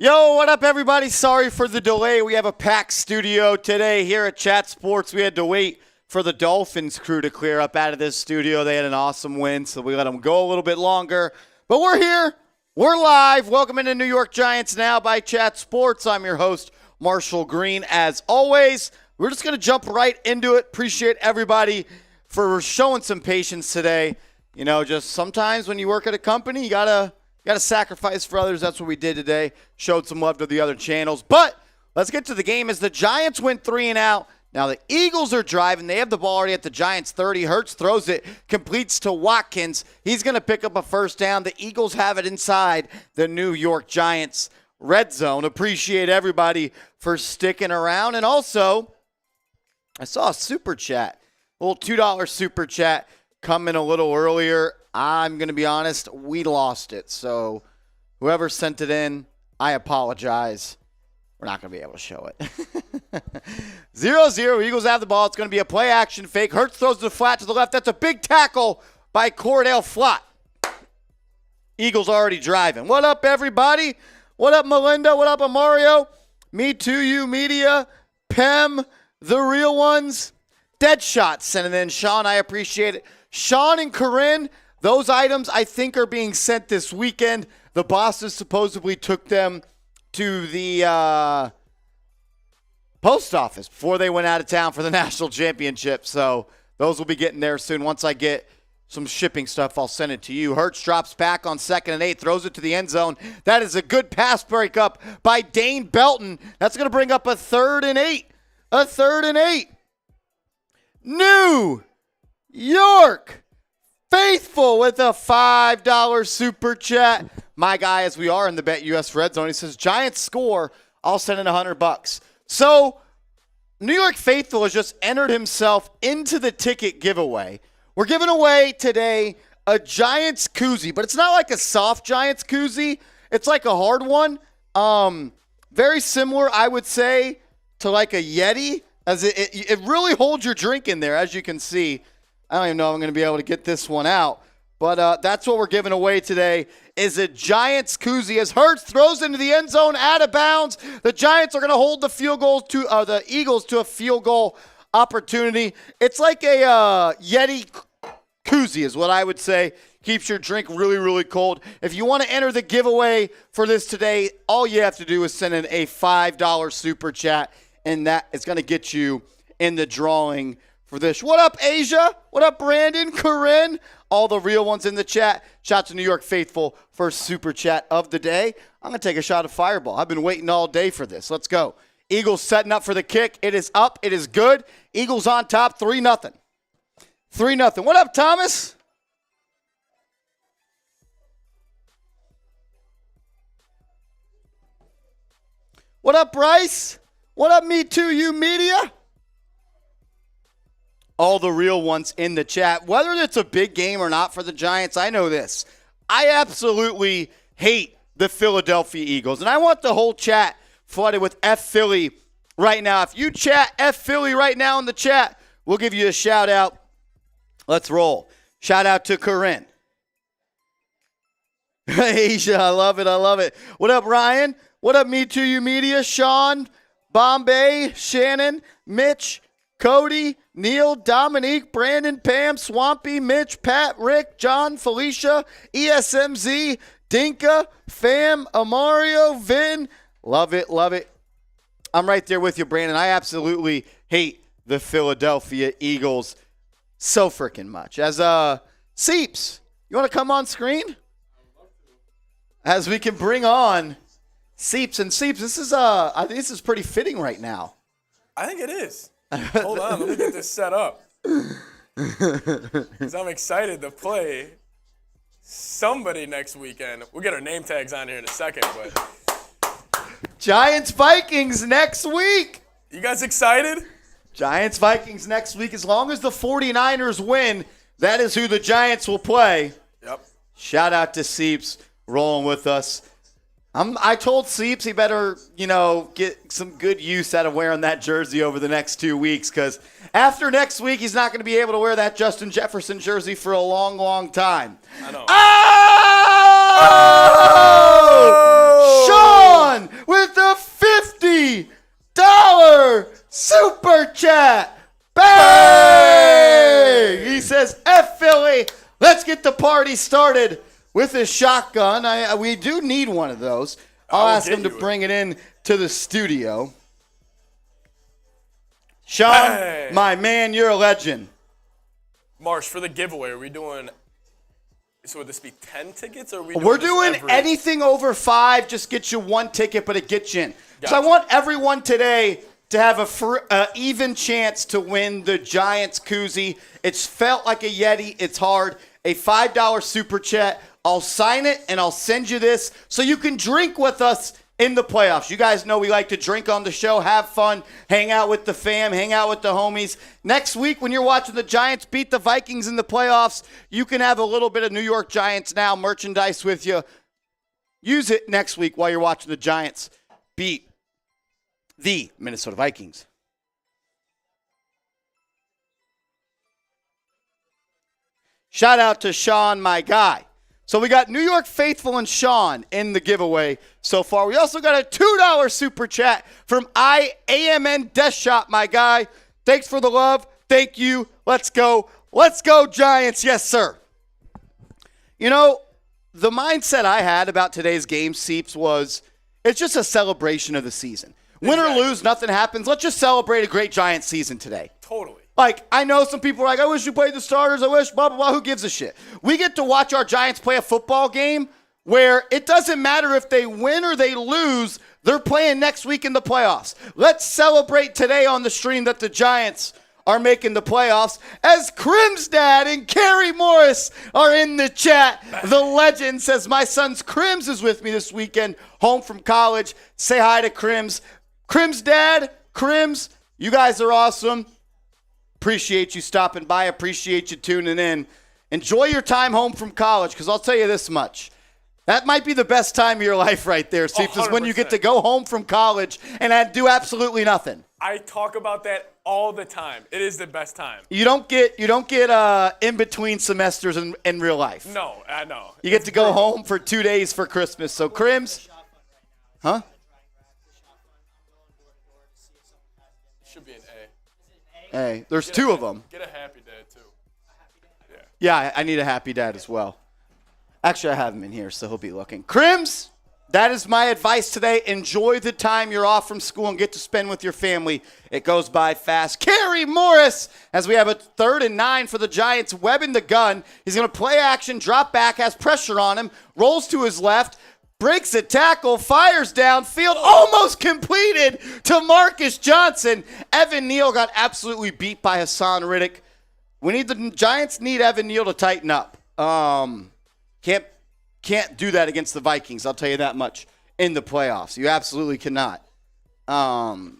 Yo, what up, everybody? Sorry for the delay. We have a packed studio today here at Chat Sports. We had to wait for the Dolphins crew to clear up out of this studio. They had an awesome win, so we let them go a little bit longer. But we're here. We're live. Welcome into New York Giants Now by Chat Sports. I'm your host, Marshall Green. As always, we're just going to jump right into it. Appreciate everybody for showing some patience today. You know, just sometimes when you work at a company, you got to sacrifice for others. That's what we did today. Showed some love to the other channels. But let's get to the game as the Giants went 3 and out. Now the Eagles are driving. They have the ball already at the Giants' 30. Hurts throws it, completes to Watkins. He's going to pick up a first down. The Eagles have it inside the New York Giants red zone. Appreciate everybody for sticking around. And also, I saw a super chat, a little $2 super chat coming a little earlier. I'm going to be honest, we lost it. So whoever sent it in, I apologize. We're not going to be able to show it. 0-0, Eagles have the ball. It's going to be a play action fake. Hurts throws the flat to the left. That's a big tackle by Cordell Flott. Eagles already driving. What up, everybody? What up, Melinda? What up, Amario? Me Too You Media, Pem, The Real Ones, Deadshot sending in. Sean, I appreciate it. Sean and Corinne, those items I think are being sent this weekend. The bosses supposedly took them to the post office before they went out of town for the national championship. So those will be getting there soon. Once I get some shipping stuff, I'll send it to you. Hurts drops back on 2nd and 8, throws it to the end zone. That is a good pass breakup by Dane Belton. That's going to bring up a 3rd and 8. A 3rd and 8. New York Faithful with a $5 super chat. My guy, as we are in the Bet US Red Zone, he says, Giants score, I'll send in $100. So, New York Faithful has just entered himself into the ticket giveaway. We're giving away today a Giants koozie, but it's not like a soft Giants koozie. It's like a hard one. Very similar, I would say, to like a Yeti, as it really holds your drink in there, as you can see. I don't even know if I'm going to be able to get this one out. But that's what we're giving away today is a Giants koozie. As Hurts throws into the end zone out of bounds, the Giants are going to hold the the Eagles to a field goal opportunity. It's like a Yeti koozie is what I would say. Keeps your drink really, really cold. If you want to enter the giveaway for this today, all you have to do is send in a $5 super chat, and that is going to get you in the drawing for this. What up, Asia? What up, Brandon, Corinne? All the real ones in the chat. Shout to New York Faithful, first super chat of the day. I'm going to take a shot of Fireball. I've been waiting all day for this. Let's go. Eagles setting up for the kick. It is up. It is good. Eagles on top, 3-0. 3-0. What up, Thomas? What up, Bryce? What up, Me Too You Media? All the real ones in the chat. Whether it's a big game or not for the Giants, I know this. I absolutely hate the Philadelphia Eagles. And I want the whole chat flooded with F Philly right now. If you chat F Philly right now in the chat, we'll give you a shout out. Let's roll. Shout out to Corinne. Asia, I love it. I love it. What up, Ryan? What up, Me Too You Media? Sean, Bombay, Shannon, Mitch, Cody, Neil, Dominique, Brandon, Pam, Swampy, Mitch, Pat, Rick, John, Felicia, ESMZ, Dinka, Fam, Amario, Vin. Love it, love it. I'm right there with you, Brandon. I absolutely hate the Philadelphia Eagles so freaking much. As Seeps, you want to come on screen? As we can bring on Seeps. And Seeps, this is I think this is pretty fitting right now. I think it is. Hold on, let me get this set up. Because I'm excited to play somebody next weekend. We'll get our name tags on here in a second, but Giants Vikings next week. You guys excited? Giants Vikings next week. As long as the 49ers win, that is who the Giants will play. Yep. Shout out to Seeps rolling with us. I told Seeps he better, get some good use out of wearing that jersey over the next 2 weeks, because after next week, he's not going to be able to wear that Justin Jefferson jersey for a long, long time. I know. Oh! Sean with a $50 super chat. Bang! He says, F Philly, let's get the party started with his shotgun. We do need one of those. I'll ask him to bring it in to the studio. Sean, my man, you're a legend. Marsh, for the giveaway, are we doing, so would this be 10 tickets? Or We're doing anything over 5, just get you 1 ticket, but it gets you in. Gotcha. So I want everyone today to have a even chance to win the Giants koozie. It's felt like a Yeti. It's hard. A $5 super chat. I'll sign it, and I'll send you this so you can drink with us in the playoffs. You guys know we like to drink on the show, have fun, hang out with the fam, hang out with the homies. Next week, when you're watching the Giants beat the Vikings in the playoffs, you can have a little bit of New York Giants Now merchandise with you. Use it next week while you're watching the Giants beat the Minnesota Vikings. Shout out to Sean, my guy. So we got New York Faithful and Sean in the giveaway so far. We also got a $2 super chat from AMN Desk Shop, my guy. Thanks for the love. Thank you. Let's go. Let's go, Giants. Yes, sir. You know, the mindset I had about today's game, Seeps, was it's just a celebration of the season. Win or lose, nothing happens. Let's just celebrate a great Giants season today. Totally. Like, I know some people are like, I wish you played the starters. I wish blah, blah, blah. Who gives a shit? We get to watch our Giants play a football game where it doesn't matter if they win or they lose. They're playing next week in the playoffs. Let's celebrate today on the stream that the Giants are making the playoffs as Crim's dad and Carrie Morris are in the chat. The legend says, my son's Crims is with me this weekend, home from college. Say hi to Crims. Crim's dad, Crims, you guys are awesome. Appreciate you stopping by. Appreciate you tuning in. Enjoy your time home from college, because I'll tell you this much. That might be the best time of your life right there, Steve, is when you get to go home from college and do absolutely nothing. I talk about that all the time. It is the best time. You don't get in between semesters in real life. No, I know. You get to go home for 2 days for Christmas. So, Crims, huh? Should be an A. Hey, there's 2 of them. Get a happy dad, too. Yeah, I need a happy dad as well. Actually, I have him in here, so he'll be looking. Crims, that is my advice today. Enjoy the time you're off from school and get to spend with your family. It goes by fast. Carrie Morris, as we have a 3rd and 9 for the Giants. Webb in the gun. He's going to play action, drop back, has pressure on him, rolls to his left, breaks a tackle, fires downfield, almost completed to Marcus Johnson. Evan Neal got absolutely beat by Hassan Riddick. The Giants need Evan Neal to tighten up. Can't do that against the Vikings, I'll tell you that much, in the playoffs. You absolutely cannot. What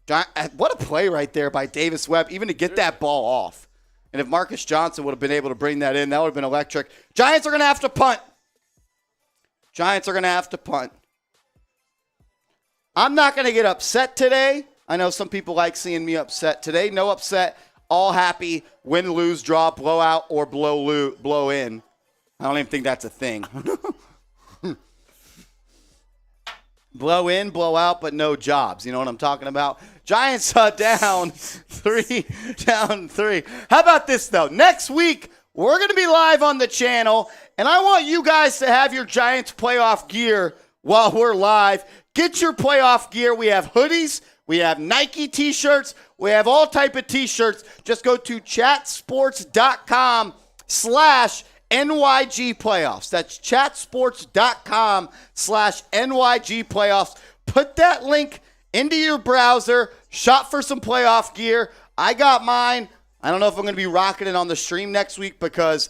a play right there by Davis Webb, even to get that ball off. And if Marcus Johnson would have been able to bring that in, that would have been electric. Giants are going to have to punt. I'm not going to get upset today. I know some people like seeing me upset today. No upset. All happy. Win, lose, draw, blowout, or blow in. I don't even think that's a thing. Blow in, blow out, but no jobs. You know what I'm talking about? Giants down 3. How about this, though? Next week, we're going to be live on the channel, and I want you guys to have your Giants playoff gear while we're live. Get your playoff gear. We have hoodies. We have Nike T-shirts. We have all type of T-shirts. Just go to chatsports.com/NYG playoffs. That's chatsports.com/NYG playoffs. Put that link into your browser. Shop for some playoff gear. I got mine. I don't know if I'm going to be rocking it on the stream next week because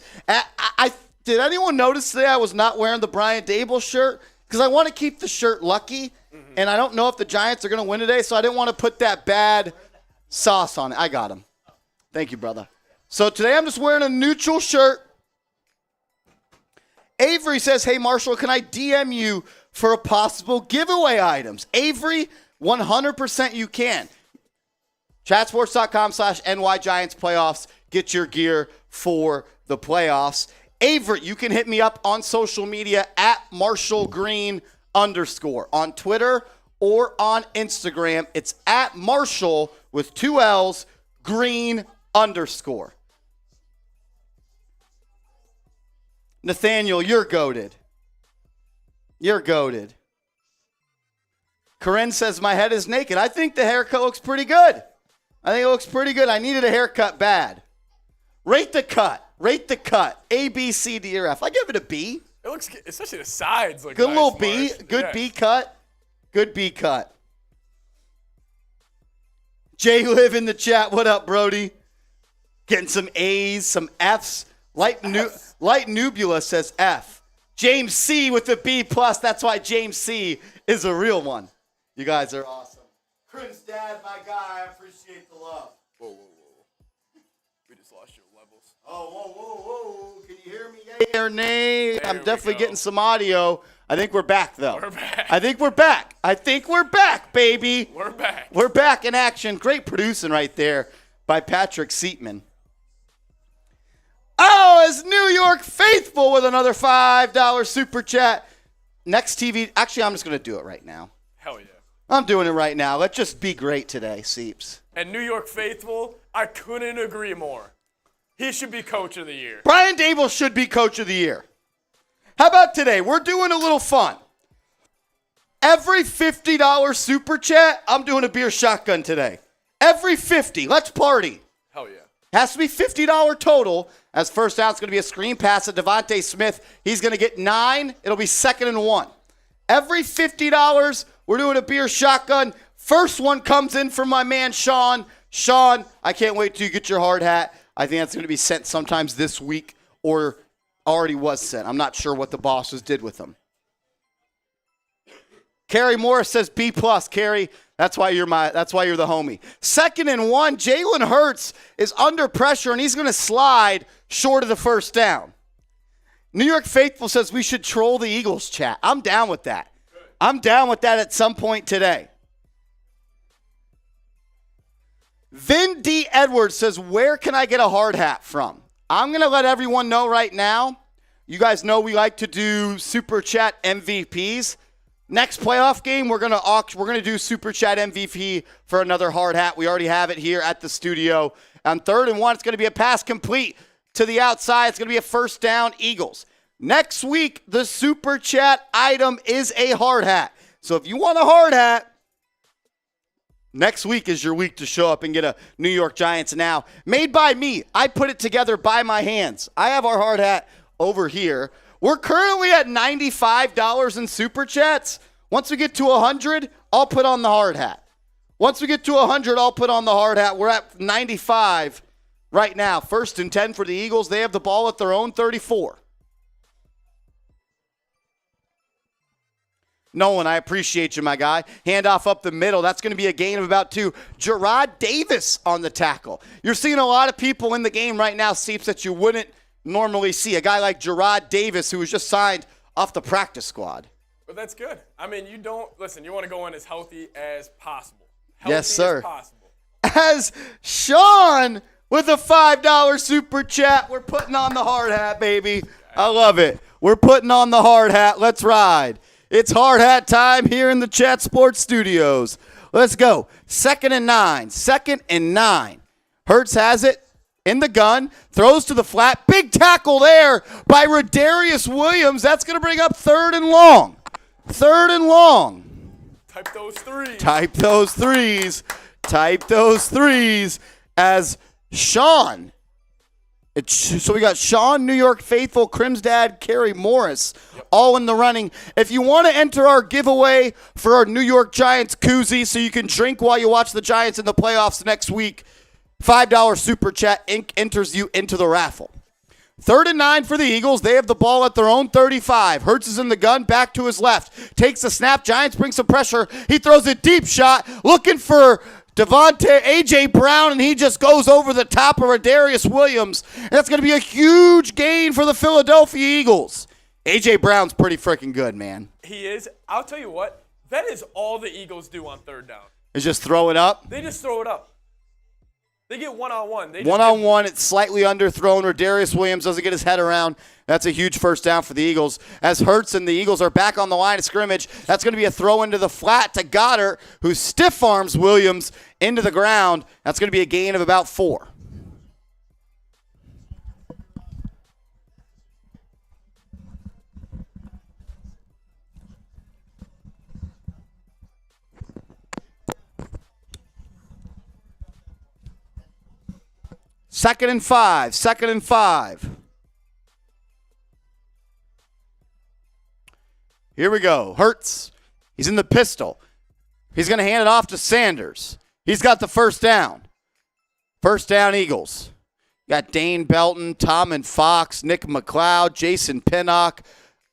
did anyone notice today I was not wearing the Brian Dable shirt? Because I want to keep the shirt lucky, and I don't know if the Giants are going to win today, so I didn't want to put that bad sauce on it. I got him. Thank you, brother. So today I'm just wearing a neutral shirt. Avery says, hey, Marshall, can I DM you for a possible giveaway items? Avery, 100% you can. Chatsports.com/NY Giants playoffs. Get your gear for the playoffs. Avery, you can hit me up on social media at MarshallGreen_ on Twitter or on Instagram. It's at Marshall with 2 L's, green _ Nathaniel, you're goated. You're goated. Corinne says, my head is naked. I think the haircut looks pretty good. I needed a haircut bad. Rate the cut. A, B, C, D, or F. I give it a B. It looks, especially the sides look good nice, little B. Marsh. Good Yeah. B cut. Good B cut. Jay Live in the chat. What up, Brody? Getting some A's, some F's. Light Nubula says F. James C with the B+. That's why James C is a real one. You guys are awesome. Crim's dad, my guy. I appreciate the love. Whoa. We just lost your levels. Oh, whoa. Can you hear me? Yay or nay? There I'm we definitely go. getting some audio. I think we're back, though. We're back. I think we're back, baby. We're back in action. Great producing right there by Patrick Seatman. Oh, it's New York Faithful with another $5 super chat. Next TV. Actually, I'm just going to do it right now. Hell yeah. I'm doing it right now. Let's just be great today, Seeps. And New York Faithful, I couldn't agree more. He should be Coach of the Year. Brian Dable should be Coach of the Year. How about today? We're doing a little fun. Every $50 super chat, I'm doing a beer shotgun today. Every 50. Let's party. Hell yeah. Has to be $50 total. As first out, it's going to be a screen pass to Devontae Smith. He's going to get 9. It'll be 2nd and 1. Every $50, we're doing a beer shotgun. First one comes in from my man, Sean. Sean, I can't wait till you get your hard hat. I think that's going to be sent sometimes this week or already was sent. I'm not sure what the bosses did with them. Carrie Morris says B+. Carrie, that's why you're the homie. 2nd and 1. Jalen Hurts is under pressure, and he's going to slide short of the first down. New York Faithful says we should troll the Eagles chat. I'm down with that. I'm down with that at some point today. Vin D. Edwards says, where can I get a hard hat from? I'm going to let everyone know right now. You guys know we like to do Super Chat MVPs. Next playoff game, we're gonna do Super Chat MVP for another hard hat. We already have it here at the studio. On 3rd and 1, it's going to be a pass complete to the outside. It's going to be a first down, Eagles. Next week, the Super Chat item is a hard hat. So if you want a hard hat, next week is your week to show up and get a New York Giants now. Made by me. I put it together by my hands. I have our hard hat over here. We're currently at $95 in Super Chats. Once we get to 100, I'll put on the hard hat. Once we get to 100, I'll put on the hard hat. We're at 95 right now. 1st and 10 for the Eagles. They have the ball at their own 34. Nolan, I appreciate you, my guy. Handoff up the middle. That's going to be a gain of about 2. Gerard Davis on the tackle. You're seeing a lot of people in the game right now, Seeps, that you wouldn't normally see. A guy like Gerard Davis, who was just signed off the practice squad. But that's good. I mean, you want to go in as healthy as possible. Yes, sir. As possible. As Sean with a $5 super chat, we're putting on the hard hat, baby. I love it. We're putting on the hard hat. Let's ride. It's hard hat time here in the Chat Sports Studios. Let's go. 2nd and 9. 2nd and 9. Hurts has it in the gun. Throws to the flat. Big tackle there by Rodarius Williams. That's going to bring up 3rd and long. 3rd and long. Type those 3s. Type those 3s. Type those 3s as Sean. So we got Sean, New York Faithful, Crim's dad, Carrie Morris, all in the running. If you want to enter our giveaway for our New York Giants koozie so you can drink while you watch the Giants in the playoffs next week, $5 super chat enters you into the raffle. 3rd and 9 for the Eagles. They have the ball at their own 35. Hurts is in the gun, back to his left. Takes the snap. Giants bring some pressure. He throws a deep shot, looking for A.J. Brown, and he just goes over the top of Rodarius Williams. And that's going to be a huge gain for the Philadelphia Eagles. A.J. Brown's pretty freaking good, man. He is. I'll tell you what. That is all the Eagles do on 3rd down. Is just throw it up? They just throw it up. They get one-on-one. One-on-one, it's slightly underthrown. Darius Williams doesn't get his head around. That's a huge first down for the Eagles. As Hurts and the Eagles are back on the line of scrimmage, that's going to be a throw into the flat to Goddard, who stiff arms Williams into the ground. That's going to be a gain of about 4. Second and 5. Here we go. Hurts. He's in the pistol. He's going to hand it off to Sanders. He's got the first down. First down, Eagles. You got Dane Belton, Tom and Fox, Nick McLeod, Jason Pinnock,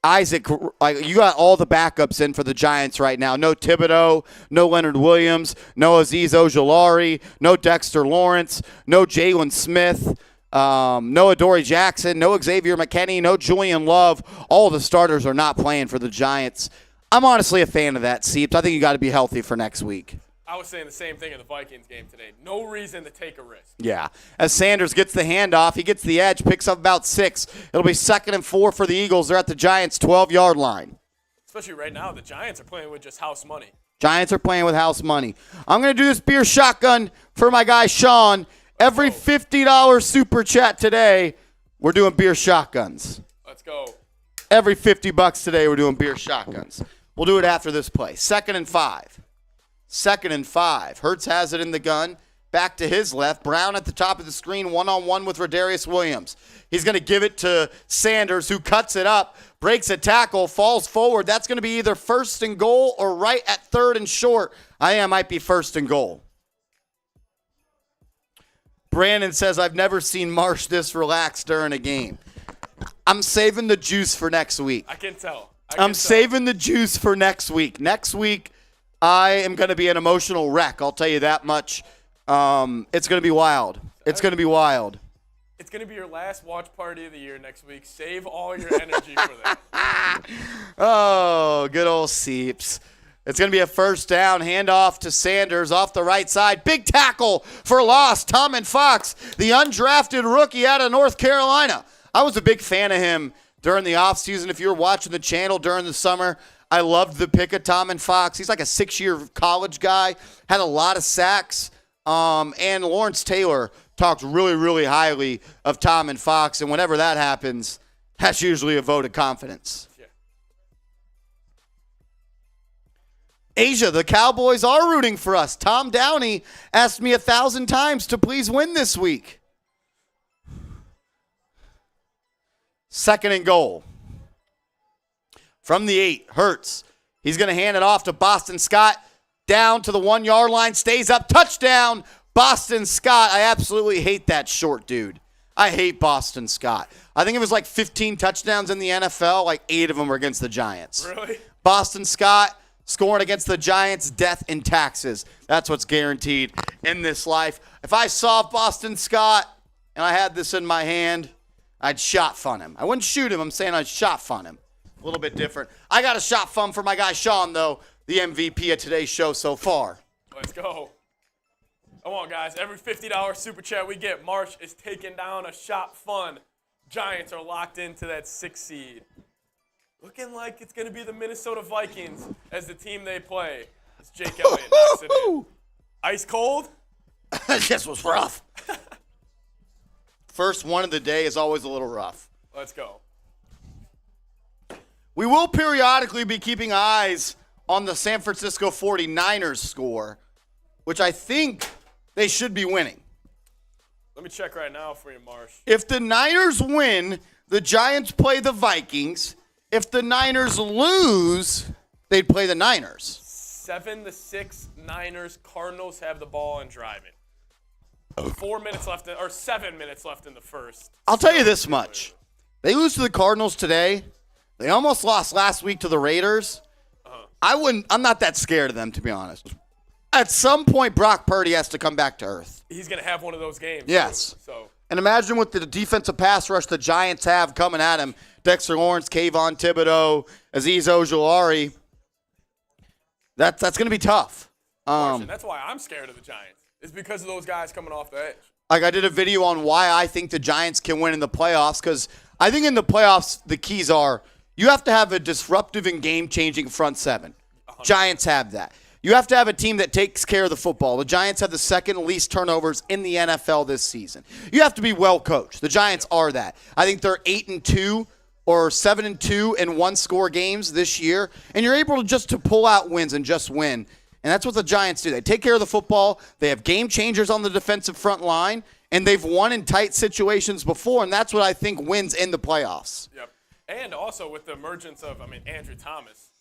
Isaac. You got all the backups in for the Giants right now. No Thibodeau, no Leonard Williams, no Azeez Ojulari, no Dexter Lawrence, no Jalen Smith, no Adoree Jackson, no Xavier McKinney, no Julian Love. All the starters are not playing for the Giants. I'm honestly a fan of that, Seeps. I think you got to be healthy for next week. I was saying the same thing in the Vikings game today. No reason to take a risk. Yeah. As Sanders gets the handoff, he gets the edge, picks up about 6. It'll be 2nd and 4 for the Eagles. They're at the Giants' 12-yard line. Especially right now, the Giants are playing with just house money. Giants are playing with house money. I'm going to do this beer shotgun for my guy Sean. Every $50 super chat today, we're doing beer shotguns. Let's go. Every $50 today, we're doing beer shotguns. We'll do it after this play. 2nd and 5. 2nd and 5. Hurts has it in the gun. Back to his left. Brown at the top of the screen, one-on-one with Rodarius Williams. He's going to give it to Sanders, who cuts it up, breaks a tackle, falls forward. That's going to be either 1st and goal or right at 3rd and short. I think it might be 1st and goal. Brandon says, I've never seen Marsh this relaxed during a game. I'm saving the juice for next week. I can tell. I'm saving the juice for next week. Next week, I am going to be an emotional wreck. I'll tell you that much. It's going to be wild. It's going to be wild. It's going to be your last watch party of the year next week. Save all your energy for that. Oh, good old Seeps. It's going to be a first down. Handoff to Sanders off the right side. Big tackle for loss. Tom and Fox, the undrafted rookie out of North Carolina. I was a big fan of him during the offseason. If you were watching the channel during the summer, I loved the pick of Tom and Fox. He's like a 6-year college guy, had a lot of sacks. And Lawrence Taylor talked really, really highly of Tom and Fox. And whenever that happens, that's usually a vote of confidence. Yeah. Asia, the Cowboys are rooting for us. Tom Downey asked me 1,000 times to please win this week. 2nd and goal. From the 8, Hurts. He's going to hand it off to Boston Scott. Down to the 1-yard line. Stays up. Touchdown, Boston Scott. I absolutely hate that short dude. I hate Boston Scott. I think it was like 15 touchdowns in the NFL. Like 8 of them were against the Giants. Really? Boston Scott scoring against the Giants, death and taxes. That's what's guaranteed in this life. If I saw Boston Scott and I had this in my hand, I'd shot fun him. I wouldn't shoot him. I'm saying I'd shot fun him. A little bit different. I got a shot fun for my guy Sean, though, the MVP of today's show so far. Let's go. Come on, guys. Every $50 super chat we get, Marsh is taking down a shot fun. Giants are locked into that 6th seed. Looking like it's going to be the Minnesota Vikings as the team they play. As Jake Elliott knocks it in. Ice cold? This was rough. First one of the day is always a little rough. Let's go. We will periodically be keeping eyes on the San Francisco 49ers score, which I think they should be winning. Let me check right now for you, Marsh. If the Niners win, the Giants play the Vikings. If the Niners lose, they'd play the Niners. 7-6 Niners. Cardinals have the ball and drive it. 4 minutes left, or 7 minutes left in the first. I'll tell you this much. They lose to the Cardinals today. They almost lost last week to the Raiders. I'm not that scared of them, to be honest. At some point, Brock Purdy has to come back to earth. He's going to have one of those games. Yes. Too, so. And imagine with the defensive pass rush the Giants have coming at him. Dexter Lawrence, Kayvon Thibodeau, Azeez Ojulari. That's going to be tough. That's why I'm scared of the Giants. It's because of those guys coming off the edge. Like, I did a video on why I think the Giants can win in the playoffs, because I think in the playoffs the keys are you have to have a disruptive and game-changing front seven. 100%. Giants have that. You have to have a team that takes care of the football. The Giants have the second least turnovers in the NFL this season. You have to be well coached. The Giants are that. I think they're 8-2 or 7-2 in one-score games this year, and you're able to pull out wins and just win. And that's what the Giants do. They take care of the football. They have game changers on the defensive front line, and they've won in tight situations before, and that's what I think wins in the playoffs. Yep. And also with the emergence of, Andrew Thomas,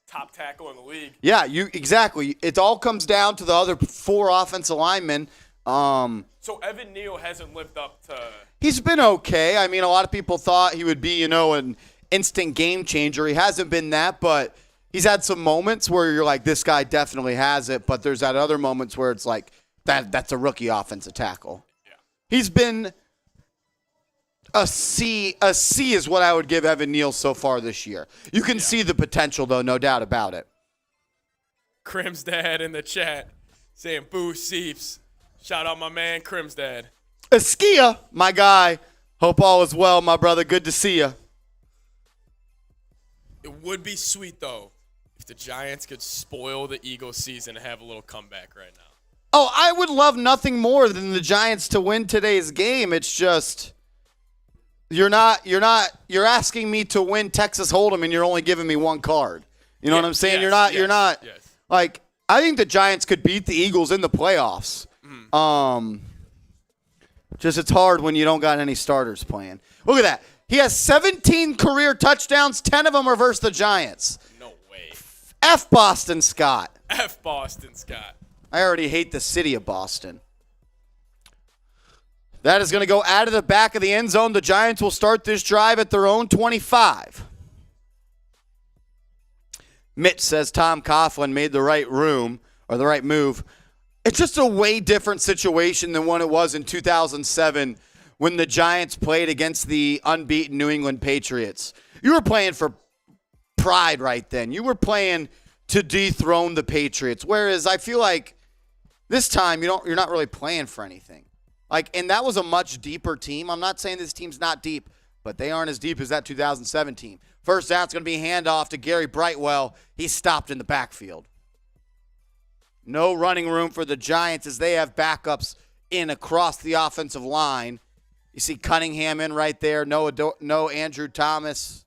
top tackle in the league. Yeah, exactly. It all comes down to the other four offensive linemen. So Evan Neal hasn't lived up to. He's been okay. I mean, a lot of people thought he would be, an instant game changer. He hasn't been that, but he's had some moments where you're like, this guy definitely has it. But there's that other moments where it's like, that's a rookie offensive tackle. Yeah. He's been a C. A C is what I would give Evan Neal so far this year. You can see the potential, though, no doubt about it. Crim's dad in the chat saying, boo, Seeps. Shout out my man, Crim's dad. Askia, my guy. Hope all is well, my brother. Good to see you. It would be sweet, though, if the Giants could spoil the Eagles season and have a little comeback right now. Oh, I would love nothing more than the Giants to win today's game. It's just you're you're asking me to win Texas Hold'em and you're only giving me one card. You know what I'm saying? Yes, you're not like, I think the Giants could beat the Eagles in the playoffs. Just it's hard when you don't got any starters playing. Look at that. He has 17 career touchdowns. 10 of them are versus the Giants. No way. F Boston Scott. F Boston Scott. I already hate the city of Boston. That is going to go out of the back of the end zone. The Giants will start this drive at their own 25. Mitch says Tom Coughlin made the right move. It's just a way different situation than what it was in 2007 when the Giants played against the unbeaten New England Patriots. You were playing for pride right then. You were playing to dethrone the Patriots. Whereas I feel like this time you're not really playing for anything. And that was a much deeper team. I'm not saying this team's not deep, but they aren't as deep as that 2007 team. First down, it's going to be handoff to Gary Brightwell. He's stopped in the backfield. No running room for the Giants as they have backups in across the offensive line. You see Cunningham in right there. No Andrew Thomas.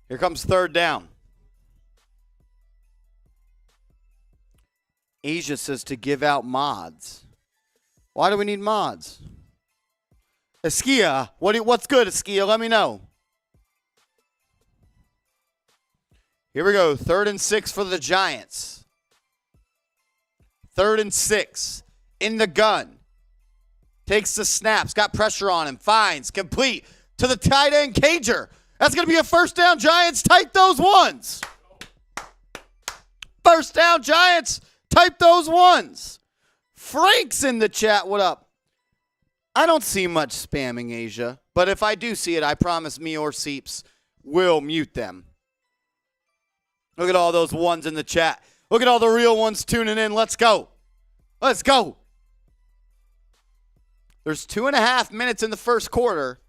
Here comes third down. Asia says to give out mods. Why do we need mods? Askia, what's good, Askia? Let me know. Here we go. 3rd and 6 for the Giants. 3rd and 6. In the gun. Takes the snaps. Got pressure on him. Finds. Complete to the tight end, Cager. That's going to be a first down, Giants. Type those ones. First down, Giants. Type those ones. Frank's in the chat. What up? I don't see much spamming, Asia. But if I do see it, I promise me or Seeps will mute them. Look at all those ones in the chat. Look at all the real ones tuning in. Let's go. Let's go. There's 2.5 minutes in the first quarter.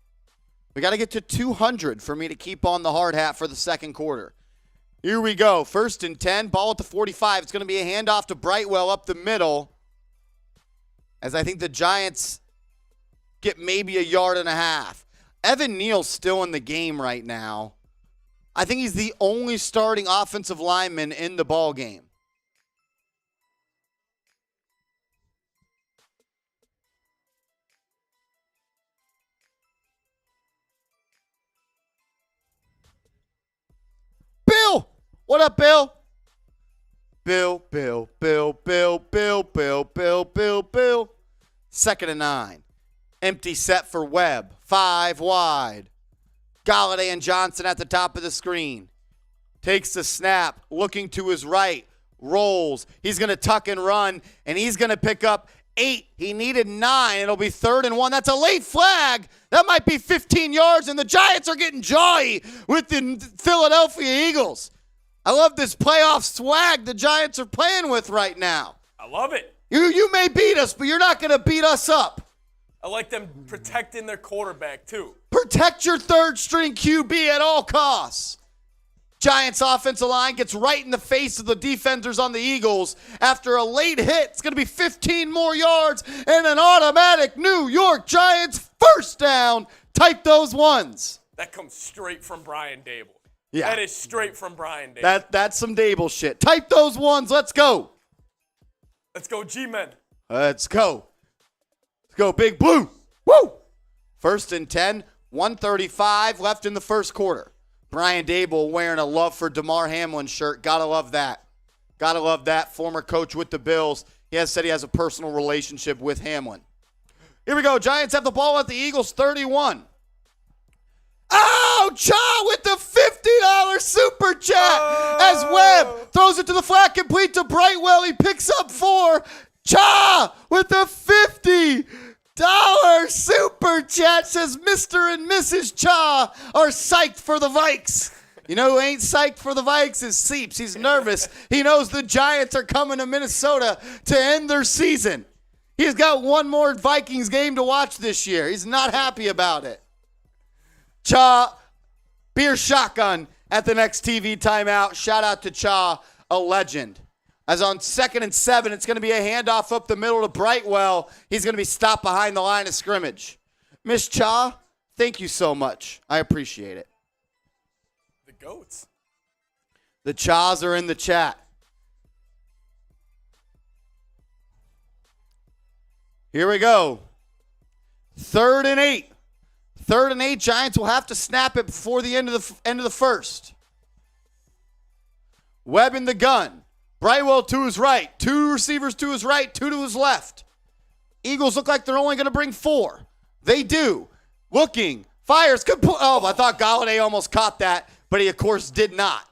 We got to get to 200 for me to keep on the hard hat for the second quarter. Here we go. 1st and 10. Ball at the 45. It's going to be a handoff to Brightwell up the middle. As I think the Giants get maybe 1.5 yards. Evan Neal's still in the game right now. I think he's the only starting offensive lineman in the ball game. Bill! What up, Bill? Bill. 2nd and 9. Empty set for Webb. 5 wide. Galladay and Johnson at the top of the screen. Takes the snap, looking to his right. Rolls. He's going to tuck and run, and he's going to pick up 8. He needed 9. It'll be 3rd and 1. That's a late flag. That might be 15 yards, and the Giants are getting jolly with the Philadelphia Eagles. I love this playoff swag the Giants are playing with right now. I love it. You may beat us, but you're not going to beat us up. I like them protecting their quarterback, too. Protect your third-string QB at all costs. Giants offensive line gets right in the face of the defenders on the Eagles. After a late hit, it's going to be 15 more yards and an automatic New York Giants first down. Type those ones. That comes straight from Brian Dable. Yeah. That is straight from Brian Dable. That's some Dable shit. Type those ones. Let's go. Let's go, G-Men. Let's go. Let's go, Big Blue. Woo! 1st and 10, 1:35 left in the first quarter. Brian Dable wearing a Love for DeMar Hamlin shirt. Gotta love that. Gotta love that. Former coach with the Bills. He has said he has a personal relationship with Hamlin. Here we go. Giants have the ball at the Eagles 31. Oh, Cha with the $50 super chat as Webb throws it to the flat, complete to Brightwell. He picks up 4. Cha with the $50 super chat says Mr. and Mrs. Cha are psyched for the Vikes. You know who ain't psyched for the Vikes is Seeps. He's nervous. He knows the Giants are coming to Minnesota to end their season. He's got one more Vikings game to watch this year. He's not happy about it. Cha, beer shotgun at the next TV timeout. Shout out to Cha, a legend. As on 2nd and 7, it's going to be a handoff up the middle to Brightwell. He's going to be stopped behind the line of scrimmage. Miss Cha, thank you so much. I appreciate it. The GOATs. The Chas are in the chat. Here we go. 3rd and 8. 3rd and 8. Giants will have to snap it before the end of the first. Webb in the gun. Brightwell to his right. 2 receivers to his right, 2 to his left. Eagles look like they're only going to bring 4. They do. Looking. Fires. Oh, I thought Galladay almost caught that, but he, of course, did not.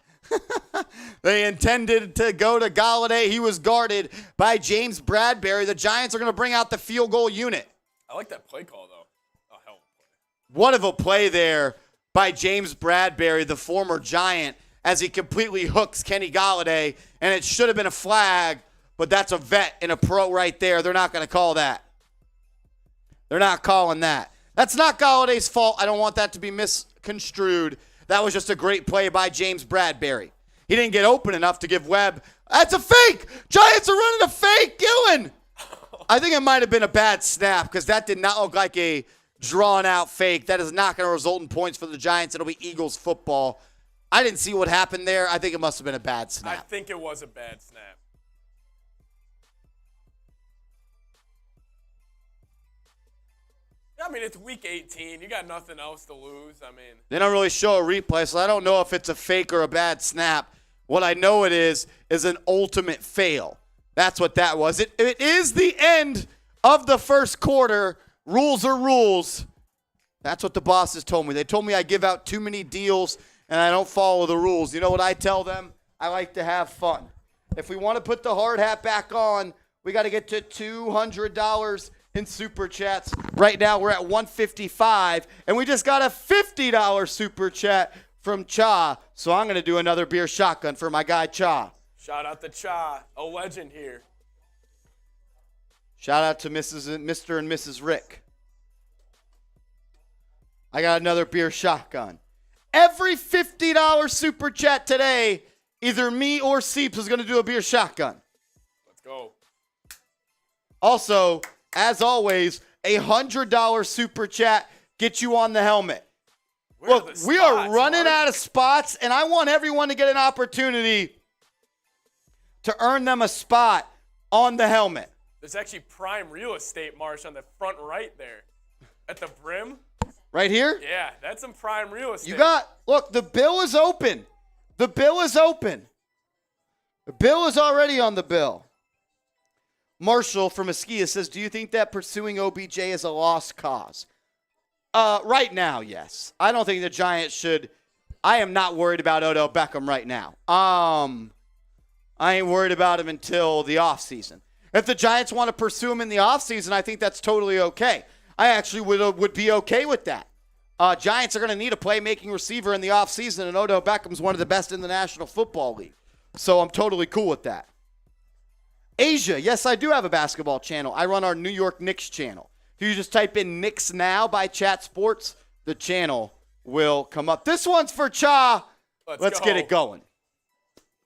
They intended to go to Galladay. He was guarded by James Bradbury. The Giants are going to bring out the field goal unit. I like that play call, though. Oh, hell of a play. What of a play there by James Bradbury, the former Giant, as he completely hooks Kenny Galladay, and it should have been a flag, but that's a vet and a pro right there. They're not going to call that. They're not calling that. That's not Galladay's fault. I don't want that to be misconstrued. That was just a great play by James Bradbury. He didn't get open enough to give Webb. That's a fake! Giants are running a fake! Gillen! I think it might have been a bad snap because that did not look like a drawn-out fake. That is not going to result in points for the Giants. It'll be Eagles football. I didn't see what happened there. I think it must have been a bad snap. I think it was a bad snap. I mean, it's week 18. You got nothing else to lose. I mean, they don't really show a replay, so I don't know if it's a fake or a bad snap. What I know it is an ultimate fail. That's what that was. It is the end of the first quarter. Rules are rules. That's what the bosses told me. They told me I give out too many deals and I don't follow the rules. You know what I tell them? I like to have fun. If we want to put the hard hat back on, we got to get to $200 in super chats. Right now we're at $155, and we just got a $50 super chat from Cha. So I'm going to do another beer shotgun for my guy Cha. Shout out to Cha, a legend here. Shout out to Mr. and Mrs. Rick. I got another beer shotgun. Every $50 super chat today, either me or Seeps is going to do a beer shotgun. Let's go. Also, as always, a $100 super chat gets you on the helmet. Look, we are running out of spots, and I want everyone to get an opportunity to earn them a spot on the helmet. There's actually prime real estate, Marsh, on the front right there. At the brim. Right here? Yeah, that's some prime real estate. Look, the bill is open. The bill is open. The bill is already on the bill. Marshall from Mesquite says, do you think that pursuing OBJ is a lost cause? Right now, yes. I don't think the Giants should. I am not worried about Odell Beckham right now. I ain't worried about him until the offseason. If the Giants want to pursue him in the offseason, I think that's totally okay. I actually would be okay with that. Giants are going to need a playmaking receiver in the offseason, and Odell Beckham's one of the best in the National Football League. So I'm totally cool with that. Asia, yes, I do have a basketball channel. I run our New York Knicks channel. If you just type in Knicks Now by Chat Sports, the channel will come up. This one's for Cha. Let's get it going.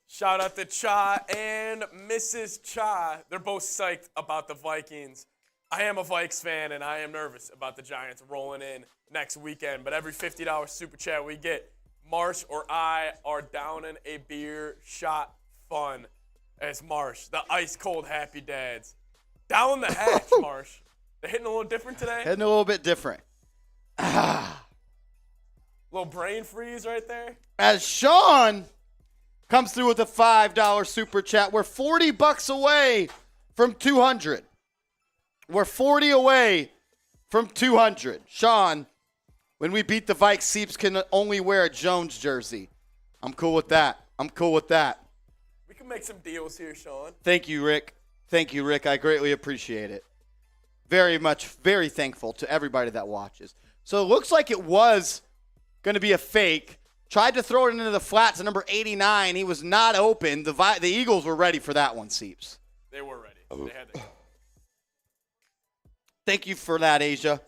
Shout out to Cha and Mrs. Cha. They're both psyched about the Vikings. I am a Vikes fan, and I am nervous about the Giants rolling in next weekend. But every $50 super chat we get, Marsh or I are downing a beer shot fun as Marsh, the ice-cold happy dads. Down the hatch, Marsh. They're hitting a little different today? Hitting a little bit different. Little brain freeze right there. As Sean comes through with a $5 super chat. We're $40 away from 200. We're 40 away from 200. Sean, when we beat the Vikes, Seeps can only wear a Jones jersey. I'm cool with that. We can make some deals here, Sean. Thank you, Rick. I greatly appreciate it. Very much, very thankful to everybody that watches. So it looks like it was going to be a fake. Tried to throw it into the flats at number 89. He was not open. The Eagles were ready for that one, Seeps. They were ready. They had to. Thank you for that, Asia.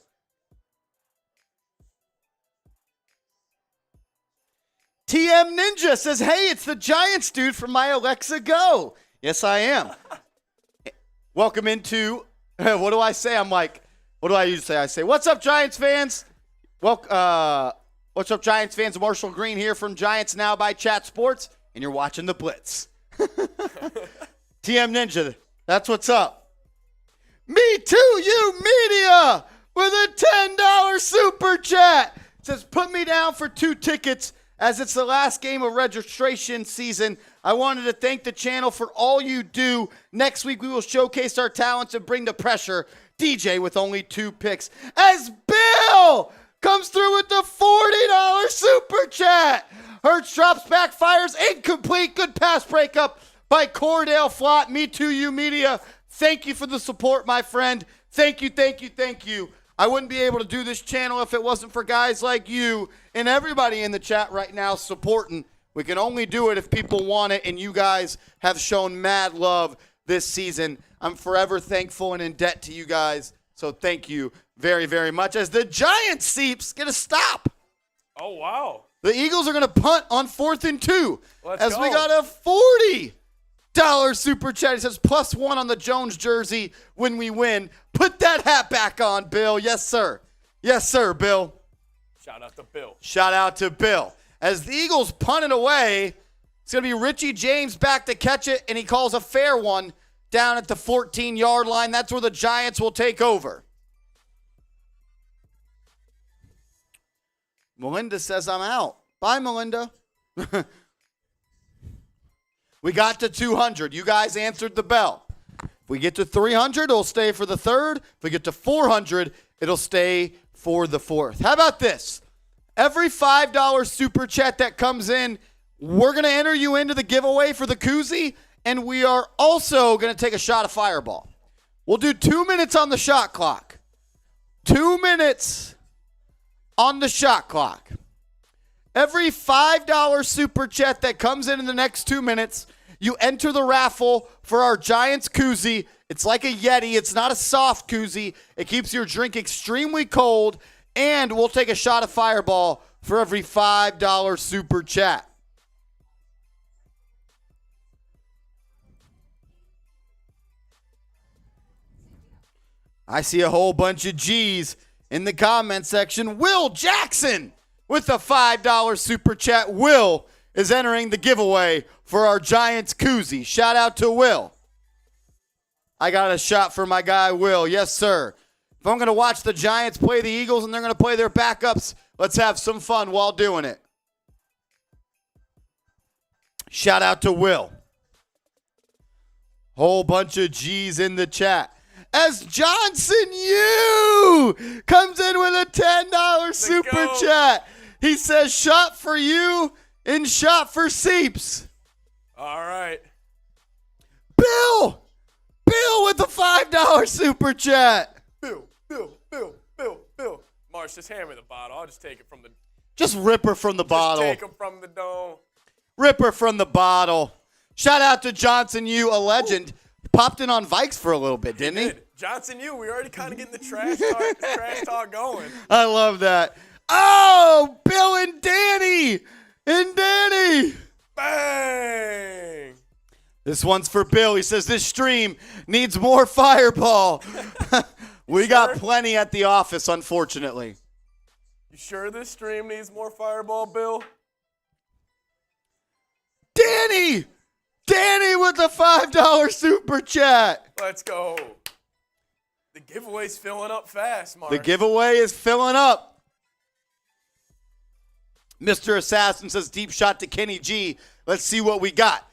TM Ninja says, hey, it's the Giants dude from my Alexa Go. Yes, I am. Welcome into, what do I say? I'm like, what do I usually say? I say, what's up, Giants fans? What's up, Giants fans? Marshall Green here from Giants Now by Chat Sports, and you're watching the Blitz. TM Ninja, that's what's up. Me Too You Media with a $10 super chat. Says, put me down for 2 tickets as it's the last game of registration season. I wanted to thank the channel for all you do. Next week we will showcase our talents and bring the pressure. DJ with only 2 picks. As Bill comes through with the $40 super chat. Hurts drops back, fires incomplete. Good pass breakup by Cordell Flott. Me Too You Media. Thank you for the support, my friend. Thank you. I wouldn't be able to do this channel if it wasn't for guys like you and everybody in the chat right now supporting. We can only do it if people want it, and you guys have shown mad love this season. I'm forever thankful and in debt to you guys, so thank you very, very much. As the Giants, Seeps, get a stop. Oh, wow. The Eagles are going to punt on 4th and 2. Let's go. We got a $40 super chat. He says, +1 on the Jones jersey when we win. Put that hat back on, Bill. Yes, sir. Yes, sir, Bill. Shout out to Bill. Shout out to Bill. As the Eagles punt it away, it's going to be Richie James back to catch it, and he calls a fair one down at the 14-yard line. That's where the Giants will take over. Melinda says I'm out. Bye, Melinda. We got to 200. You guys answered the bell. If we get to 300, it'll stay for the 3rd. If we get to 400, it'll stay for the 4th. How about this? Every $5 super chat that comes in, we're going to enter you into the giveaway for the koozie, and we are also going to take a shot of Fireball. We'll do 2 minutes on the shot clock. 2 minutes on the shot clock. Every $5 super chat that comes in the next 2 minutes, you enter the raffle for our Giants koozie. It's like a Yeti. It's not a soft koozie. It keeps your drink extremely cold, and we'll take a shot of Fireball for every $5 super chat. I see a whole bunch of G's in the comment section. Will Jackson with a $5 super chat. Will is entering the giveaway for our Giants koozie. Shout out to Will. I got a shot for my guy Will. Yes, sir. If I'm going to watch the Giants play the Eagles and they're going to play their backups, let's have some fun while doing it. Shout out to Will. Whole bunch of G's in the chat. As Johnson Yu comes in with a $10 super chat. He says, shot for you and shot for Seeps. All right. Bill with the $5 super chat. Bill. Marsh, just hand me the bottle. I'll just take it from the... Just rip her from the bottle. Just take him from the dome. Rip her from the bottle. Shout out to Johnson Yu, a legend. Popped in on Vikes for a little bit, didn't he? Johnson Yu, we already kind of getting the trash talk going. I love that. Oh, Bill and Danny. Bang. This one's for Bill. He says this stream needs more Fireball. We got plenty at the office, unfortunately. You sure this stream needs more Fireball, Bill? Danny with the $5 super chat. Let's go. The giveaway's filling up fast, Mark. The giveaway is filling up. Mr. Assassin says deep shot to Kenny G. Let's see what we got.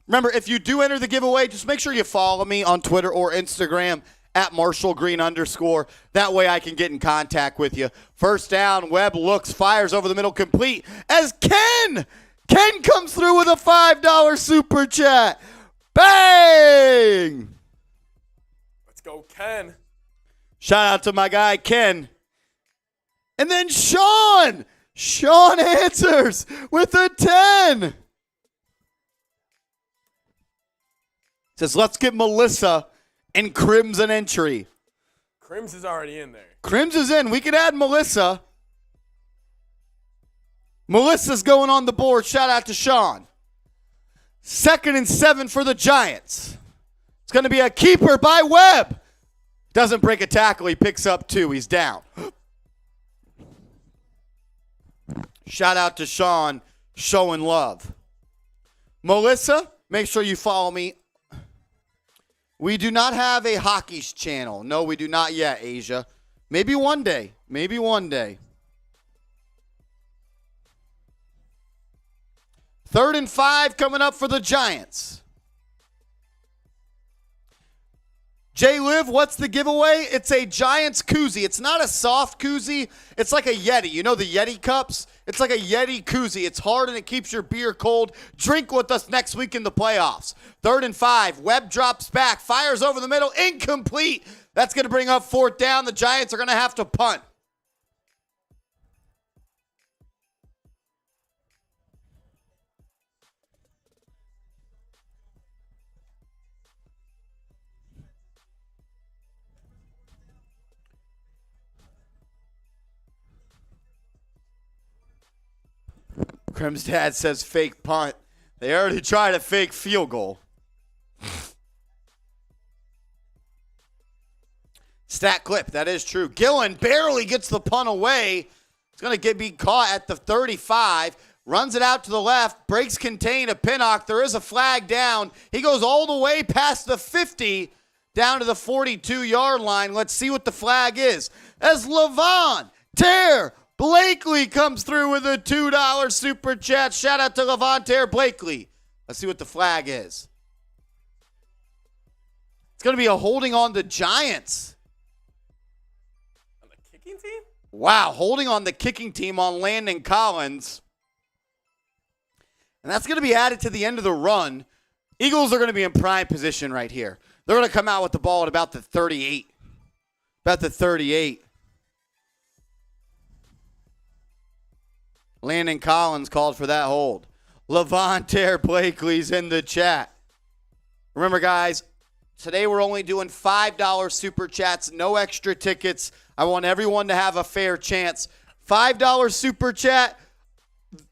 Remember, if you do enter the giveaway, just make sure you follow me on Twitter or Instagram at @MarshallGreen_. That way I can get in contact with you. First down, Webb looks, fires over the middle, complete as Ken comes through with a $5 super chat. Bang! Let's go, Ken. Shout out to my guy, Ken. And then Sean answers with a 10. Says, let's get Melissa and Crims an entry. Crims is already in there. Crims is in. We can add Melissa. Melissa's going on the board. Shout out to Sean. 2nd and 7 for the Giants. It's going to be a keeper by Webb. Doesn't break a tackle. He picks up 2. He's down. Shout out to Sean showing love. Melissa, make sure you follow me. We do not have a hockey's channel. No, we do not yet, Asia. Maybe one day. 3rd and 5 coming up for the Giants. Jay Liv, what's the giveaway? It's a Giants koozie. It's not a soft koozie. It's like a Yeti. You know the Yeti cups? It's like a Yeti koozie. It's hard and it keeps your beer cold. Drink with us next week in the playoffs. 3rd and 5. Webb drops back. Fires over the middle. Incomplete. That's going to bring up 4th down. The Giants are going to have to punt. Crim's dad says fake punt. They already tried a fake field goal. Stat clip, that is true. Gillen barely gets the punt away. It's going to be caught at the 35. Runs it out to the left. Breaks contain of Pinnock. There is a flag down. He goes all the way past the 50 down to the 42-yard line. Let's see what the flag is. As Levon Blakely comes through with a $2 super chat. Shout out to Levontaire Blakely. Let's see what the flag is. It's going to be a holding on the Giants. On the kicking team? Wow, holding on the kicking team on Landon Collins. And that's going to be added to the end of the run. Eagles are going to be in prime position right here. They're going to come out with the ball at about the 38. Landon Collins called for that hold. Levontaire Blakely's in the chat. Remember, guys, today we're only doing $5 super chats, no extra tickets. I want everyone to have a fair chance. $5 super chat,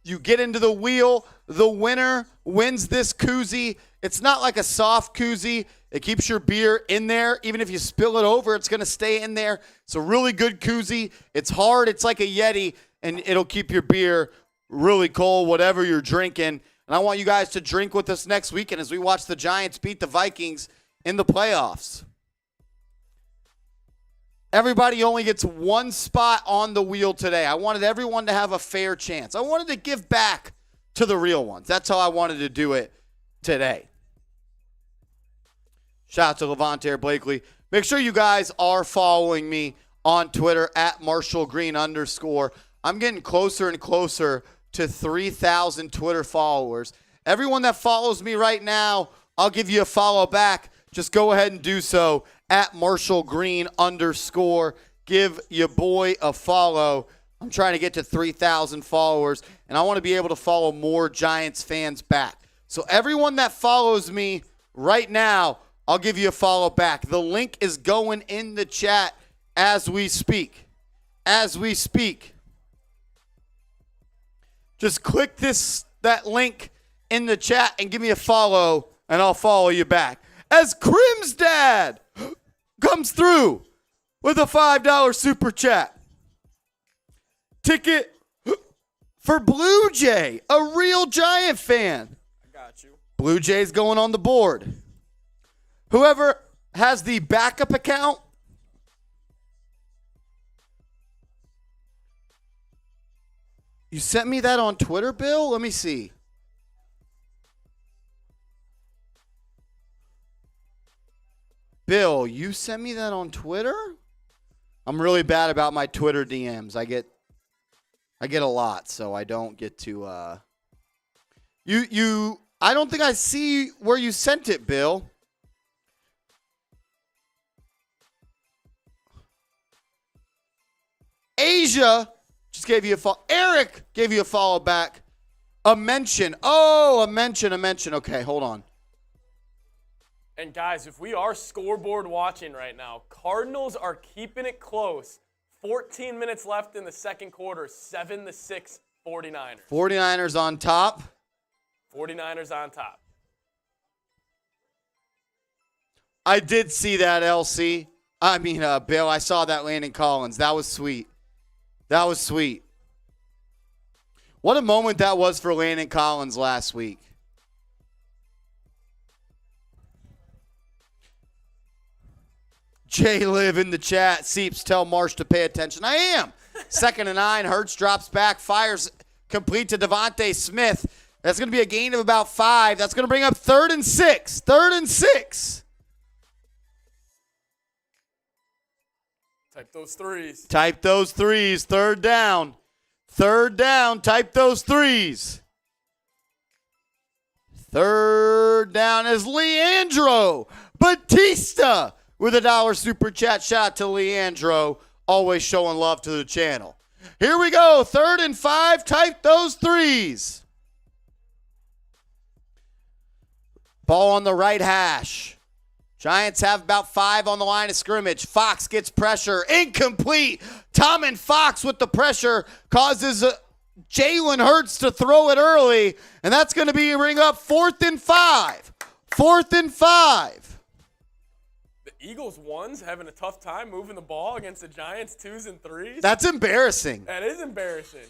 you get into the wheel. The winner wins this koozie. It's not like a soft koozie. It keeps your beer in there. Even if you spill it over, it's going to stay in there. It's a really good koozie. It's hard. It's like a Yeti. And it'll keep your beer really cold, whatever you're drinking. And I want you guys to drink with us next weekend as we watch the Giants beat the Vikings in the playoffs. Everybody only gets one spot on the wheel today. I wanted everyone to have a fair chance. I wanted to give back to the real ones. That's how I wanted to do it today. Shout out to Levante Blakely. Make sure you guys are following me on Twitter at @MarshallGreen_. I'm getting closer and closer to 3,000 Twitter followers. Everyone that follows me right now, I'll give you a follow back. Just go ahead and do so at @MarshallGreen_. Give your boy a follow. I'm trying to get to 3,000 followers, and I want to be able to follow more Giants fans back. So everyone that follows me right now, I'll give you a follow back. The link is going in the chat as we speak. As we speak. Just click that link in the chat and give me a follow, and I'll follow you back. As Crim's dad comes through with a $5 super chat. Ticket for Blue Jay, a real Giant fan. I got you. Blue Jay's going on the board. Whoever has the backup account, you sent me that on Twitter, Bill? Let me see. Bill, you sent me that on Twitter? I'm really bad about my Twitter DMs. I get a lot, so I don't get to I don't think I see where you sent it, Bill. Asia just gave you a follow. Eric gave you a follow back. A mention. Oh, a mention. Okay, hold on. And guys, if we are scoreboard watching right now, Cardinals are keeping it close. 14 minutes left in the second quarter, 7-6 49ers. 49ers on top. 49ers on top. I did see that, LC. Bill, I saw that Landon Collins. That was sweet. That was sweet. What a moment that was for Landon Collins last week. Jay Live in the chat. Seeps, tell Marsh to pay attention. I am. 2nd and 9. Hurts drops back. Fires complete to Devontae Smith. That's going to be a gain of about 5. That's going to bring up 3rd and 6. 3rd and 6. Type those threes. Type those threes. 3rd down. 3rd down. Type those threes. 3rd down is Leandro Batista with a $1 super chat. Shout out to Leandro. Always showing love to the channel. Here we go. 3rd and 5. Type those threes. Ball on the right hash. Giants have about 5 on the line of scrimmage. Fox gets pressure. Incomplete. Tom and Fox with the pressure causes Jalen Hurts to throw it early. And that's going to bring up 4th and 5. 4th and 5. The Eagles ones having a tough time moving the ball against the Giants 2s and 3s. That's embarrassing. That is embarrassing.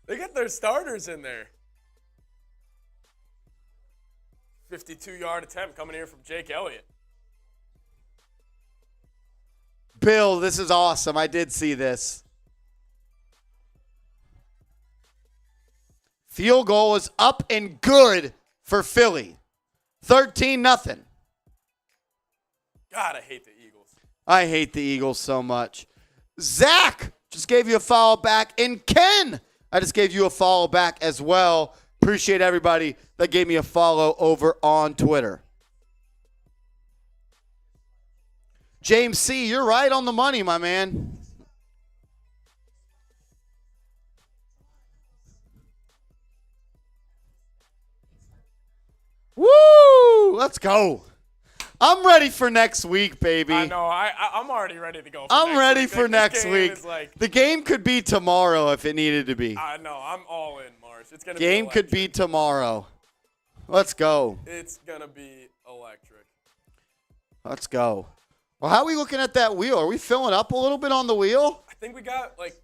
They got their starters in there. 52-yard attempt coming here from Jake Elliott. Bill, this is awesome. I did see this. Field goal is up and good for Philly. 13-0. God, I hate the Eagles. I hate the Eagles so much. Zach just gave you a follow back. And Ken, I just gave you a follow back as well. Appreciate everybody that gave me a follow over on Twitter. James C., you're right on the money, my man. Woo! Let's go. I'm ready for next week, baby. I know. I'm already ready to go. I'm ready for next game week. The game could be tomorrow if it needed to be. I know. I'm all in, Marsh. It's gonna game be could be tomorrow. Let's go. It's gonna be electric. Let's go. Well, how are we looking at that wheel? Are we filling up a little bit on the wheel? I think we got like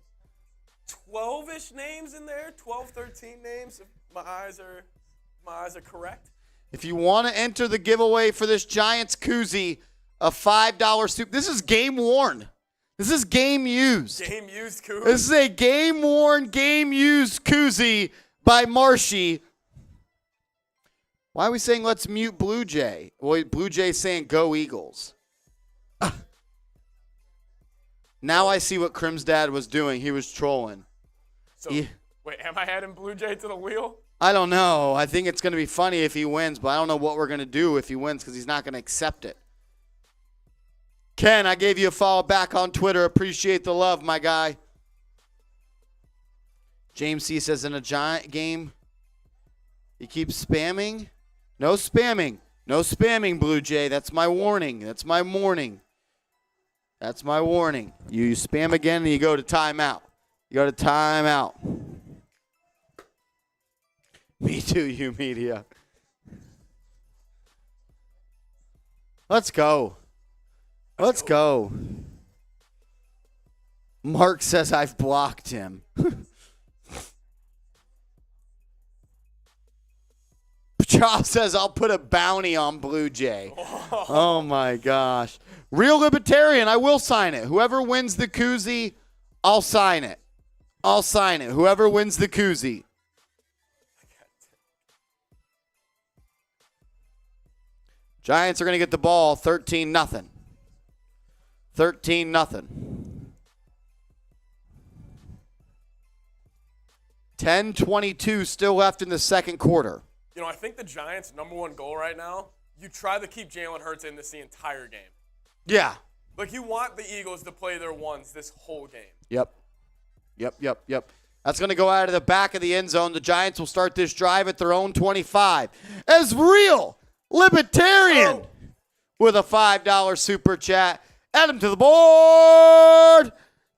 12-ish names in there. 12, 13 names. If my eyes are correct. If you want to enter the giveaway for this Giants koozie, a $5 soup. This is game worn. This is game used. Game used koozie. This is a game worn, game used koozie by Marshy. Why are we saying let's mute Blue Jay? Well, Blue Jay's saying go Eagles. Now I see what Crim's dad was doing. He was trolling. So, wait, am I adding Blue Jay to the wheel? I don't know. I think it's going to be funny if he wins, but I don't know what we're going to do if he wins because he's not going to accept it. Ken, I gave you a follow back on Twitter. Appreciate the love, my guy. James C. says in a Giant game, he keeps spamming. No spamming. No spamming, Blue Jay. That's my warning. That's my warning. That's my warning. You spam again and you go to timeout. You go to timeout. Me too, you media. Let's go. Let's go. Mark says I've blocked him. Charles says I'll put a bounty on Blue Jay. Oh, my gosh. Real Libertarian, I will sign it. Whoever wins the koozie, I'll sign it. I'll sign it. Whoever wins the koozie. Giants are going to get the ball 13-0. 13-0. 10:22 still left in the second quarter. You know, I think the Giants' number one goal right now, you try to keep Jalen Hurts in this the entire game. Yeah. Like, you want the Eagles to play their ones this whole game. Yep. That's going to go out of the back of the end zone. The Giants will start this drive at their own 25. As Real Libertarian with a $5 super chat. Add him to the board.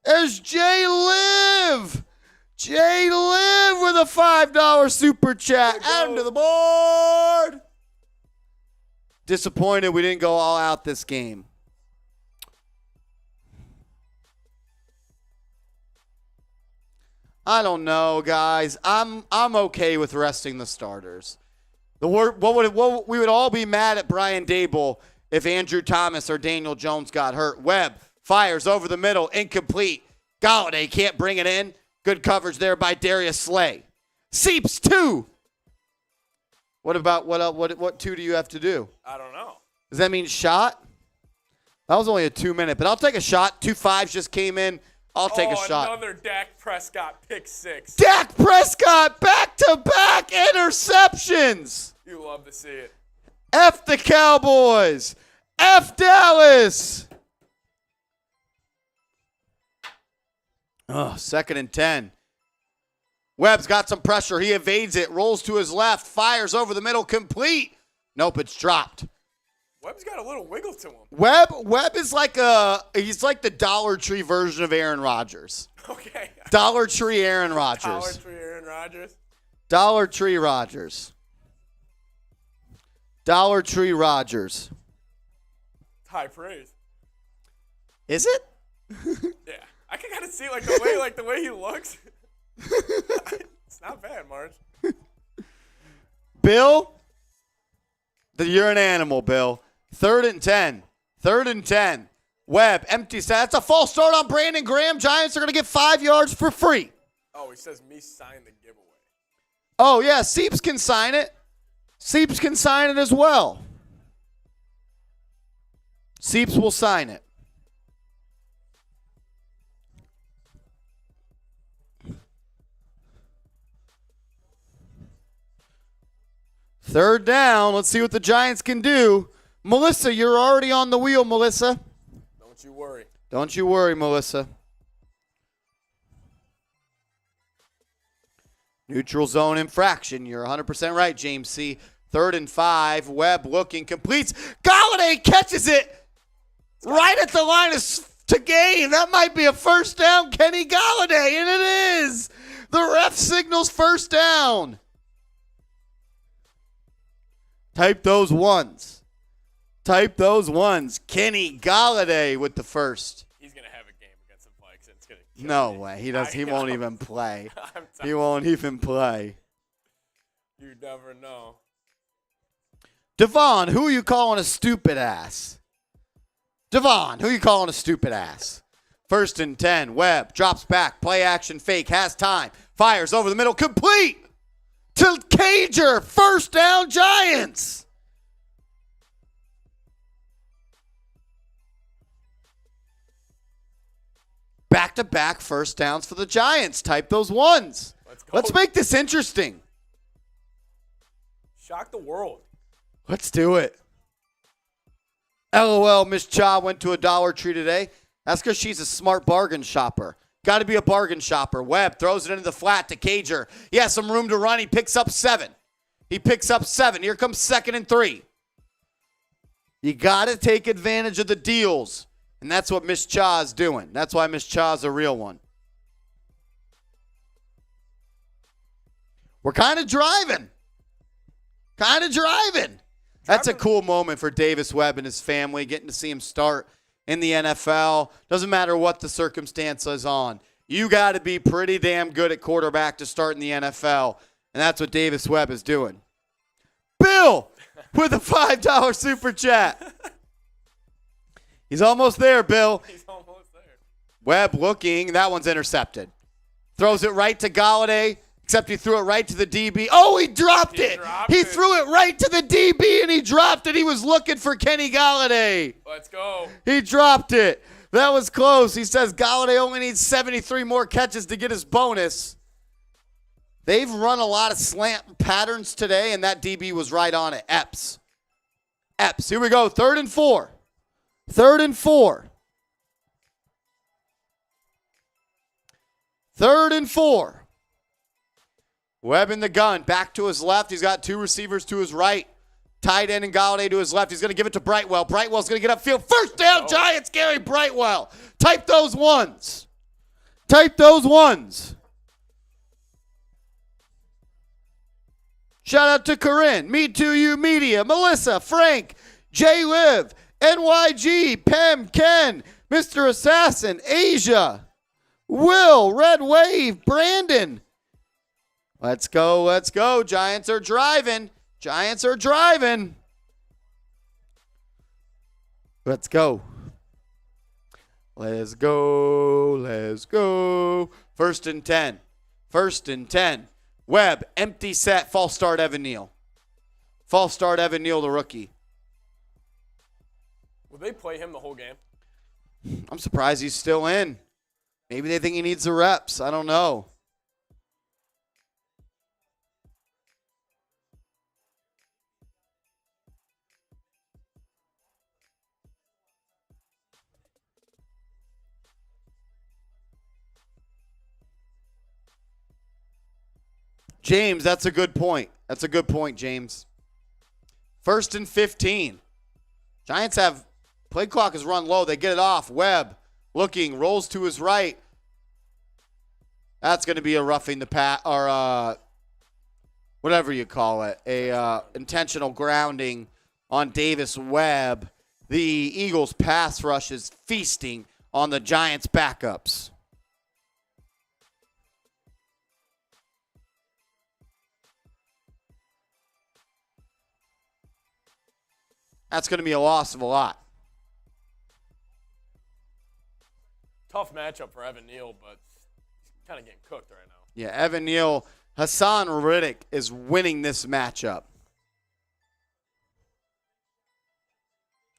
There's Jay Live. Jay Live with a $5 super chat. Add him to the board. Disappointed we didn't go all out this game. I don't know, guys. I'm okay with resting the starters. We would all be mad at Brian Dable if Andrew Thomas or Daniel Jones got hurt. Webb fires over the middle, incomplete. Galladay can't bring it in. Good coverage there by Darius Slay. Seeps 2. What 2 do you have to do? I don't know. Does that mean shot? That was only a 2-minute, but I'll take a shot. 2 5s just came in. I'll take a shot. Another Dak Prescott pick 6. Dak Prescott back-to-back interceptions. You love to see it. F the Cowboys. F Dallas. Oh, 2nd and 10. Webb's got some pressure. He evades it, rolls to his left, fires over the middle, complete. Nope, it's dropped. Webb's got a little wiggle to him. Webb is he's like the Dollar Tree version of Aaron Rodgers. Okay. Dollar Tree Aaron Rodgers. Dollar Tree Aaron Rodgers. Dollar Tree Rodgers. Dollar Tree Rodgers. High praise. Is it? Yeah. I can kind of see the way he looks. It's not bad, March. Bill, you're an animal, Bill. 3rd and 10. 3rd and 10. Webb, empty set. That's a false start on Brandon Graham. Giants are going to get 5 yards for free. Oh, he says me sign the giveaway. Oh, yeah, Seeps can sign it. Seeps can sign it as well. Seeps will sign it. Third down. Let's see what the Giants can do. Melissa, you're already on the wheel, Melissa. Don't you worry. Don't you worry, Melissa. Neutral zone infraction. You're 100% right, James C. 3rd and 5. Webb looking, completes. Galladay catches it right at the line to gain. That might be a first down, Kenny Galladay, and it is. The ref signals first down. Type those ones. Type those ones. Kenny Galladay with the first. He's going to have a game against the Vikes. It's going to No way. He won't even play. He won't even play. You never know. Devon, who are you calling a stupid ass? Devon, who are you calling a stupid ass? 1st and 10. Webb drops back. Play action fake. Has time. Fires over the middle. Complete. to Cager. First down, Giants. Back-to-back first downs for the Giants. Type those ones. Let's make this interesting. Shock the world. Let's do it. LOL, Miss Cha went to a Dollar Tree today. That's because she's a smart bargain shopper. Got to be a bargain shopper. Webb throws it into the flat to Cager. He has some room to run. He picks up 7. Here comes 2nd and 3. You got to take advantage of the deals. And that's what Miss Cha is doing. That's why Miss Cha is a real one. We're kind of driving. That's a cool moment for Davis Webb and his family, getting to see him start in the NFL. Doesn't matter what the circumstances on. You got to be pretty damn good at quarterback to start in the NFL, and that's what Davis Webb is doing. Bill with a $5 super chat. He's almost there, Bill. He's almost there. Webb looking. That one's intercepted. Throws it right to Galladay. Except he threw it right to the DB. Oh, he dropped it. He threw it right to the DB, and he dropped it. He was looking for Kenny Galladay. Let's go. He dropped it. That was close. He says Galladay only needs 73 more catches to get his bonus. They've run a lot of slant patterns today, and that DB was right on it. Epps. Here we go. 3rd and 4. 3rd and 4. 3rd and 4. Webb in the gun, back to his left. He's got 2 receivers to his right. Tight end and Galladay to his left. He's going to give it to Brightwell. Brightwell's going to get upfield. First down, Giants, Gary Brightwell. Type those ones. Shout out to Corinne, Me Too You Media, Melissa, Frank, J Liv, NYG, Pem, Ken, Mr. Assassin, Asia, Will, Red Wave, Brandon. Let's go. Giants are driving. Let's go. 1st and 10. Webb, empty set, false start Evan Neal. The rookie. Will they play him the whole game? I'm surprised he's still in. Maybe they think he needs the reps. I don't know. James, that's a good point. James. 1st and 15. Giants have play clock is run low. They get it off. Webb looking, rolls to his right. That's going to be a roughing the pass or whatever you call it, a intentional grounding on Davis Webb. The Eagles pass rush is feasting on the Giants backups. That's going to be a loss of a lot. Tough matchup for Evan Neal, but he's kind of getting cooked right now. Yeah, Evan Neal. Hassan Riddick is winning this matchup.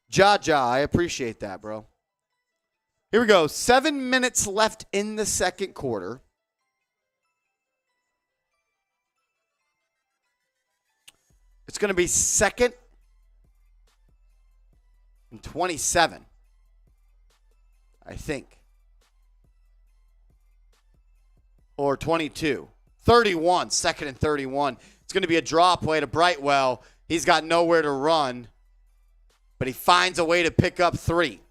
Ja, I appreciate that, bro. Here we go. 7 minutes left in the second quarter. It's going to be 2nd and 27, I think. Or 22. 31, 2nd and 31. It's going to be a draw play to Brightwell. He's got nowhere to run, but he finds a way to pick up 3.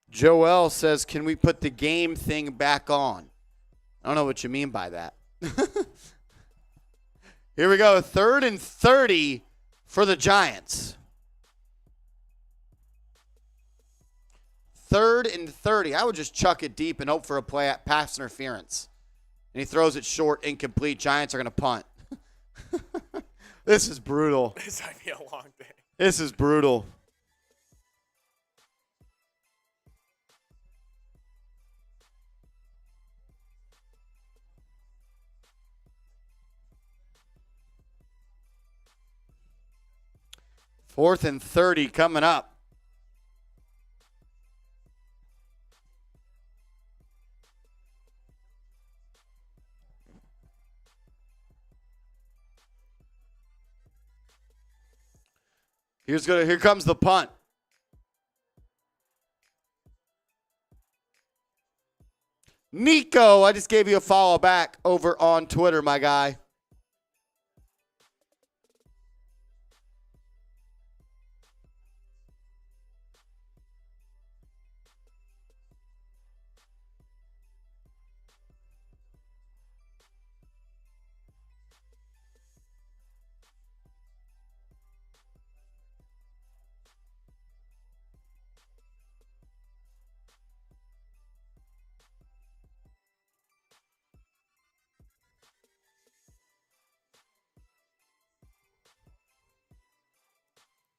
Joel says, can we put the game thing back on? I don't know what you mean by that. Here we go. 3rd and 30 for the Giants. 3rd and 30. I would just chuck it deep and hope for a pass interference. And he throws it short, incomplete. Giants are going to punt. This is brutal. This might be a long day. This is brutal. Fourth and 30 coming up. Here comes the punt. Nico, I just gave you a follow back over on Twitter, my guy.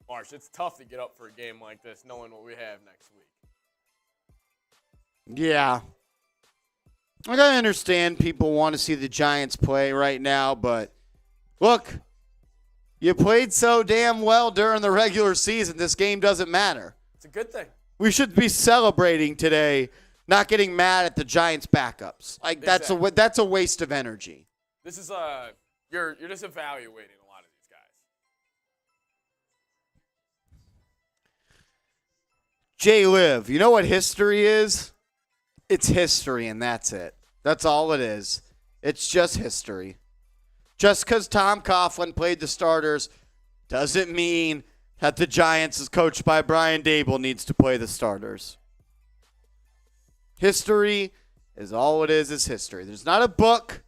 Marsh, it's tough to get up for a game like this knowing what we have next week. Yeah. I gotta understand people want to see the Giants play right now, but look, you played so damn well during the regular season, this game doesn't matter. It's a good thing. We should be celebrating today, not getting mad at the Giants backups. Like Exactly. that's a waste of energy. This is you're just evaluating a lot of these guys. Jay Liv, you know what history is? It's history, and that's it. That's all it is. It's just history. Just because Tom Coughlin played the starters doesn't mean that the Giants, as coached by Brian Dable, needs to play the starters. History is all it is history. There's not a book.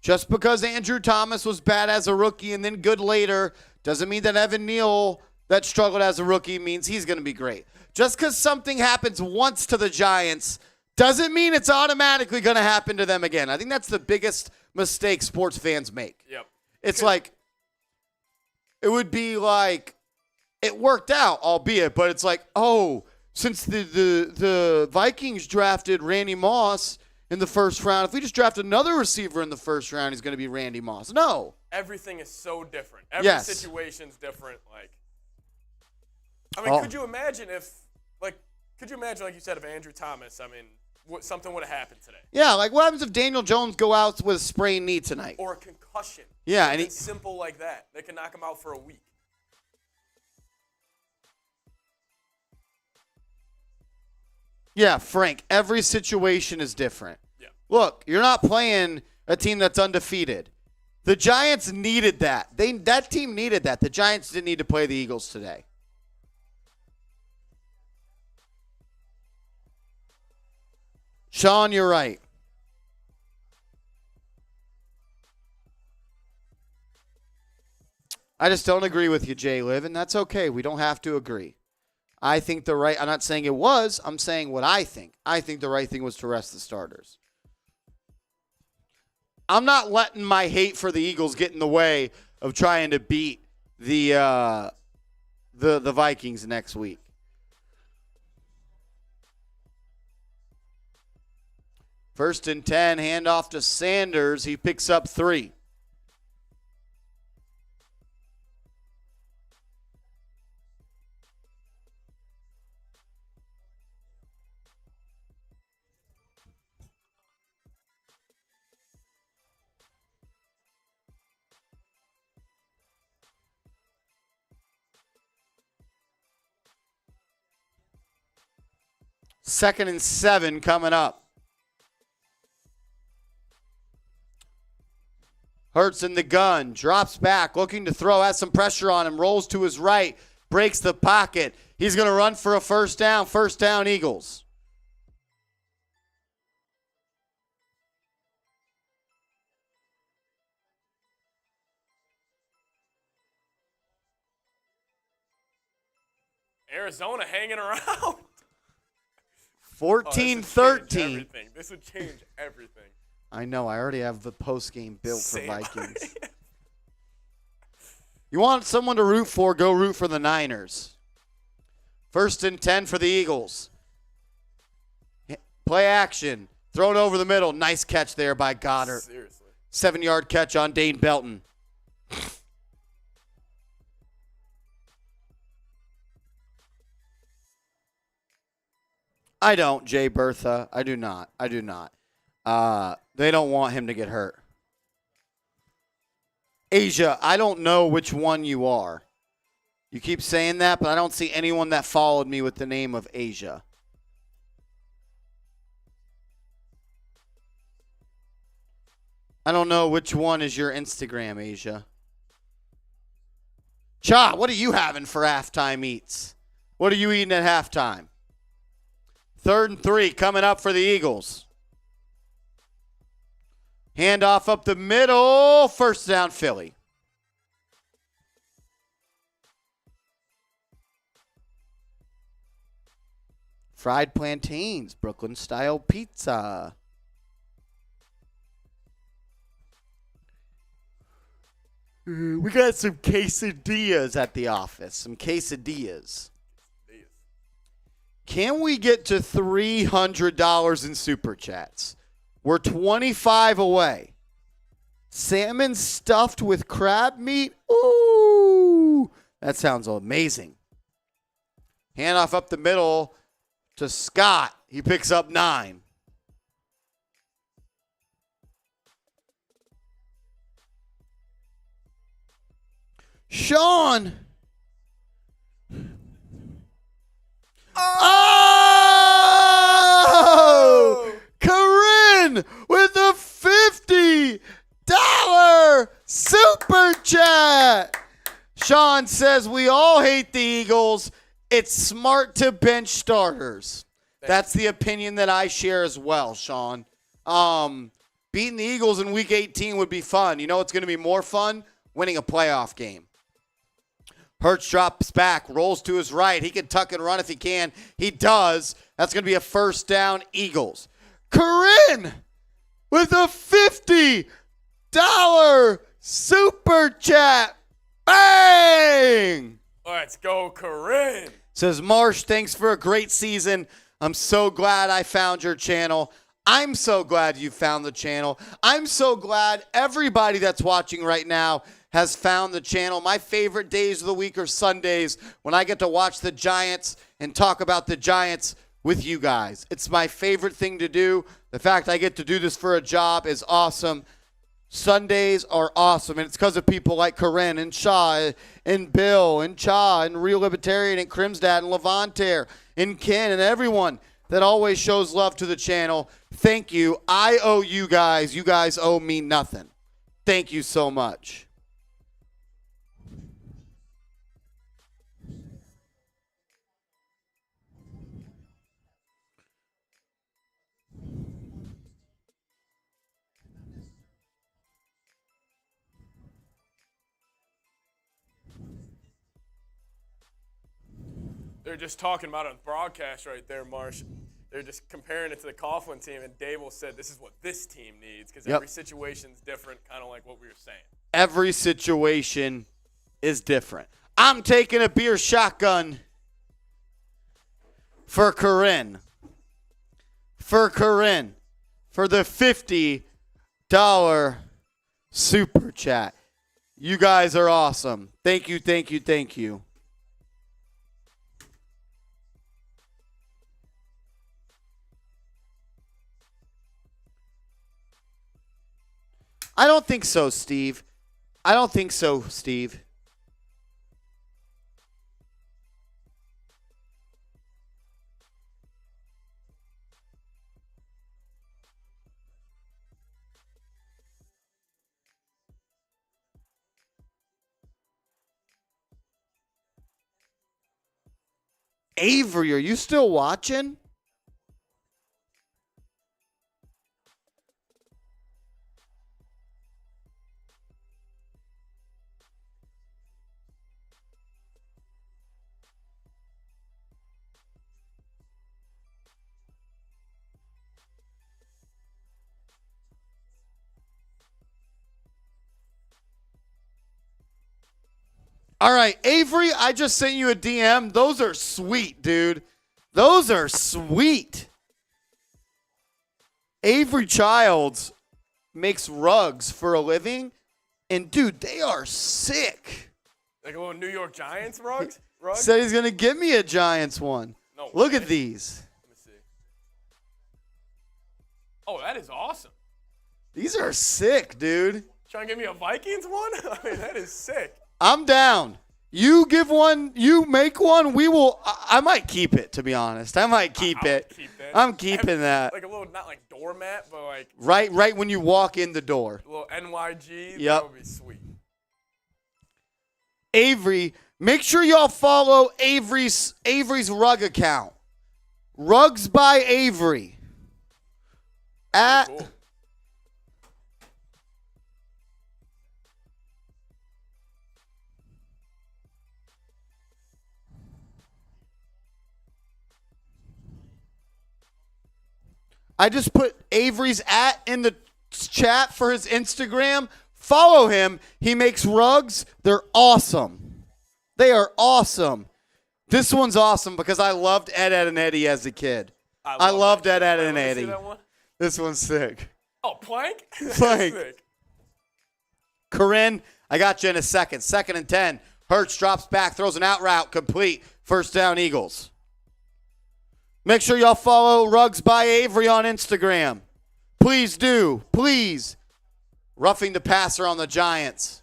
Just because Andrew Thomas was bad as a rookie and then good later doesn't mean that Evan Neal, that struggled as a rookie, means he's going to be great. Just because something happens once to the Giants doesn't mean it's automatically going to happen to them again. I think that's the biggest mistake sports fans make. Yep. It's like, it would be like, it worked out, albeit, but it's like, oh, since the Vikings drafted Randy Moss in the first round, if we just draft another receiver in the first round, he's going to be Randy Moss. No. Everything is so different. Every situation's different. Like, I mean, could you imagine like you said, if Andrew Thomas, I mean, something would have happened today? Yeah, like what happens if Daniel Jones go out with a sprained knee tonight? Or a concussion. Yeah, Something and simple like that. They can knock him out for a week. Yeah, Frank, every situation is different. Yeah. Look, you're not playing a team that's undefeated. The Giants needed that. That team needed that. The Giants didn't need to play the Eagles today. Sean, you're right. I just don't agree with you, Jay Liv, and that's okay. We don't have to agree. I'm not saying it was. I'm saying what I think. I think the right thing was to rest the starters. I'm not letting my hate for the Eagles get in the way of trying to beat the Vikings next week. First and 10, handoff to Sanders. He picks up 3. Second and 7 coming up. Hurts in the gun, drops back, looking to throw, has some pressure on him, rolls to his right, breaks the pocket. He's going to run for a first down Eagles. Arizona hanging around. Oh, this would change 14-13. everything. This would change everything. I know. I already have the post game built for Same. Vikings. You want someone to root for, go root for the Niners. 1st and 10 for the Eagles. Play action. Thrown over the middle. Nice catch there by Goddard. Seriously. 7-yard catch on Dane Belton. I don't, Jay Bertha. I do not. They don't want him to get hurt. Asia, I don't know which one you are. You keep saying that, but I don't see anyone that followed me with the name of Asia. I don't know which one is your Instagram, Asia. Cha, what are you having for halftime eats? What are you eating at halftime? 3rd and 3 coming up for the Eagles. Handoff up the middle. 1st down, Philly. Fried plantains, Brooklyn-style pizza. We got some quesadillas at the office. Some quesadillas. Can we get to $300 in Super Chats? We're 25 away. Salmon stuffed with crab meat? Ooh, that sounds amazing. Handoff up the middle to Scott. He picks up 9. Sean. Oh! Corinne with a $50 super chat. Sean says we all hate the Eagles. It's smart to bench starters. That's the opinion that I share as well, Sean. Beating the Eagles in Week 18 would be fun. You know what's going to be more fun? Winning a playoff game. Hurts drops back, rolls to his right. He can tuck and run if he can. He does. That's going to be a 1st down, Eagles. Corinne with a $50 super chat. Bang! Let's go, Corinne. Says, Marsh, thanks for a great season. I'm so glad I found your channel. I'm so glad you found the channel. I'm so glad everybody that's watching right now has found the channel. My favorite days of the week are Sundays when I get to watch the Giants and talk about the Giants with you guys. It's my favorite thing to do. The fact I get to do this for a job is awesome. Sundays are awesome, and it's because of people like Corinne and Shaw and Bill and Cha and Real Libertarian and Crimsdad and Levanter and Ken and everyone that always shows love to the channel. Thank you. I owe you guys. You guys owe me nothing. Thank you so much. They're just talking about it on the broadcast right there, Marsh. They're just comparing it to the Coughlin team, and Dable said this is what this team needs because every situation's different, kind of like what we were saying. Every situation is different. I'm taking a beer shotgun for Corinne. For Corinne. For the $50 super chat. You guys are awesome. Thank you, thank you, thank you. I don't think so, Steve. I don't think so, Steve. Avery, are you still watching? All right, Avery, I just sent you a DM. Those are sweet, dude. Those are sweet. Avery Childs makes rugs for a living, and dude, they are sick. Like a little New York Giants rug? Said he's gonna give me a Giants one. No Look way. at these. Let me see. Oh, that is awesome. These are sick, dude. Trying to give me a Vikings one? I mean, that is sick. I'm down. You give one, you make one, we will. I might keep it, to be honest. I might keep it. Keep that. I'm keeping that. Like a little, not like doormat, but like Right when you walk in the door. a little NYG. Yep. That would be sweet. Avery, make sure y'all follow Avery's rug account. Rugs by Avery. Cool. I just put Avery's in the chat for his Instagram. Follow him. He makes rugs. They're awesome. They are awesome. This one's awesome because I loved Ed, Ed, and Eddie as a kid. I loved Ed, Ed, and Let me see Eddie. that one. This one's sick. Oh, Plank? Plank. Sick. Corinne, I got you in a second. 2nd and 10. Hurts drops back, throws an out route, complete. First down, Eagles. Make sure y'all follow Rugs by Avery on Instagram. Please do. Please. Roughing the passer on the Giants.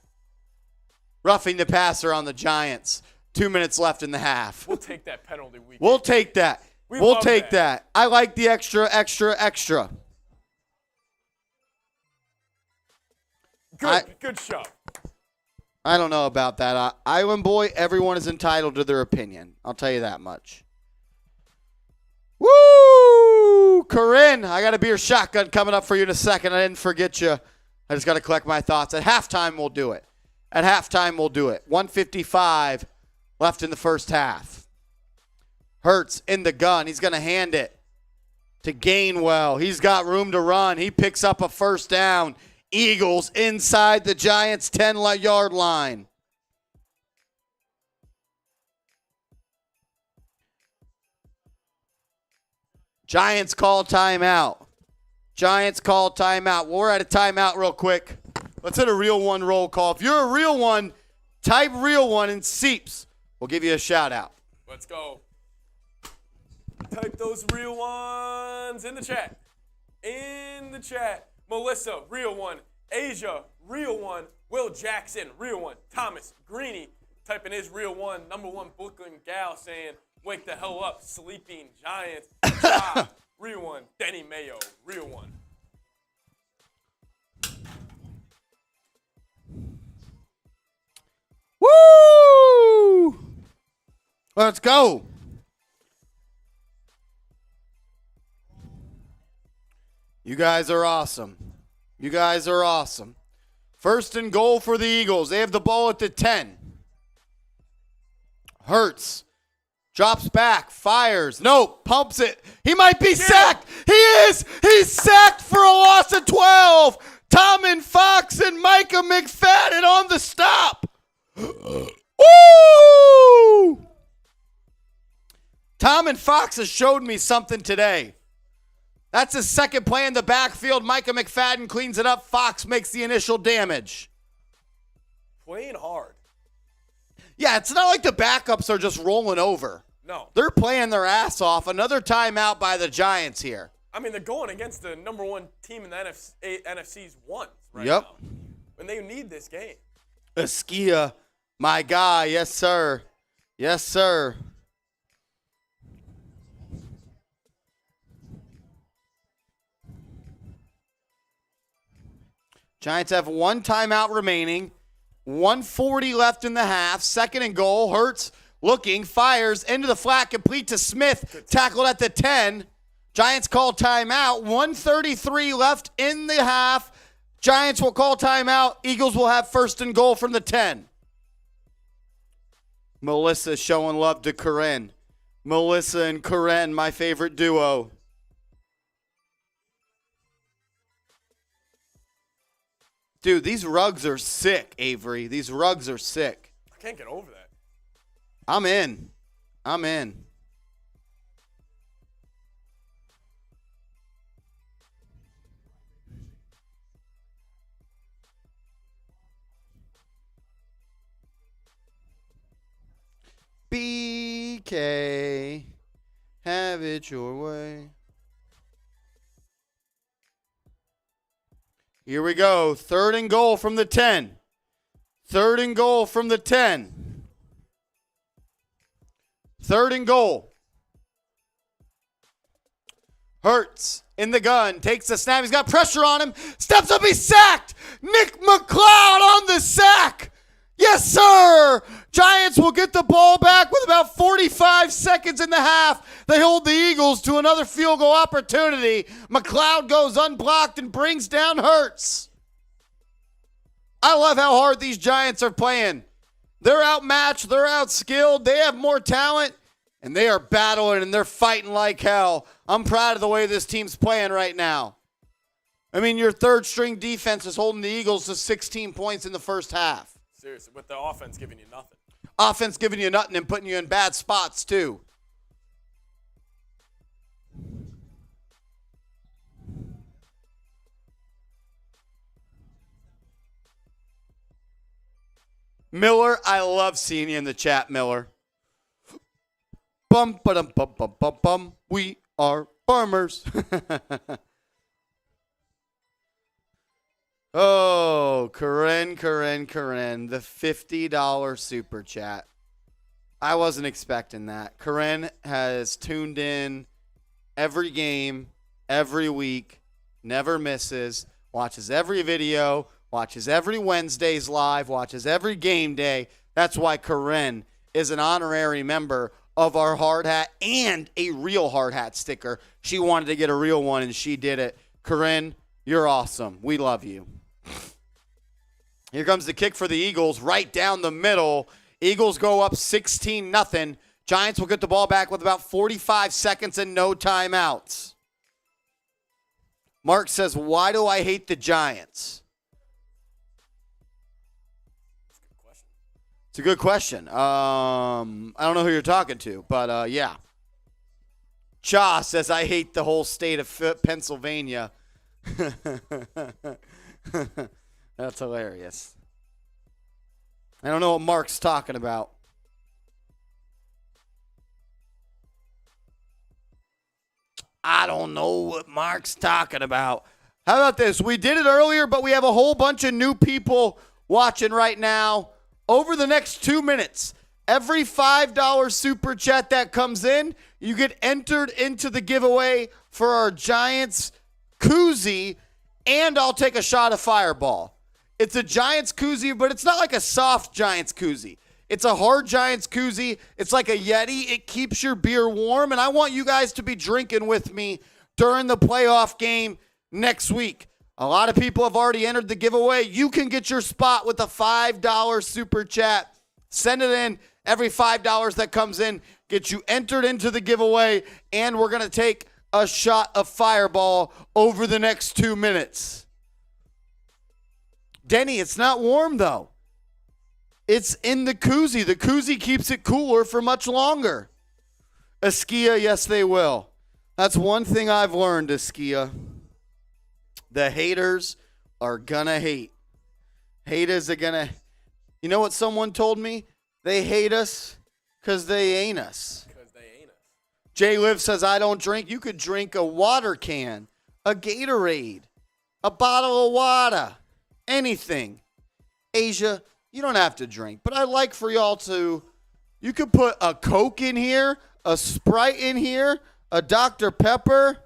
Roughing the passer on the Giants. 2 minutes left in the half. We'll take that penalty week. We'll take that. We'll love take that. I like the extra. Good show. I don't know about that. Island Boy, everyone is entitled to their opinion. I'll tell you that much. Woo! Corinne, I got a beer shotgun coming up for you in a second. I didn't forget you. I just got to collect my thoughts. At halftime, we'll do it. 1:55 left in the first half. Hurts in the gun. He's going to hand it to Gainwell. He's got room to run. He picks up a first down. Eagles inside the Giants' 10-yard line. Giants call timeout. We're at a timeout real quick. Let's hit a real one roll call. If you're a real one, type real one in Seeps. We'll give you a shout out. Let's go. Type those real ones in the chat. Melissa, real one. Asia, real one. Will Jackson, real one. Thomas Greeny, typing his real one. Number one Brooklyn gal saying, wake the hell up, sleeping Giants. Real one. Denny Mayo, real one. Woo! Let's go. You guys are awesome. First and goal for the Eagles. They have the ball at the 10. Hurts. Drops back. Fires. No. Pumps it. He might be sacked. He is. He's sacked for a loss of 12. Tommen Fox and Micah McFadden on the stop. Woo! Tommen Fox has showed me something today. That's his second play in the backfield. Micah McFadden cleans it up. Fox makes the initial damage. Playing hard. Yeah, it's not like the backups are just rolling over. No. They're playing their ass off. Another timeout by the Giants here. I mean, they're going against the number one team in the NFC's ones right Yep. now. And they need this game. Askia, my guy. Yes, sir. Giants have one timeout remaining. 1:40 left in the half. 2nd and goal. Hurts looking. Fires into the flat. Complete to Smith. Tackled at the 10. Giants call timeout. 1:33 left in the half. Giants will call timeout. Eagles will have 1st and goal from the 10. Melissa showing love to Corinne. Melissa and Corinne, my favorite duo. Dude, these rugs are sick, Avery. These rugs are sick. I can't get over that. I'm in. BK, have it your way. Here we go. 3rd and goal from the 10. 3rd and goal from the 10. 3rd and goal. Hurts in the gun. Takes the snap. He's got pressure on him. Steps up. He's sacked. Nick McLeod on the sack. Yes, sir. Giants will get the ball back with about 45 seconds in the half. They hold the Eagles to another field goal opportunity. McLeod goes unblocked and brings down Hurts. I love how hard these Giants are playing. They're outmatched. They're outskilled. They have more talent, and they are battling, and they're fighting like hell. I'm proud of the way this team's playing right now. I mean, your third-string defense is holding the Eagles to 16 points in the first half. Seriously, with the offense giving you nothing. Offense giving you nothing and putting you in bad spots, too. Miller, I love seeing you in the chat, Miller. Bum, ba-dum, bum, bum, bum, bum. We are farmers. Oh, Corinne, the $50 super chat. I wasn't expecting that. Corinne has tuned in every game, every week, never misses, watches every video, watches every Wednesday's live, watches every game day. That's why Corinne is an honorary member of our hard hat and a real hard hat sticker. She wanted to get a real one, and she did it. Corinne, you're awesome. We love you. Here comes the kick for the Eagles, right down the middle. Eagles go up 16-0. Giants will get the ball back with about 45 seconds and no timeouts. Mark says, why do I hate the Giants? It's a good question. I don't know who you're talking to, but yeah. Cha says, I hate the whole state of Pennsylvania. That's hilarious. I don't know what Mark's talking about. I don't know what Mark's talking about. How about this? We did it earlier, but we have a whole bunch of new people watching right now. Over the next 2 minutes, every $5 super chat that comes in, you get entered into the giveaway for our Giants koozie, and I'll take a shot of Fireball. It's a Giants koozie, but it's not like a soft Giants koozie. It's a hard Giants koozie. It's like a Yeti. It keeps your beer warm, and I want you guys to be drinking with me during the playoff game next week. A lot of people have already entered the giveaway. You can get your spot with a $5 super chat. Send it in. Every $5 that comes in gets you entered into the giveaway, and we're going to take a shot of Fireball over the next 2 minutes. Denny, it's not warm, though. It's in the koozie. The koozie keeps it cooler for much longer. Askia, yes, they will. That's one thing I've learned, Askia. The haters are gonna hate. Haters are gonna... You know what someone told me? They hate us because they ain't us. Jay Liv says, I don't drink. You could drink a water can, a Gatorade, a bottle of water. Anything. Asia, you don't have to drink. But I'd like for y'all to, you could put a Coke in here, a Sprite in here, a Dr. Pepper.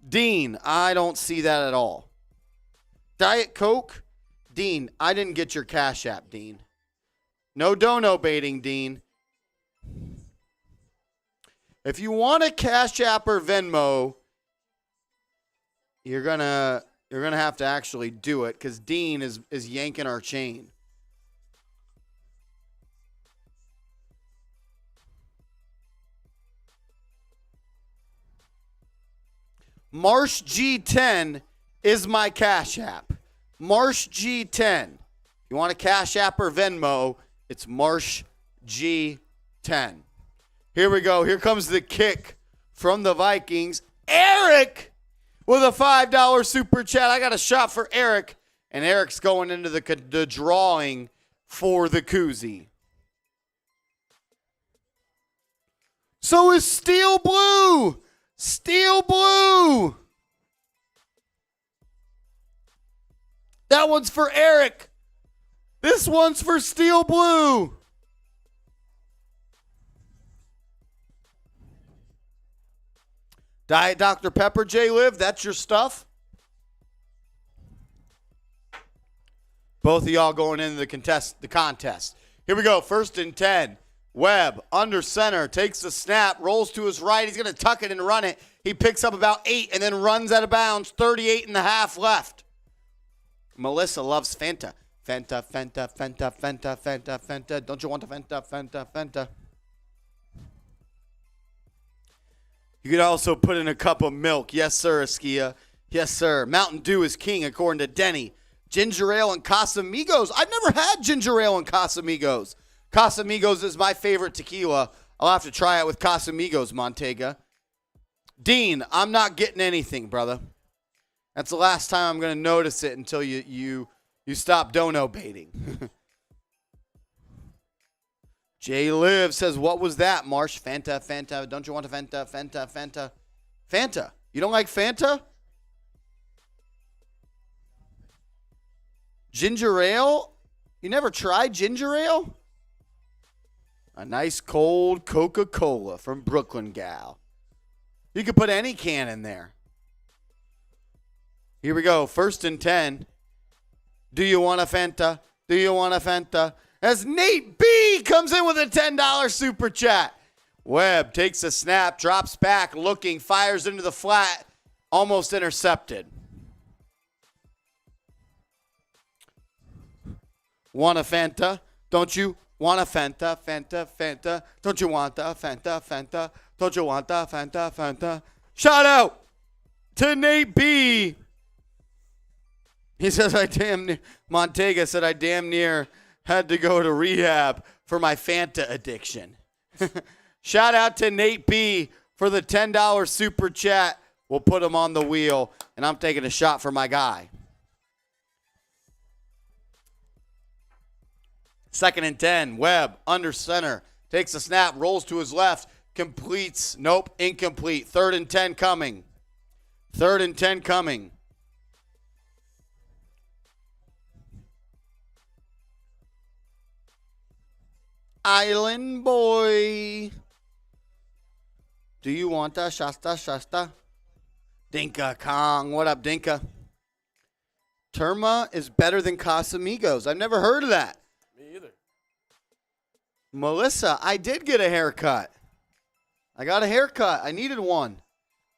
Dean, I don't see that at all. Diet Coke? Dean, I didn't get your Cash App, Dean. No dono baiting, Dean. If you want a Cash App or Venmo, you're gonna have to actually do it because Dean is yanking our chain. Marsh G10 is my Cash App. Marsh G10. If you want a Cash App or Venmo, It's Marsh G10. Here we go. Here comes the kick from the Vikings. Eric with a $5 super chat. I got a shot for Eric. And Eric's going into the drawing for the koozie. So is Steel Blue. Steel Blue. That one's for Eric. This one's for Steel Blue. Diet Dr. Pepper, J-Liv, that's your stuff? Both of y'all going into the contest. Here we go, 1st and 10. Webb, under center, takes the snap, rolls to his right. He's going to tuck it and run it. He picks up about 8 and then runs out of bounds. 38 and a half left. Melissa loves Fanta. Fanta, Fanta, Fanta, Fanta, Fanta, Fanta. Don't you want a Fanta, Fanta, Fanta? You could also put in a cup of milk. Yes, sir, Askia. Yes, sir. Mountain Dew is king, according to Denny. Ginger ale and Casamigos. I've never had ginger ale and Casamigos. Casamigos is my favorite tequila. I'll have to try it with Casamigos, Montega. Dean, I'm not getting anything, brother. That's the last time I'm going to notice it until you stop dono baiting. Jay Liv says, what was that, Marsh? Fanta, Fanta. Don't you want a Fanta, Fanta, Fanta? Fanta. You don't like Fanta? Ginger ale? You never tried ginger ale? A nice cold Coca-Cola from Brooklyn Gal. You could put any can in there. Here we go. 1st and 10. Do you want a Fanta? Do you want a Fanta? As Nate B comes in with a $10 super chat. Webb takes a snap, drops back, looking, fires into the flat, almost intercepted. Want a Fanta? Don't you want a Fanta? Fanta, Fanta. Don't you want a Fanta? Fanta. Don't you want a Fanta? Fanta. Shout out to Nate B. He says, Montega said, I damn near had to go to rehab for my Fanta addiction. Shout out to Nate B for the $10 super chat. We'll put him on the wheel, and I'm taking a shot for my guy. 2nd and 10. Webb, under center, takes a snap, rolls to his left, completes. Nope, incomplete. 3rd and 10 coming. 3rd and 10 coming. Island boy. Do you want a Shasta, Shasta? Dinka Kong. What up, Dinka? Terma is better than Casamigos. I've never heard of that. Me either. Melissa, I did get a haircut. I got a haircut. I needed one.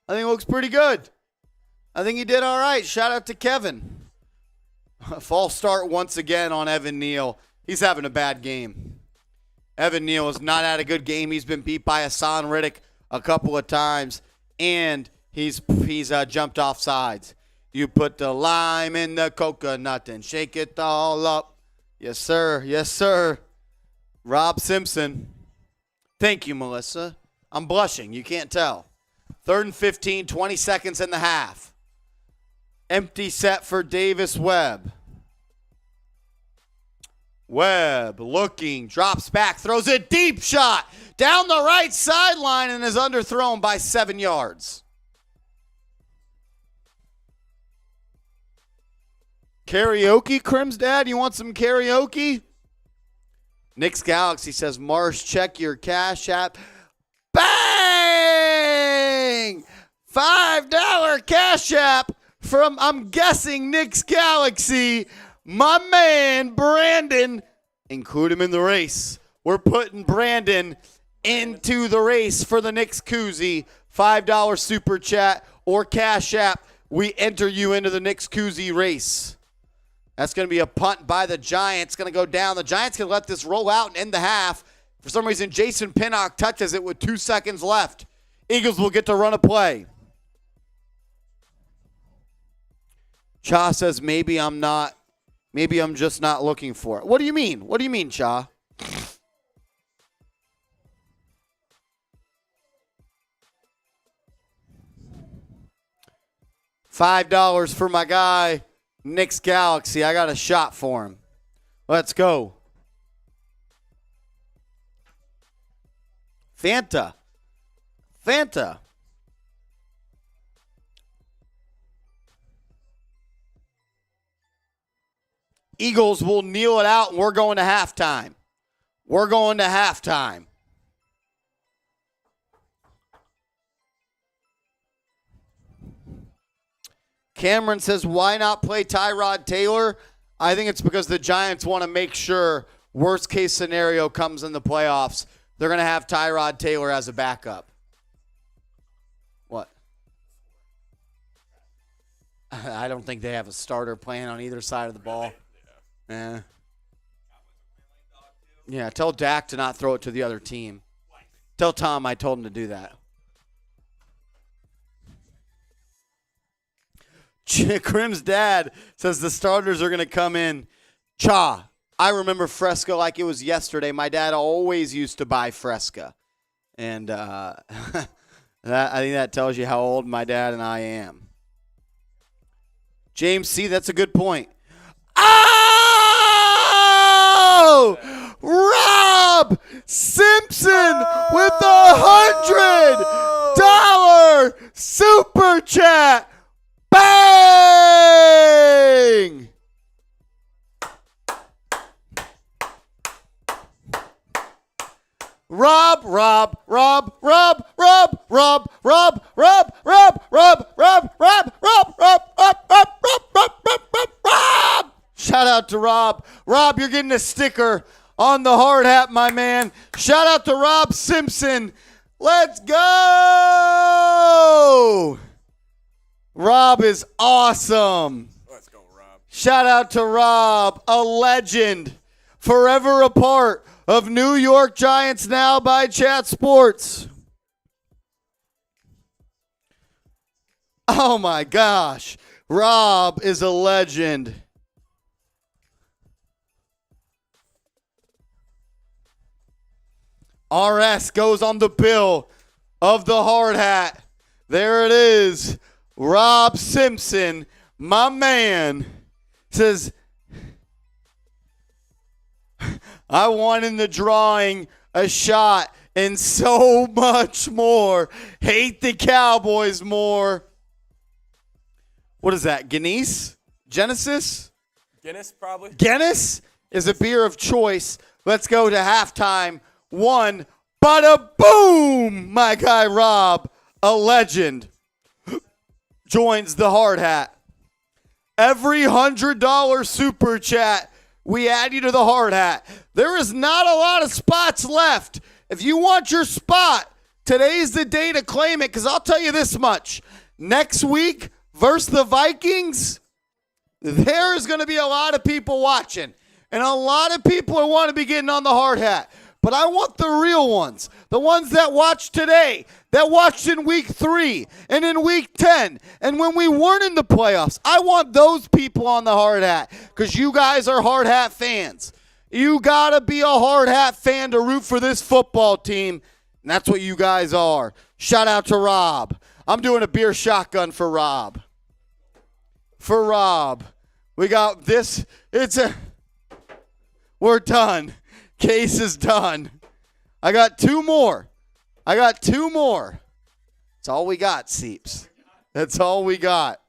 I think it looks pretty good. I think he did all right. Shout out to Kevin. False start once again on Evan Neal. He's having a bad game. Evan Neal has not had a good game. He's been beat by Hassan Riddick a couple of times, and he's jumped off sides. You put the lime in the coconut and shake it all up. Yes, sir. Yes, sir. Rob Simpson. Thank you, Melissa. I'm blushing. You can't tell. 3rd and 15, 20 seconds in the half. Empty set for Davis Webb. Webb looking, drops back, throws a deep shot down the right sideline and is underthrown by 7 yards. Karaoke, Crim's dad? You want some karaoke? Nick's Galaxy says, Marsh, check your Cash App. Bang! $5 Cash App from, I'm guessing, Nick's Galaxy. My man, Brandon, include him in the race. We're putting Brandon into the race for the Knicks koozie. $5 super chat or Cash App. We enter you into the Knicks koozie race. That's going to be a punt by the Giants. Going to go down. The Giants can let this roll out and end the half. For some reason, Jason Pinnock touches it with 2 seconds left. Eagles will get to run a play. Cha says, maybe I'm just not looking for it. What do you mean? What do you mean, Cha? $5 for my guy, Knicks Galaxy. I got a shot for him. Let's go. Fanta. Eagles will kneel it out, and we're going to halftime. Cameron says, why not play Tyrod Taylor? I think it's because the Giants want to make sure worst case scenario comes in the playoffs. They're going to have Tyrod Taylor as a backup. What? I don't think they have a starter playing on either side of the ball. Yeah. Yeah, tell Dak to not throw it to the other team. Tell Tom I told him to do that. Krim's dad says the starters are going to come in. Cha. I remember Fresca like it was yesterday. My dad always used to buy Fresca. And I think that tells you how old my dad and I am. James C., that's a good point. Oh! Rob Simpson with $100 super chat. Bang! Rob. Shout out to Rob. Rob, you're getting a sticker on the hard hat, my man. Shout out to Rob Simpson. Let's go! Rob is awesome. Let's go, Rob. Shout out to Rob, a legend, forever a part of New York Giants Now by Chat Sports. Oh my gosh, Rob is a legend. RS goes on the bill of the hard hat. There it is. Rob Simpson, my man, says, I won in the drawing a shot and so much more. Hate the Cowboys more. What is that, Guinness? Genesis, probably. Guinness is a beer of choice. Let's go to halftime. One, bada boom, my guy Rob, a legend, joins the hard hat. Every $100 super chat, we add you to the hard hat. There is not a lot of spots left. If you want your spot, today's the day to claim it, because I'll tell you this much. Next week versus the Vikings, there's going to be a lot of people watching, and a lot of people want to be getting on the hard hat. But I want the real ones, the ones that watched today, that watched in week 3 and in week 10, and when we weren't in the playoffs. I want those people on the hard hat because you guys are hard hat fans. You got to be a hard hat fan to root for this football team, and that's what you guys are. Shout out to Rob. I'm doing a beer shotgun for Rob. We got this. We're done. Case is done. I got two more. That's all we got, Seeps. That's all we got.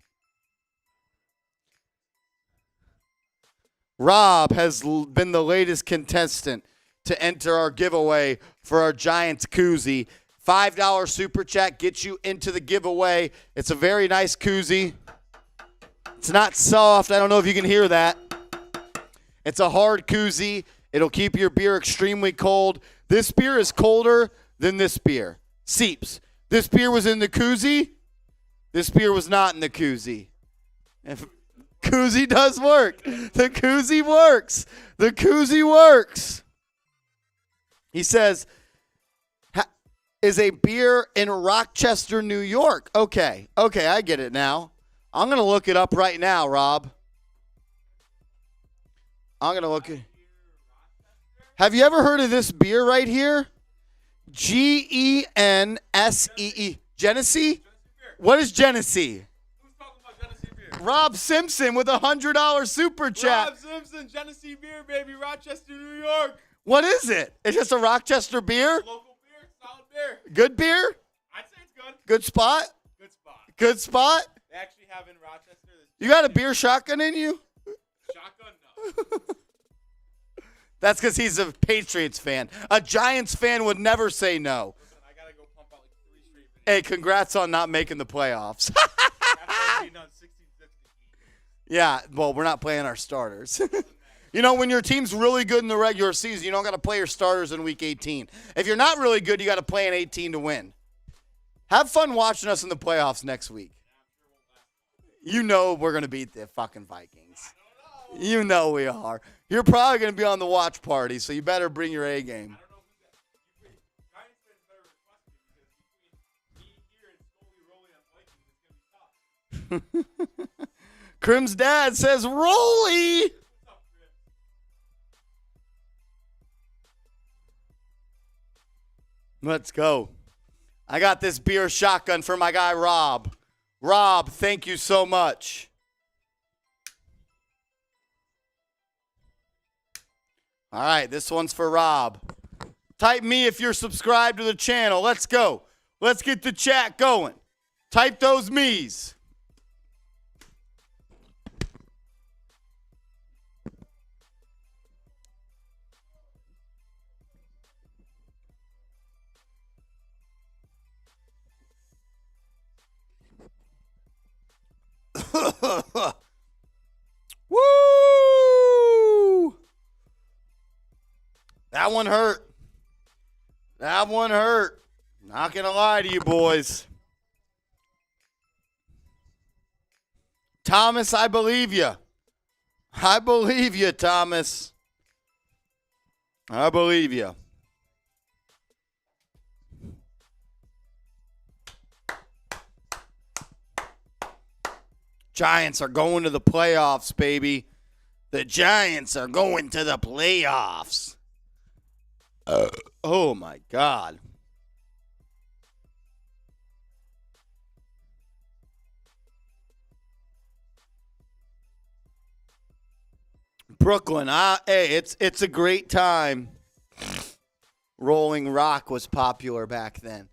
Rob has been the latest contestant to enter our giveaway for our Giants koozie. $5 super chat gets you into the giveaway. It's a very nice koozie. It's not soft. I don't know if you can hear that. It's a hard koozie. It'll keep your beer extremely cold. This beer is colder than this beer. Seeps. This beer was in the koozie. This beer was not in the koozie. If koozie does work. The koozie works. He says, is a beer in Rochester, New York. Okay, I get it now. I'm going to look it up right now, Rob. I'm going to look it. Have you ever heard of this beer right here? Genesee. Genesee? What is Genesee? Rob Simpson with a $100 super chat. Rob Simpson, Genesee beer, baby, Rochester, New York. What is it? It's just a Rochester beer? Local beer, solid beer. Good beer? I'd say it's good. Good spot? Good spot. Good spot? They actually have in Rochester. You got a beer shotgun in you? Shotgun? No. That's because he's a Patriots fan. A Giants fan would never say no. Listen, I got to go pump out like 3 straight videos. Hey, congrats on not making the playoffs. After being on 16-15. Yeah, well, we're not playing our starters. You know, when your team's really good in the regular season, you don't got to play your starters in Week 18. If you're not really good, you got to play in 18 to win. Have fun watching us in the playoffs next week. You know we're going to beat the fucking Vikings. You know we are. You're probably going to be on the watch party, so you better bring your A game. I don't know who's that. Giants fans better request me because between me here and Scully rolling on Vikings, it's going to be tough. Crim's dad says, Rolly! What's up, Chris? Let's go. I got this beer shotgun for my guy, Rob. Rob, thank you so much. All right, this one's for Rob. Type me if you're subscribed to the channel. Let's go. Let's get the chat going. Type those me's. Woo! That one hurt. That one hurt. Not going to lie to you, boys. Thomas, I believe you. I believe you, Thomas. I believe you. Giants are going to the playoffs, baby. The Giants are going to the playoffs. Oh, my God. Brooklyn, hey, it's a great time. Rolling Rock was popular back then.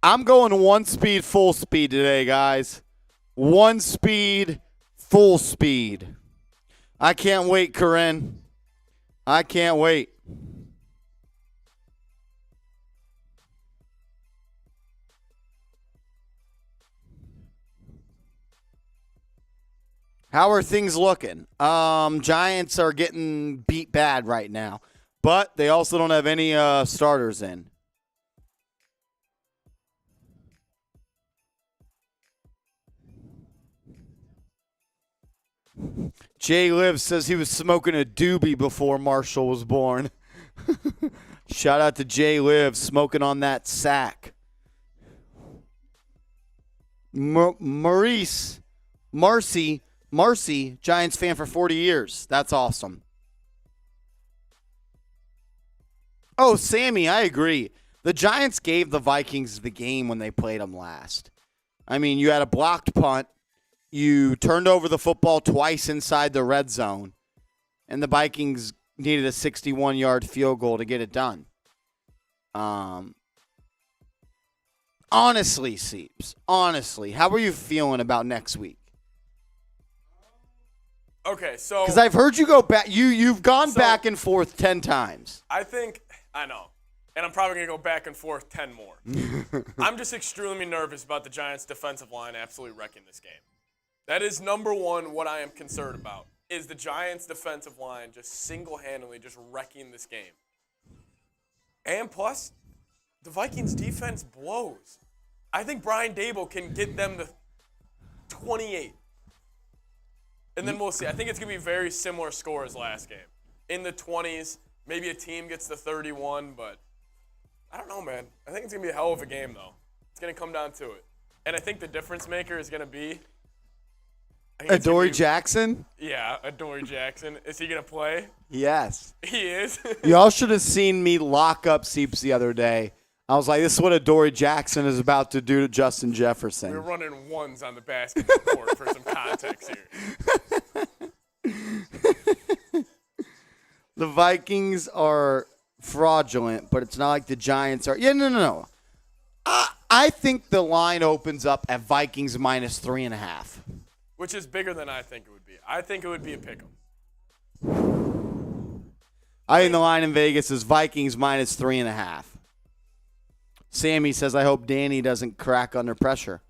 I'm going 1 speed, full speed today, guys. 1 speed, full speed. I can't wait, Corinne. I can't wait. How are things looking? Giants are getting beat bad right now, but they also don't have any starters in. Jay Liv says he was smoking a doobie before Marshall was born. Shout out to Jay Liv, smoking on that sack. Marcy, Giants fan for 40 years. That's awesome. Oh, Sammy, I agree. The Giants gave the Vikings the game when they played them last. I mean, you had a blocked punt. You turned over the football twice inside the red zone, and the Vikings needed a 61-yard field goal to get it done. Honestly, Seeps, honestly, how are you feeling about next week? Okay, so because I've heard you go back. You've gone back and forth 10 times. I know, and I'm probably gonna go back and forth 10 more. I'm just extremely nervous about the Giants' defensive line absolutely wrecking this game. That is number one. What I am concerned about is the Giants' defensive line just single-handedly just wrecking this game. And plus, the Vikings' defense blows. I think Brian Dable can get them to 28. And then we'll see. I think it's going to be very similar score as last game. In the 20s, maybe a team gets to 31, but I don't know, man. I think it's going to be a hell of a game, though. It's going to come down to it. And I think the difference maker is going to be Adoree Jackson? Yeah, Adoree Jackson. Is he going to play? Yes. He is? Y'all should have seen me lock up Seeps the other day. I was like, this is what Adoree Jackson is about to do to Justin Jefferson. We're running ones on the basketball court for some context here. The Vikings are fraudulent, but it's not like the Giants are. Yeah, no. I think the line opens up at Vikings minus 3.5. Which is bigger than I think it would be. I think it would be a pick 'em. I think the line in Vegas is Vikings minus 3.5. Sammy says, I hope Danny doesn't crack under pressure.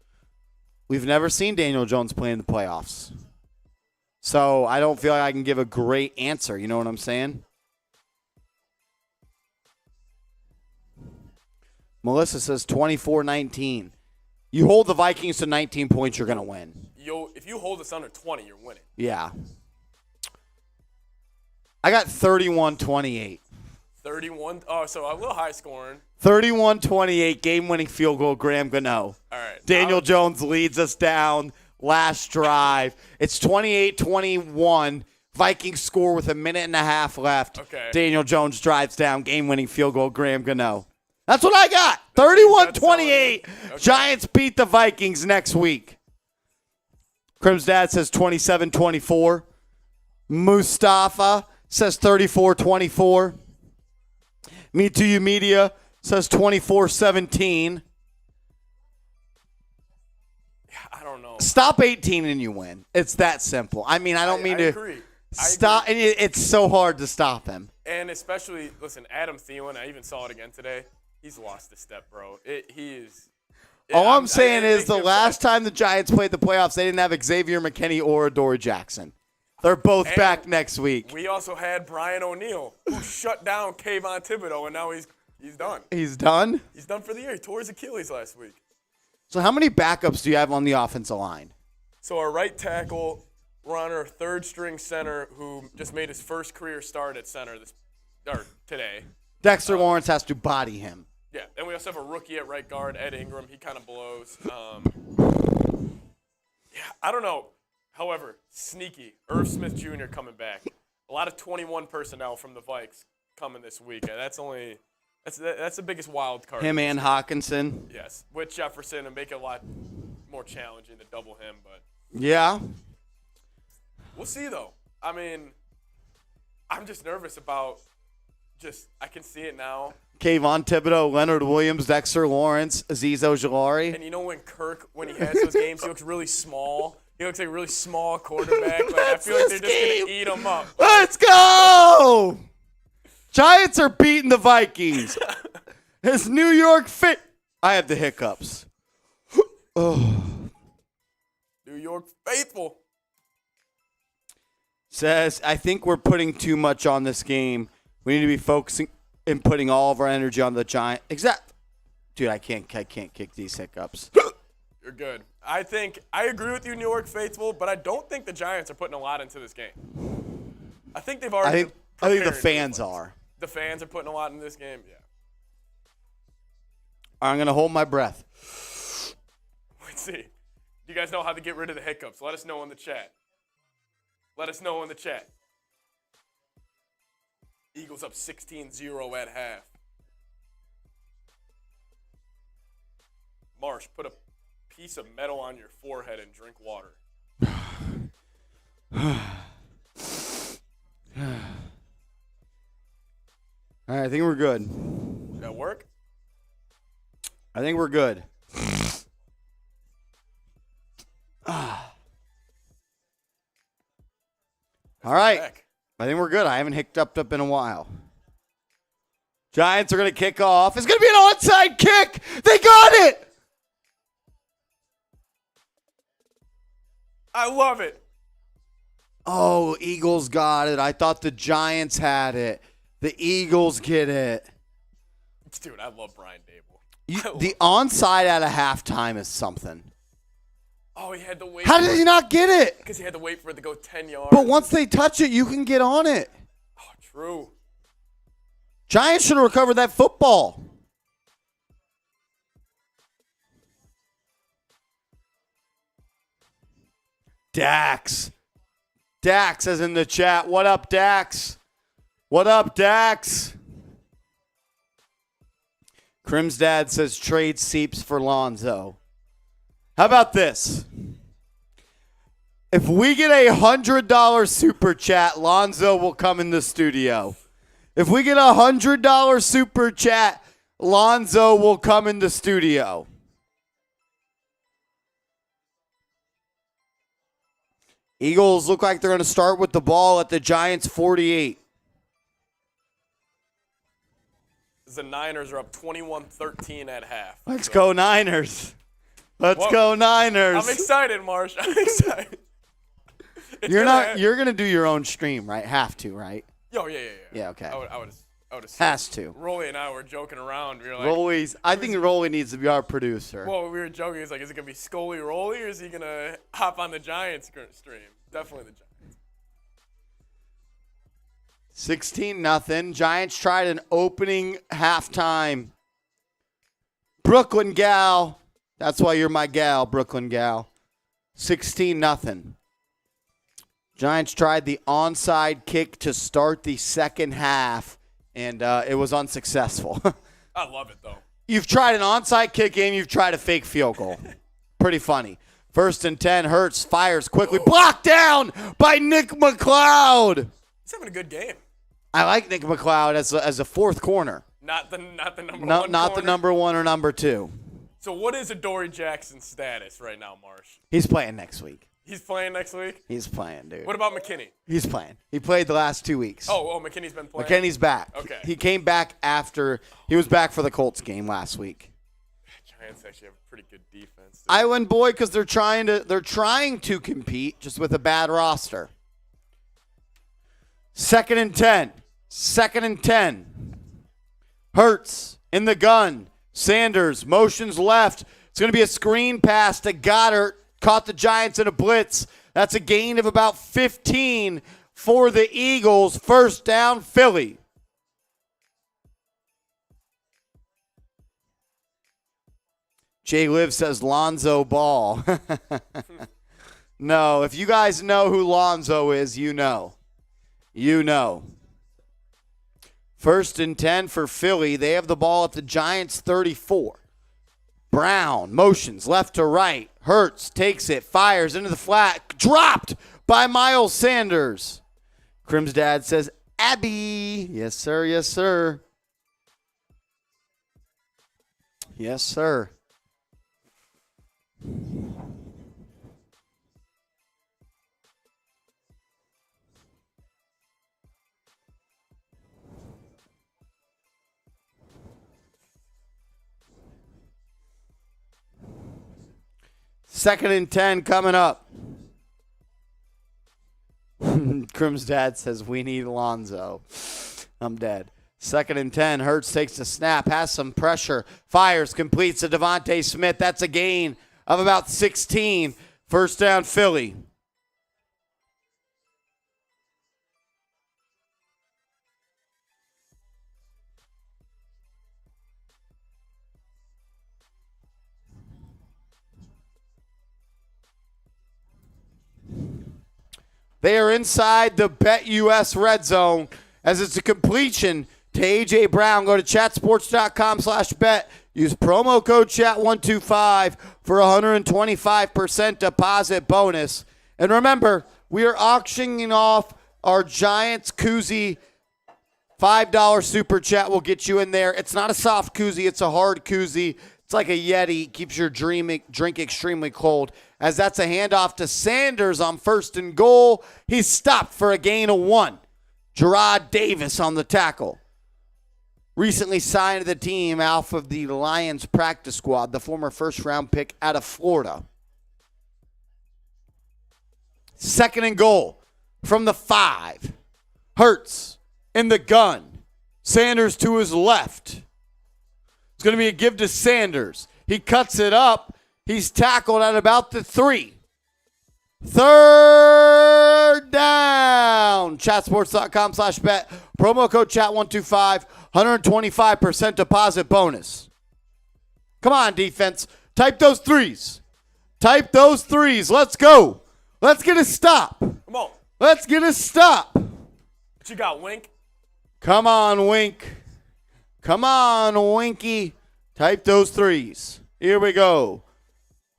We've never seen Daniel Jones play in the playoffs. So I don't feel like I can give a great answer. You know what I'm saying? Melissa says 24-19. You hold the Vikings to 19 points, you're going to win. If you hold us under 20, you're winning. Yeah. I got 31-28. 31. Oh, so a little high scoring. 31-28, game-winning field goal, Graham Gano. All right. Daniel Jones leads us down last drive. It's 28-21. Vikings score with a minute and a half left. Okay. Daniel Jones drives down, game-winning field goal, Graham Gano. That's what I got. 31-28. Okay. Giants beat the Vikings next week. Crim's dad says 27-24. Mustafa says 34-24. Me to you media says 24-17. I don't know. Stop 18 and you win. It's that simple. I mean, I don't mean to agree. stop. And it's so hard to stop him. And especially, listen, Adam Thielen, I even saw it again today. He's lost a step, bro. He is. All I'm saying is the last time the Giants played the playoffs, they didn't have Xavier McKinney or Adoree Jackson. They're both back next week. We also had Brian O'Neill, who shut down Kayvon Thibodeau, and now he's done. He's done? He's done for the year. He tore his Achilles last week. So how many backups do you have on the offensive line? So our right tackle, we're on our third-string center, who just made his first career start at center today. Dexter Lawrence has to body him. Yeah, and we also have a rookie at right guard, Ed Ingram. He kind of blows. I don't know. However, sneaky. Irv Smith Jr. coming back. A lot of 21 personnel from the Vikes coming this week. That's the biggest wild card. Him and Hawkinson. Yes, with Jefferson and make it a lot more challenging to double him. But yeah, we'll see though. I mean, I'm just nervous about. I can see it now. Kayvon Thibodeau, Leonard Williams, Dexter Lawrence, Azeez Ojulari. And you know when he has those games, he looks really small. He looks like a really small quarterback. Like, I feel like they're just going to eat him up. Let's go! Giants are beating the Vikings. His New York fit. I have the hiccups. Oh. New York faithful. Says, I think we're putting too much on this game. We need to be focusing and putting all of our energy on the Giants. Dude, I can't kick these hiccups. You're good. I agree with you, New York faithful, but I don't think the Giants are putting a lot into this game. I think they've already. I think the fans are. The fans are putting a lot in this game. Yeah. I'm gonna hold my breath. Let's see. Do you guys know how to get rid of the hiccups? Let us know in the chat. Eagles up 16-0 at half. Marsh, put a piece of metal on your forehead and drink water. All right, I think we're good. Did that work? I think we're good. All right. Back. I think we're good. I haven't hiccuped up in a while. Giants are going to kick off. It's going to be an onside kick. They got it. I love it. Oh, Eagles got it. I thought the Giants had it. The Eagles get it. Dude, I love Brian Dable. The onside at a halftime is something. Oh, he had to wait. How did he not get it? Because he had to wait for it to go 10 yards. But once they touch it, you can get on it. Oh, true. Giants should have recovered that football. Dax. Dax is in the chat. What up, Dax? What up, Dax? Crim's dad says trade Seeps for Lonzo. How about this? If we get a $100 super chat, Lonzo will come in the studio. If we get a $100 super chat, Lonzo will come in the studio. Eagles look like they're going to start with the ball at the Giants' 48. The Niners are up 21-13 at half. Let's go Niners. Let's go Niners. I'm excited, Marsh. I'm excited. You're gonna do your own stream, right? Have to, right? Oh, yeah. Yeah, okay. I would assume. Has to. Rolly and I were joking around. We were like, I think Rolly needs to be our producer. well, we were joking. He's like, is it gonna be Scully Rolly or is he gonna hop on the Giants stream? Definitely the Giants. 16-0. Giants tried an opening halftime. Brooklyn gal. That's why you're my gal, Brooklyn gal. 16-0. Giants tried the onside kick to start the second half, and it was unsuccessful. I love it, though. You've tried an onside kick game. You've tried a fake field goal. Pretty funny. 1st and 10. Hurts fires quickly. Blocked down by Nick McLeod. He's having a good game. I like Nick McLeod as a fourth corner. Not the number one Not corner. the number one or number two. So what is Adoree Jackson's status right now, Marsh? He's playing next week. He's playing next week? He's playing, dude. What about McKinney? He's playing. He played the last 2 weeks. Oh, McKinney's been playing? McKinney's back. Okay. He came back after – he was back for the Colts game last week. Giants actually have a pretty good defense. Island boy, because they're trying to compete just with a bad roster. 2nd and 10. 2nd and 10. Hurts in the gun. Sanders motions left. It's going to be a screen pass to Goddard. Caught the Giants in a blitz. That's a gain of about 15 for the Eagles. 1st down, Philly. Jay Liv says Lonzo Ball. No, if you guys know who Lonzo is, you know. You know. 1st and 10 for Philly. They have the ball at the Giants' 34. Brown motions left to right. Hurts takes it, fires into the flat. Dropped by Miles Sanders. Crim's dad says, Abby. Yes, sir. Yes, sir. Yes, sir. Second and 10 coming up. Crim's dad says, we need Lonzo. I'm dead. 2nd and 10. Hurts takes the snap, has some pressure, fires, completes to Devontae Smith. That's a gain of about 16. 1st down, Philly. They are inside the BetUS red zone as it's a completion to A.J. Brown. Go to chatsports.com/bet. Use promo code CHAT125 for a 125% deposit bonus. And remember, we are auctioning off our Giants koozie. $5 super chat will get you in there. It's not a soft koozie. It's a hard koozie. It's like a Yeti. Keeps your drink extremely cold. As that's a handoff to Sanders on 1st and goal. He's stopped for a gain of 1. Gerard Davis on the tackle. Recently signed to the team off of the Lions practice squad, the former first-round pick out of Florida. 2nd and goal from the 5. Hurts in the gun. Sanders to his left. It's going to be a give to Sanders. He cuts it up. He's tackled at about the 3. 3rd down. Chatsports.com/bet. Promo code chat125. 125% deposit bonus. Come on, defense. Type those threes. Type those threes. Let's go. Let's get a stop. Come on. Let's get a stop. What you got, Wink? Come on, Wink. Come on, Winky. Type those threes. Here we go.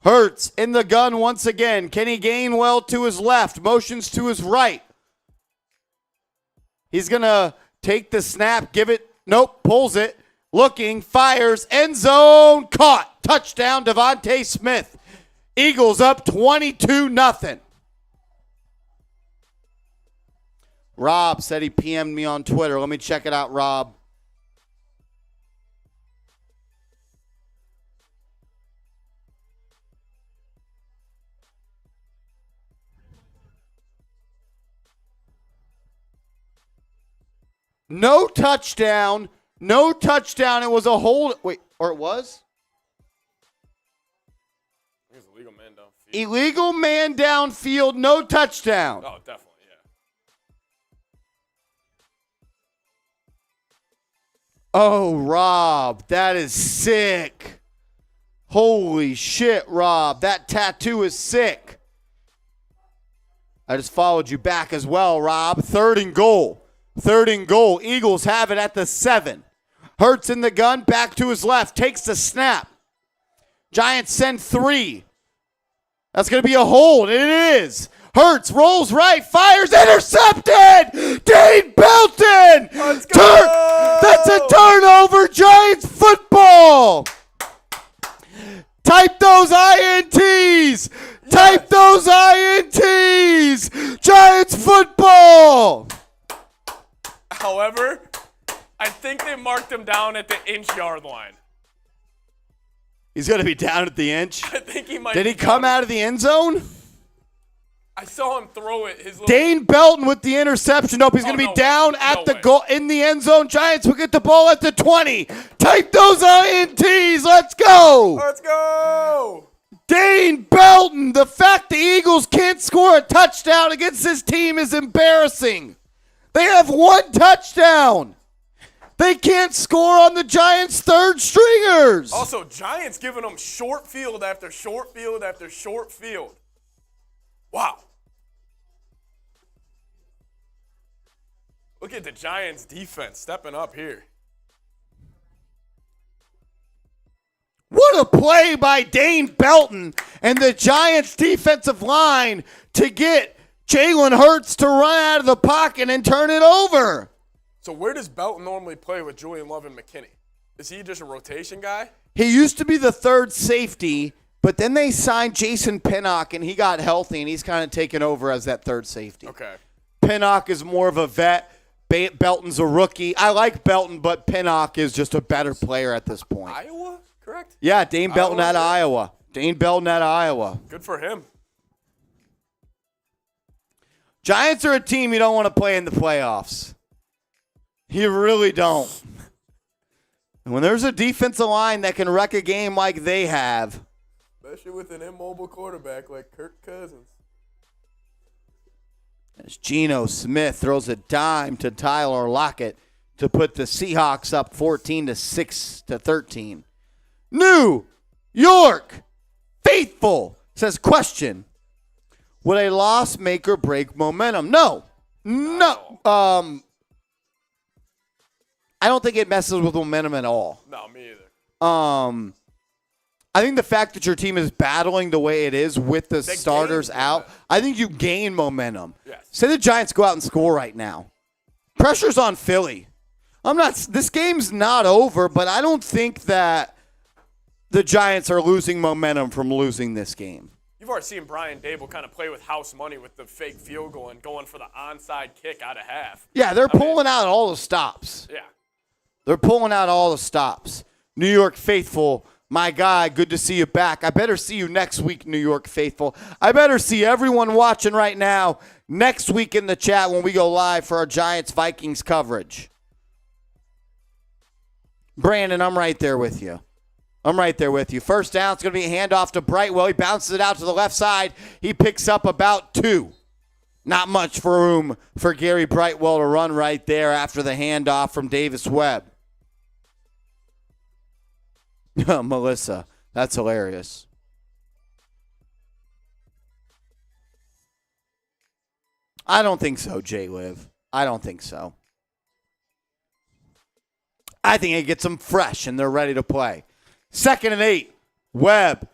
Hurts in the gun once again. Kenny Gainwell to his left. Motions to his right. He's going to take the snap, give it. Nope, pulls it. Looking, fires, end zone, caught. Touchdown, Devontae Smith. Eagles up 22-0. Rob said he PM'd me on Twitter. Let me check it out, Rob. No touchdown. No touchdown. It was a hold. Wait, or it was? I think it's illegal man downfield. Illegal man downfield. No touchdown. Oh, definitely, yeah. Oh, Rob, that is sick. Holy shit, Rob. That tattoo is sick. I just followed you back as well, Rob. 3rd and goal. 3rd and goal. Eagles have it at the 7. Hurts in the gun, back to his left, takes the snap. Giants send 3. That's going to be a hold, and it is. Hurts, rolls right, fires, intercepted! Dane Belton! Let's go! That's a turnover, Giants football! Type those INTs! Type those INTs! Giants football! However, I think they marked him down at the inch-yard line. He's going to be down at the inch. I think he might. Did he come out of the end zone? I saw him throw it. Dane Belton with the interception. Nope, he's going to be down at the goal in the end zone. Giants will get the ball at the 20. Type those INTs. Let's go. Let's go. Dane Belton. The fact the Eagles can't score a touchdown against this team is embarrassing. They have 1 touchdown. They can't score on the Giants' 3rd stringers. Also, Giants giving them short field after short field after short field. Wow. Look at the Giants' defense stepping up here. What a play by Dane Belton and the Giants' defensive line to get Jalen Hurts to run out of the pocket and turn it over. So where does Belton normally play with Julian Love and McKinney? Is he just a rotation guy? He used to be the 3rd safety, but then they signed Jason Pinnock, and he got healthy, and he's kind of taken over as that 3rd safety. Okay. Pinnock is more of a vet. Belton's a rookie. I like Belton, but Pinnock is just a better player at this point. Iowa, correct? Yeah, Dane Belton out of Iowa. Dane Belton out of Iowa. Good for him. Giants are a team you don't want to play in the playoffs. You really don't. And when there's a defensive line that can wreck a game like they have. Especially with an immobile quarterback like Kirk Cousins. As Geno Smith throws a dime to Tyler Lockett to put the Seahawks up 14-6-13. New York faithful says, question, would a loss make or break momentum? No. I don't think it messes with momentum at all. No, me either. I think the fact that your team is battling the way it is with the starters out, I think you gain momentum. Yes. Say the Giants go out and score right now. Pressure's on Philly. This game's not over, but I don't think that the Giants are losing momentum from losing this game. You've already seen Brian Dable kind of play with house money with the fake field goal and going for the onside kick out of half. Yeah, they're pulling out all the stops. Yeah. They're pulling out all the stops. New York faithful, my guy, good to see you back. I better see you next week, New York faithful. I better see everyone watching right now next week in the chat when we go live for our Giants-Vikings coverage. Brandon, I'm right there with you. First down, it's going to be a handoff to Brightwell. He bounces it out to the left side. He picks up about 2. Not much for room for Gary Brightwell to run right there after the handoff from Davis Webb. Melissa, that's hilarious. I don't think so, J-Liv. I don't think so. I think it gets them fresh and they're ready to play. 2nd and 8. Webb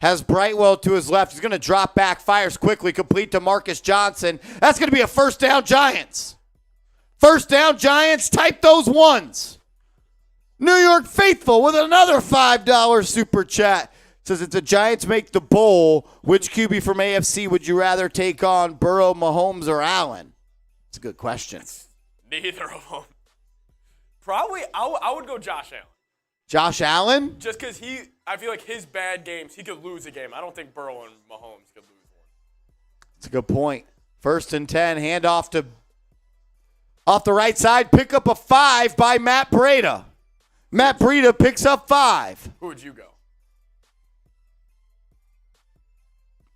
has Brightwell to his left. He's going to drop back, fires quickly, complete to Marcus Johnson. That's going to be a first down, Giants. First down, Giants. Type those ones. New York Faithful with another $5 super chat. Says it's a Giants make the bowl. Which QB from AFC would you rather take on, Burrow, Mahomes, or Allen? It's a good question. Neither of them. Probably, I would go Josh Allen. Josh Allen? Just because I feel like his bad games, he could lose a game. I don't think Burrow and Mahomes could lose one. That's a good point. 1st and 10, hand off the right side, pick up a 5 by Matt Breida. Matt Breida picks up 5. Who would you go?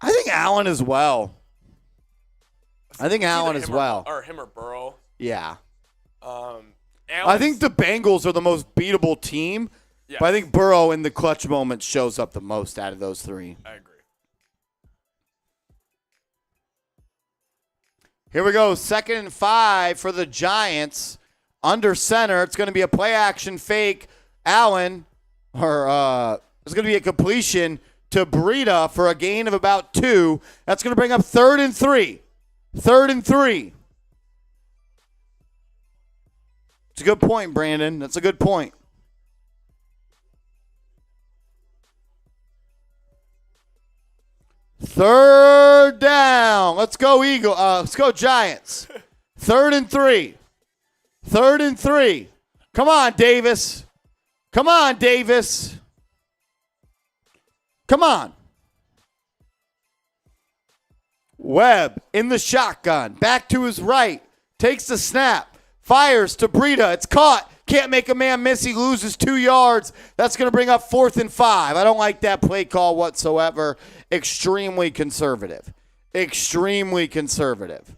I think Allen as well. Or him or Burrow. Yeah. I think the Bengals are the most beatable team, yes. But I think Burrow in the clutch moments shows up the most out of those 3. I agree. Here we go. 2nd and 5 for the Giants. Under center. It's going to be a play action fake. Allen, it's going to be a completion to Breida for a gain of about 2. That's going to bring up 3rd and 3. 3rd and 3. It's a good point, Brandon. That's a good point. Third down. Let's go Let's go Giants. 3rd and 3. 3rd and 3. Come on, Davis. Come on, Davis. Come on. Webb in the shotgun. Back to his right. Takes the snap. Fires to Breida. It's caught. Can't make a man miss. He loses 2 yards. That's going to bring up 4th and 5. I don't like that play call whatsoever. Extremely conservative. Extremely conservative.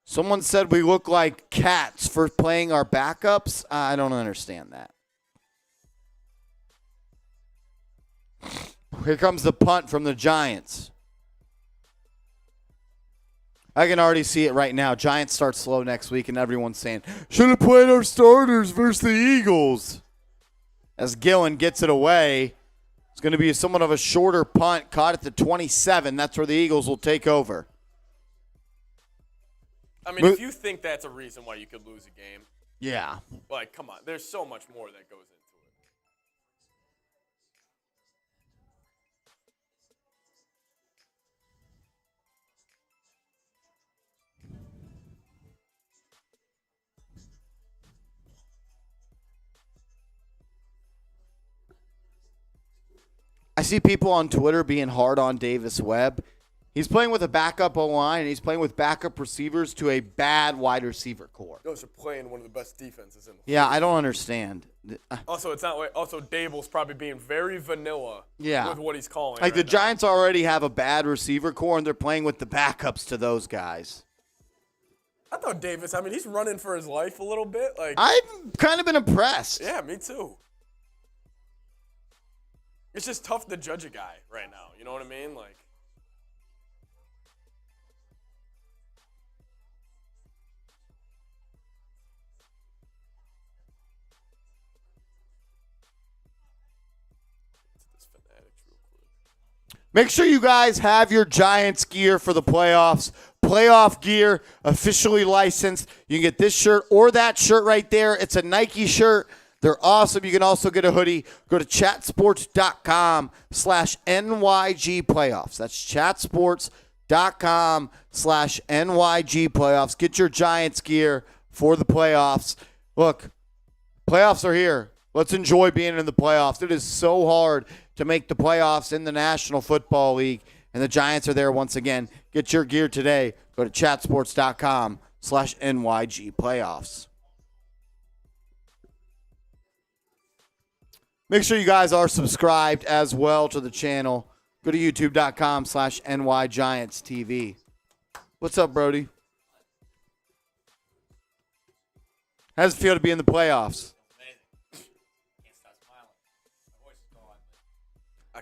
Someone said we look like cats for playing our backups. I don't understand that. Here comes the punt from the Giants. I can already see it right now. Giants start slow next week, and everyone's saying, should have played our starters versus the Eagles. As Gillen gets it away, it's going to be somewhat of a shorter punt, caught at the 27. That's where the Eagles will take over. I mean, if you think that's a reason why you could lose a game. Yeah. Like, come on. There's so much more that goes into it. I see people on Twitter being hard on Davis Webb. He's playing with a backup O-line, and he's playing with backup receivers to a bad wide receiver core. Those are playing one of the best defenses in the Yeah, I don't understand. Also, it's not like Dable's probably being very vanilla with what he's calling. Like the Giants already have a bad receiver core, and they're playing with the backups to those guys. I thought Davis, he's running for his life a little bit. Like I've kind of been impressed. Yeah, me too. It's just tough to judge a guy right now. You know what I mean? Like. Make sure you guys have your Giants gear for the playoffs. Playoff gear, officially licensed. You can get this shirt or that shirt right there. It's a Nike shirt. They're awesome. You can also get a hoodie. Go to chatsports.com/NYG playoffs. That's chatsports.com/NYG playoffs. Get your Giants gear for the playoffs. Look, playoffs are here. Let's enjoy being in the playoffs. It is so hard to make the playoffs in the National Football League, and the Giants are there once again. Get your gear today. Go to chatsports.com/NYG playoffs. Make sure you guys are subscribed as well to the channel. Go to youtube.com/NYGiantsTV. What's up, Brody? How does it feel to be in the playoffs?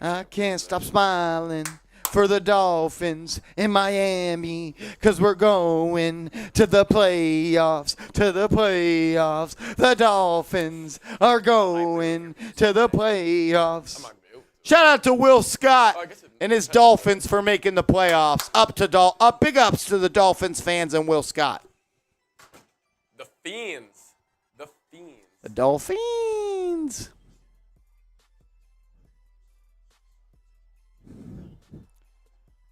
I can't stop smiling for the Dolphins in Miami, 'cause we're going to the playoffs, The Dolphins are going to the playoffs. Shout out to Will Scott and his Dolphins for making the playoffs. Big ups to the Dolphins fans and Will Scott. The Fiends. The Fiends. The Dolphins.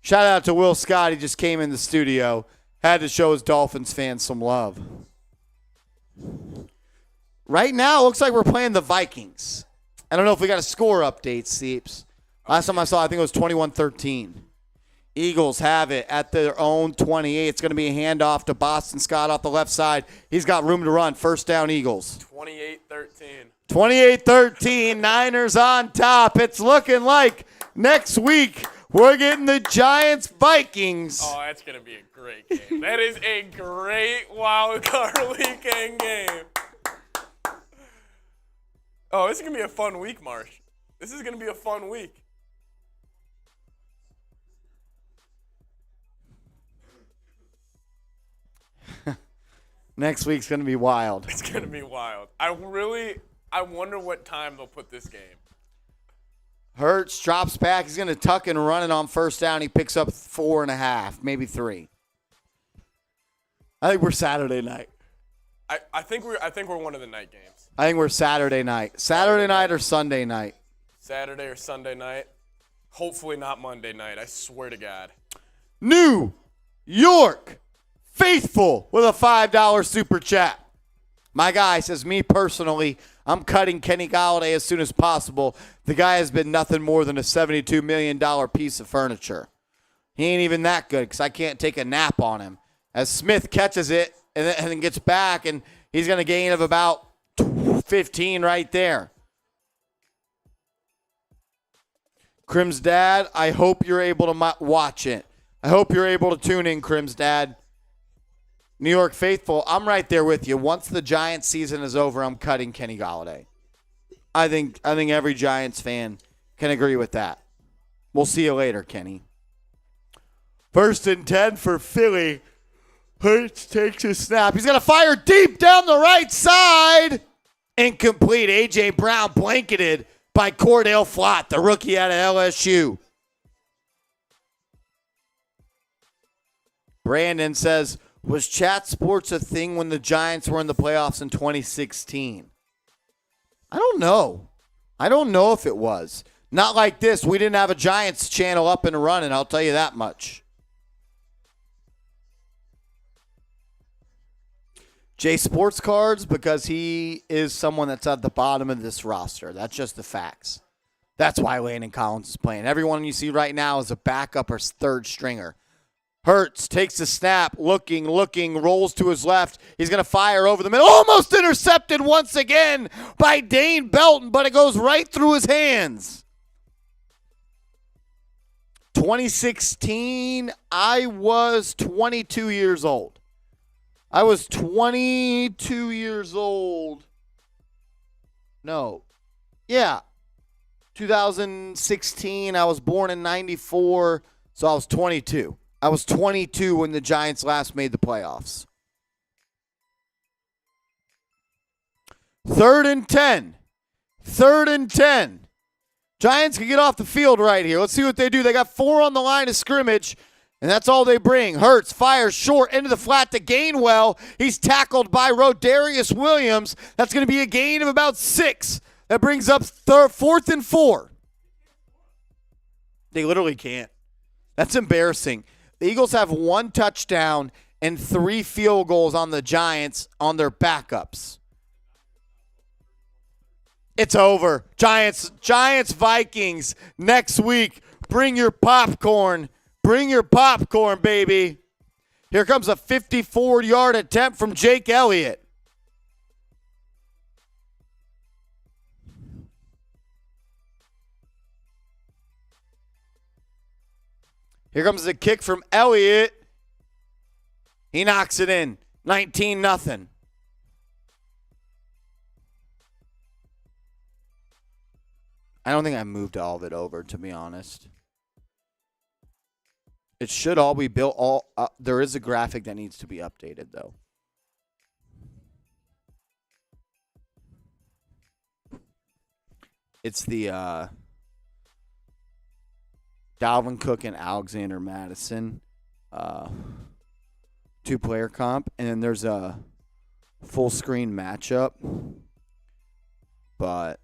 Shout out to Will Scott. He just came in the studio. Had to show his Dolphins fans some love. Right now, it looks like we're playing the Vikings. I don't know if we got a score update, Seeps. Last time I saw, I think it was 21-13. Eagles have it at their own 28. It's going to be a handoff to Boston Scott off the left side. He's got room to run. First down, Eagles. 28-13. 28-13. Niners on top. It's looking like next week we're getting the Giants-Vikings. Oh, that's going to be a great game. That is a great wild card weekend game. Oh, this is going to be a fun week, Marsh. This is going to be a fun week. Next week's going to be wild. It's going to be wild. I wonder what time they'll put this game. Hurts drops back. He's going to tuck and run it on first down. He picks up 4.5, maybe 3. I think we're Saturday night. I think we're one of the night games. I think we're Saturday night. Saturday night or Sunday night. Saturday or Sunday night. Hopefully not Monday night. I swear to God. New York Faithful with a $5 super chat. My guy says, me personally, I'm cutting Kenny Golladay as soon as possible. The guy has been nothing more than a $72 million piece of furniture. He ain't even that good because I can't take a nap on him. As Smith catches it and then gets back, and he's going to gain of about 15 right there. Crim's dad, I hope you're able to watch it. I hope you're able to tune in, Crim's dad. New York Faithful, I'm right there with you. Once the Giants season is over, I'm cutting Kenny Golladay. I think every Giants fan can agree with that. We'll see you later, Kenny. 1st and 10 for Philly. Hurts takes a snap. He's going to fire deep down the right side. Incomplete. A.J. Brown blanketed by Cordell Flott, the rookie out of LSU. Brandon says, was chat sports a thing when the Giants were in the playoffs in 2016? I don't know. I don't know if it was. Not like this. We didn't have a Giants channel up and running, I'll tell you that much. Jay Sports Cards, because he is someone that's at the bottom of this roster. That's just the facts. That's why Landon Collins is playing. Everyone you see right now is a backup or third stringer. Hurts takes the snap, looking, rolls to his left. He's going to fire over the middle. Almost intercepted once again by Dane Belton, but it goes right through his hands. 2016, I was 22 years old. I was 22 years old. No. Yeah. 2016, I was born in 94, so I was 22. I was 22 when the Giants last made the playoffs. 3rd and 10. 3rd and 10. Giants can get off the field right here. Let's see what they do. They got 4 on the line of scrimmage, and that's all they bring. Hurts fires short into the flat to Gainwell. He's tackled by Rodarius Williams. That's going to be a gain of about 6. That brings up 4th and 4. They literally can't. That's embarrassing. The Eagles have 1 touchdown and 3 field goals on the Giants on their backups. It's over. Giants, Vikings next week. Bring your popcorn. Bring your popcorn, baby. Here comes a 54-yard attempt from Jake Elliott. Here comes the kick from Elliott. He knocks it in. 19-0. I don't think I moved all of it over, to be honest. It should all be built. There is a graphic that needs to be updated, though. It's the Dalvin Cook and Alexander Madison 2-player comp, and then there's a full screen matchup. But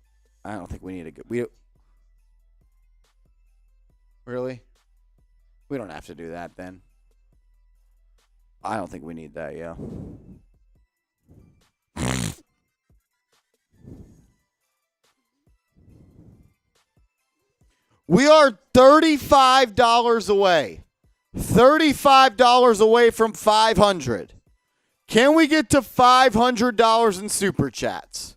I don't think we need to go. Really? We don't have to do that then. I don't think we need that, yeah. We are $35 away. $35 away from $500. Can we get to $500 in Super Chats?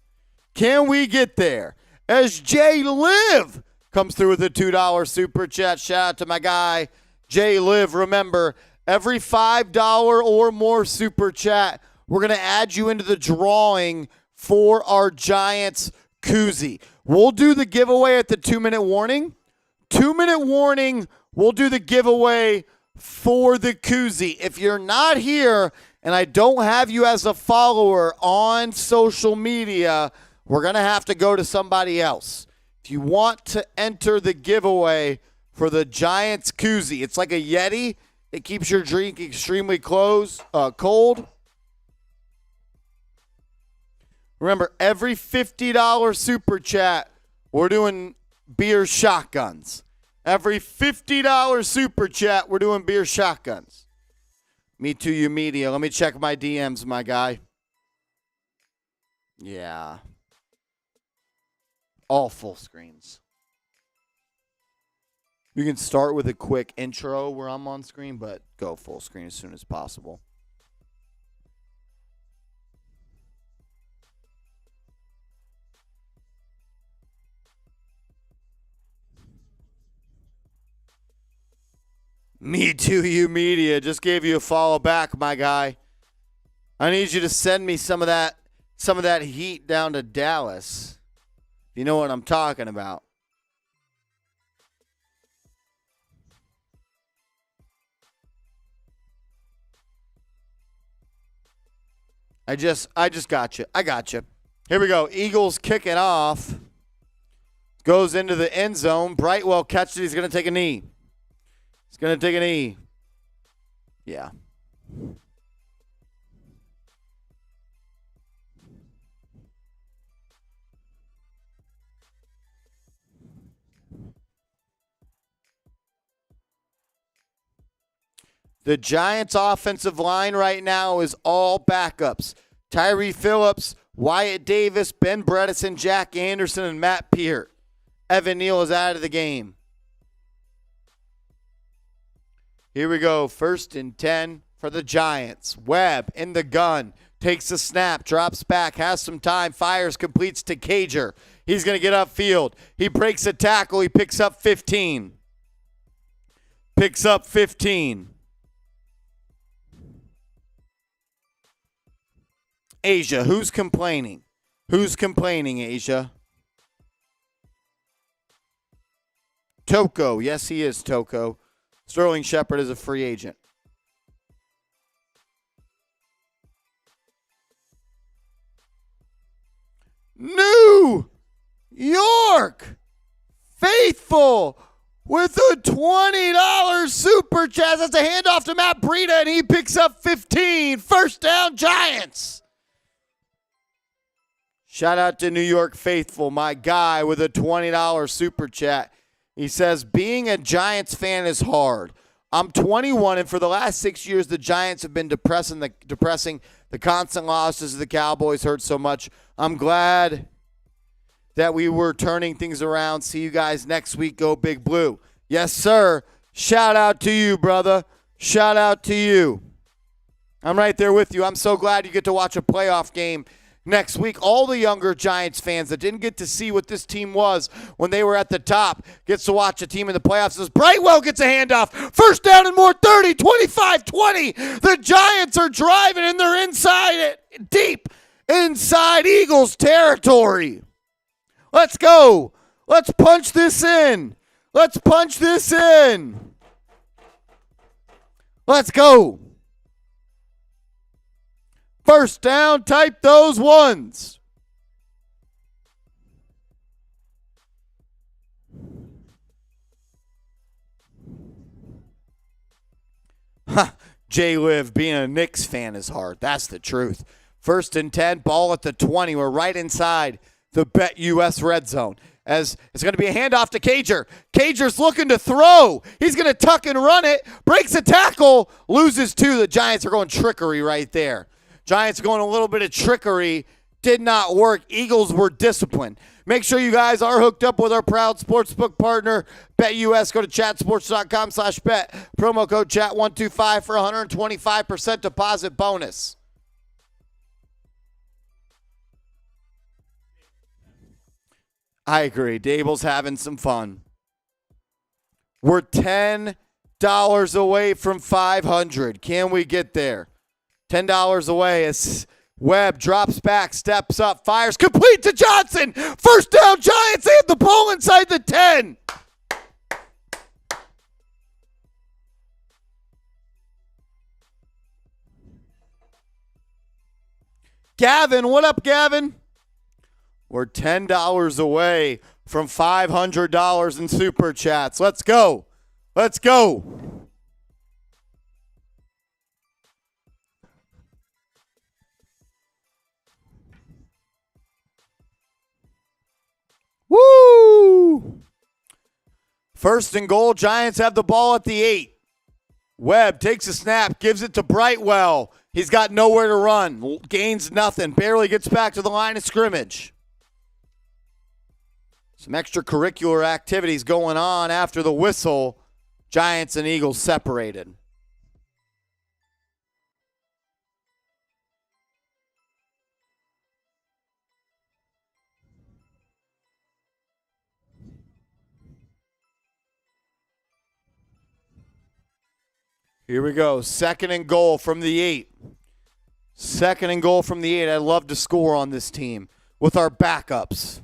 Can we get there? As Jay Liv comes through with a $2 Super Chat. Shout out to my guy, Jay Liv. Remember, every $5 or more Super Chat, we're going to add you into the drawing for our Giants koozie. We'll do the giveaway at the 2-minute warning. 2-minute warning, we'll do the giveaway for the koozie. If you're not here and I don't have you as a follower on social media, we're going to have to go to somebody else. If you want to enter the giveaway for the Giants koozie, it's like a Yeti. It keeps your drink extremely cold. Remember, every $50 Super Chat, we're doing beer shotguns. Every $50 Super Chat, we're doing beer shotguns. Me too, you media. Let me check my DMs, my guy. Yeah. All full screens. You can start with a quick intro where I'm on screen, but go full screen as soon as possible. Me too, you media. Just gave you a follow back, my guy. I need you to send me some of that heat down to Dallas. You know what I'm talking about. I just got you. I got you. Here we go. Eagles kick it off. Goes into the end zone. Brightwell catches it. He's going to take a knee. He's going to take a knee. Yeah. The Giants' offensive line right now is all backups. Tyree Phillips, Wyatt Davis, Ben Bredesen, Jack Anderson, and Matt Peart. Evan Neal is out of the game. Here we go. 1st and 10 for the Giants. Webb in the gun. Takes a snap. Drops back. Has some time. Fires. Completes to Cager. He's going to get upfield. He breaks a tackle. He picks up 15. Picks up 15. Asia, who's complaining? Who's complaining, Asia? Toko. Yes, he is, Toko. Sterling Shepard is a free agent. New York Faithful with a $20 Super Chat. That's a handoff to Matt Breida, and he picks up 15. First down, Giants. Shout out to New York Faithful, my guy with a $20 Super Chat. He says, being a Giants fan is hard. I'm 21, and for the last 6 years, the Giants have been depressing. The constant losses of the Cowboys hurt so much. I'm glad that we were turning things around. See you guys next week. Go Big Blue. Yes, sir. Shout out to you, brother. Shout out to you. I'm right there with you. I'm so glad you get to watch a playoff game next week. All the younger Giants fans that didn't get to see what this team was when they were at the top gets to watch a team in the playoffs. As Brightwell gets a handoff. First down and more, 30, 25, 20. The Giants are driving and they're inside it, deep inside Eagles territory. Let's go. Let's punch this in. Let's punch this in. Let's go. First down, type those ones. J-Liv, being a Knicks fan is hard. That's the truth. 1st and 10, ball at the 20. We're right inside the BetUS red zone. As it's going to be a handoff to Cager. Cager's looking to throw. He's going to tuck and run it. Breaks a tackle. Loses 2. The Giants are going trickery right there. Giants going a little bit of trickery. Did not work. Eagles were disciplined. Make sure you guys are hooked up with our proud sportsbook partner, BetUS. Go to chatsports.com/bet. Promo code chat125 for 125% deposit bonus. I agree. Dable's having some fun. We're $10 away from 500. Can we get there? $10 away as Webb drops back, steps up, fires, complete to Johnson. First down, Giants. They have the ball inside the 10. Gavin, what up, Gavin? We're $10 away from $500 in Super Chats. Let's go. Let's go. Woo! First and goal, Giants have the ball at the 8. Webb takes a snap, gives it to Brightwell. He's got nowhere to run. Gains nothing. Barely gets back to the line of scrimmage. Some extracurricular activities going on after the whistle. Giants and Eagles separated. Here we go. 2nd and goal from the 8. 2nd and goal from the 8. I'd love to score on this team with our backups.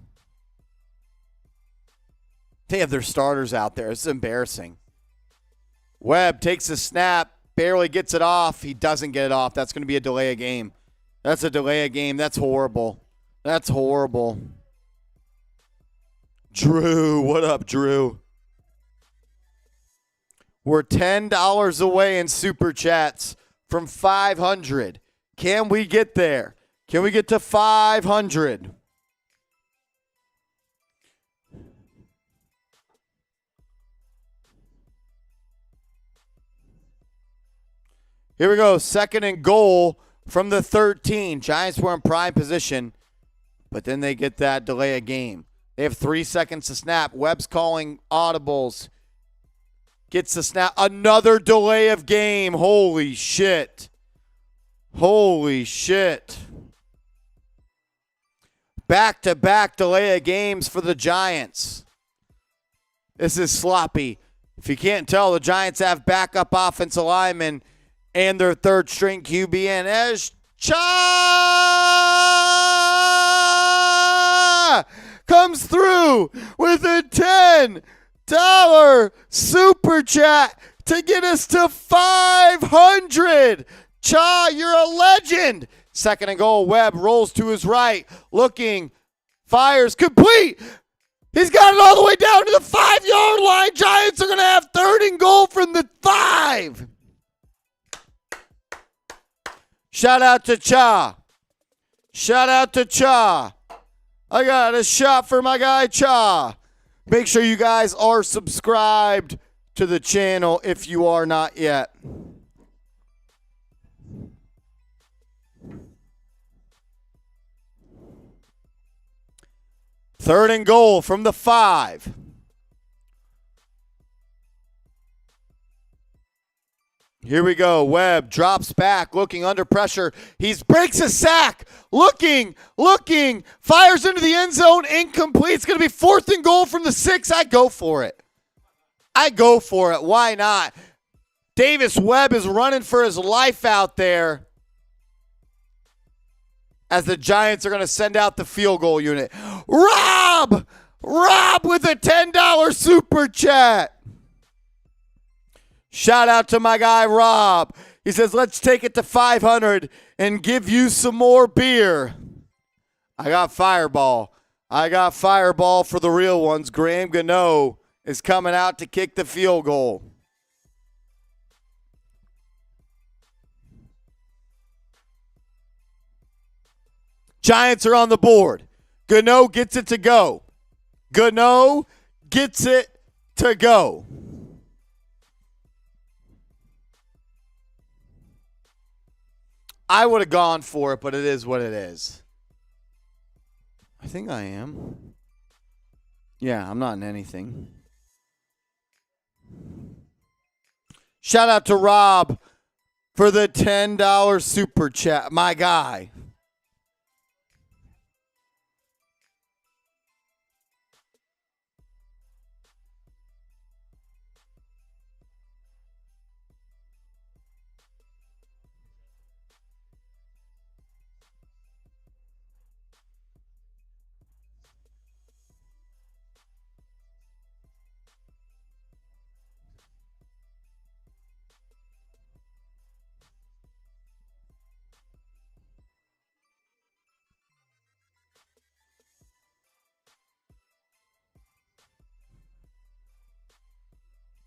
They have their starters out there. It's embarrassing. Webb takes a snap, barely gets it off. He doesn't get it off. That's going to be a delay of game. That's a delay of game. That's horrible. That's horrible. Drew, what up, Drew? We're $10 away in Super Chats from 500. Can we get there? Can we get to 500? Here we go. 2nd and goal from the 13. Giants were in prime position, but then they get that delay of game. They have 3 seconds to snap. Webb's calling audibles. Gets the snap. Another delay of game. Holy shit. Holy shit. Back-to-back delay of games for the Giants. This is sloppy. If you can't tell, the Giants have backup offensive linemen and their 3rd-string QB in as Cha comes through with a $10 Super Chat to get us to 500. Cha, you're a legend. 2nd and goal. Webb rolls to his right, looking, fires, complete. He's got it all the way down to the 5-yard line. Giants are going to have 3rd and goal from the 5. Shout out to Cha. Shout out to Cha. I got a shot for my guy Cha. Make sure you guys are subscribed to the channel if you are not yet. Third and goal from the 5. Here we go. Webb drops back, looking under pressure. He breaks a sack. Looking, fires into the end zone, incomplete. It's going to be 4th and goal from the 6. I go for it. Why not? Davis Webb is running for his life out there as the Giants are going to send out the field goal unit. Rob with a $10 Super Chat. Shout out to my guy, Rob. He says, let's take it to 500 and give you some more beer. I got Fireball. I got Fireball for the real ones. Graham Gano is coming out to kick the field goal. Giants are on the board. Gano gets it to go. Gano gets it to go. I would have gone for it, but it is what it is. I think I am. Yeah, I'm not in anything. Shout out to Rob for the $10 super chat. My guy.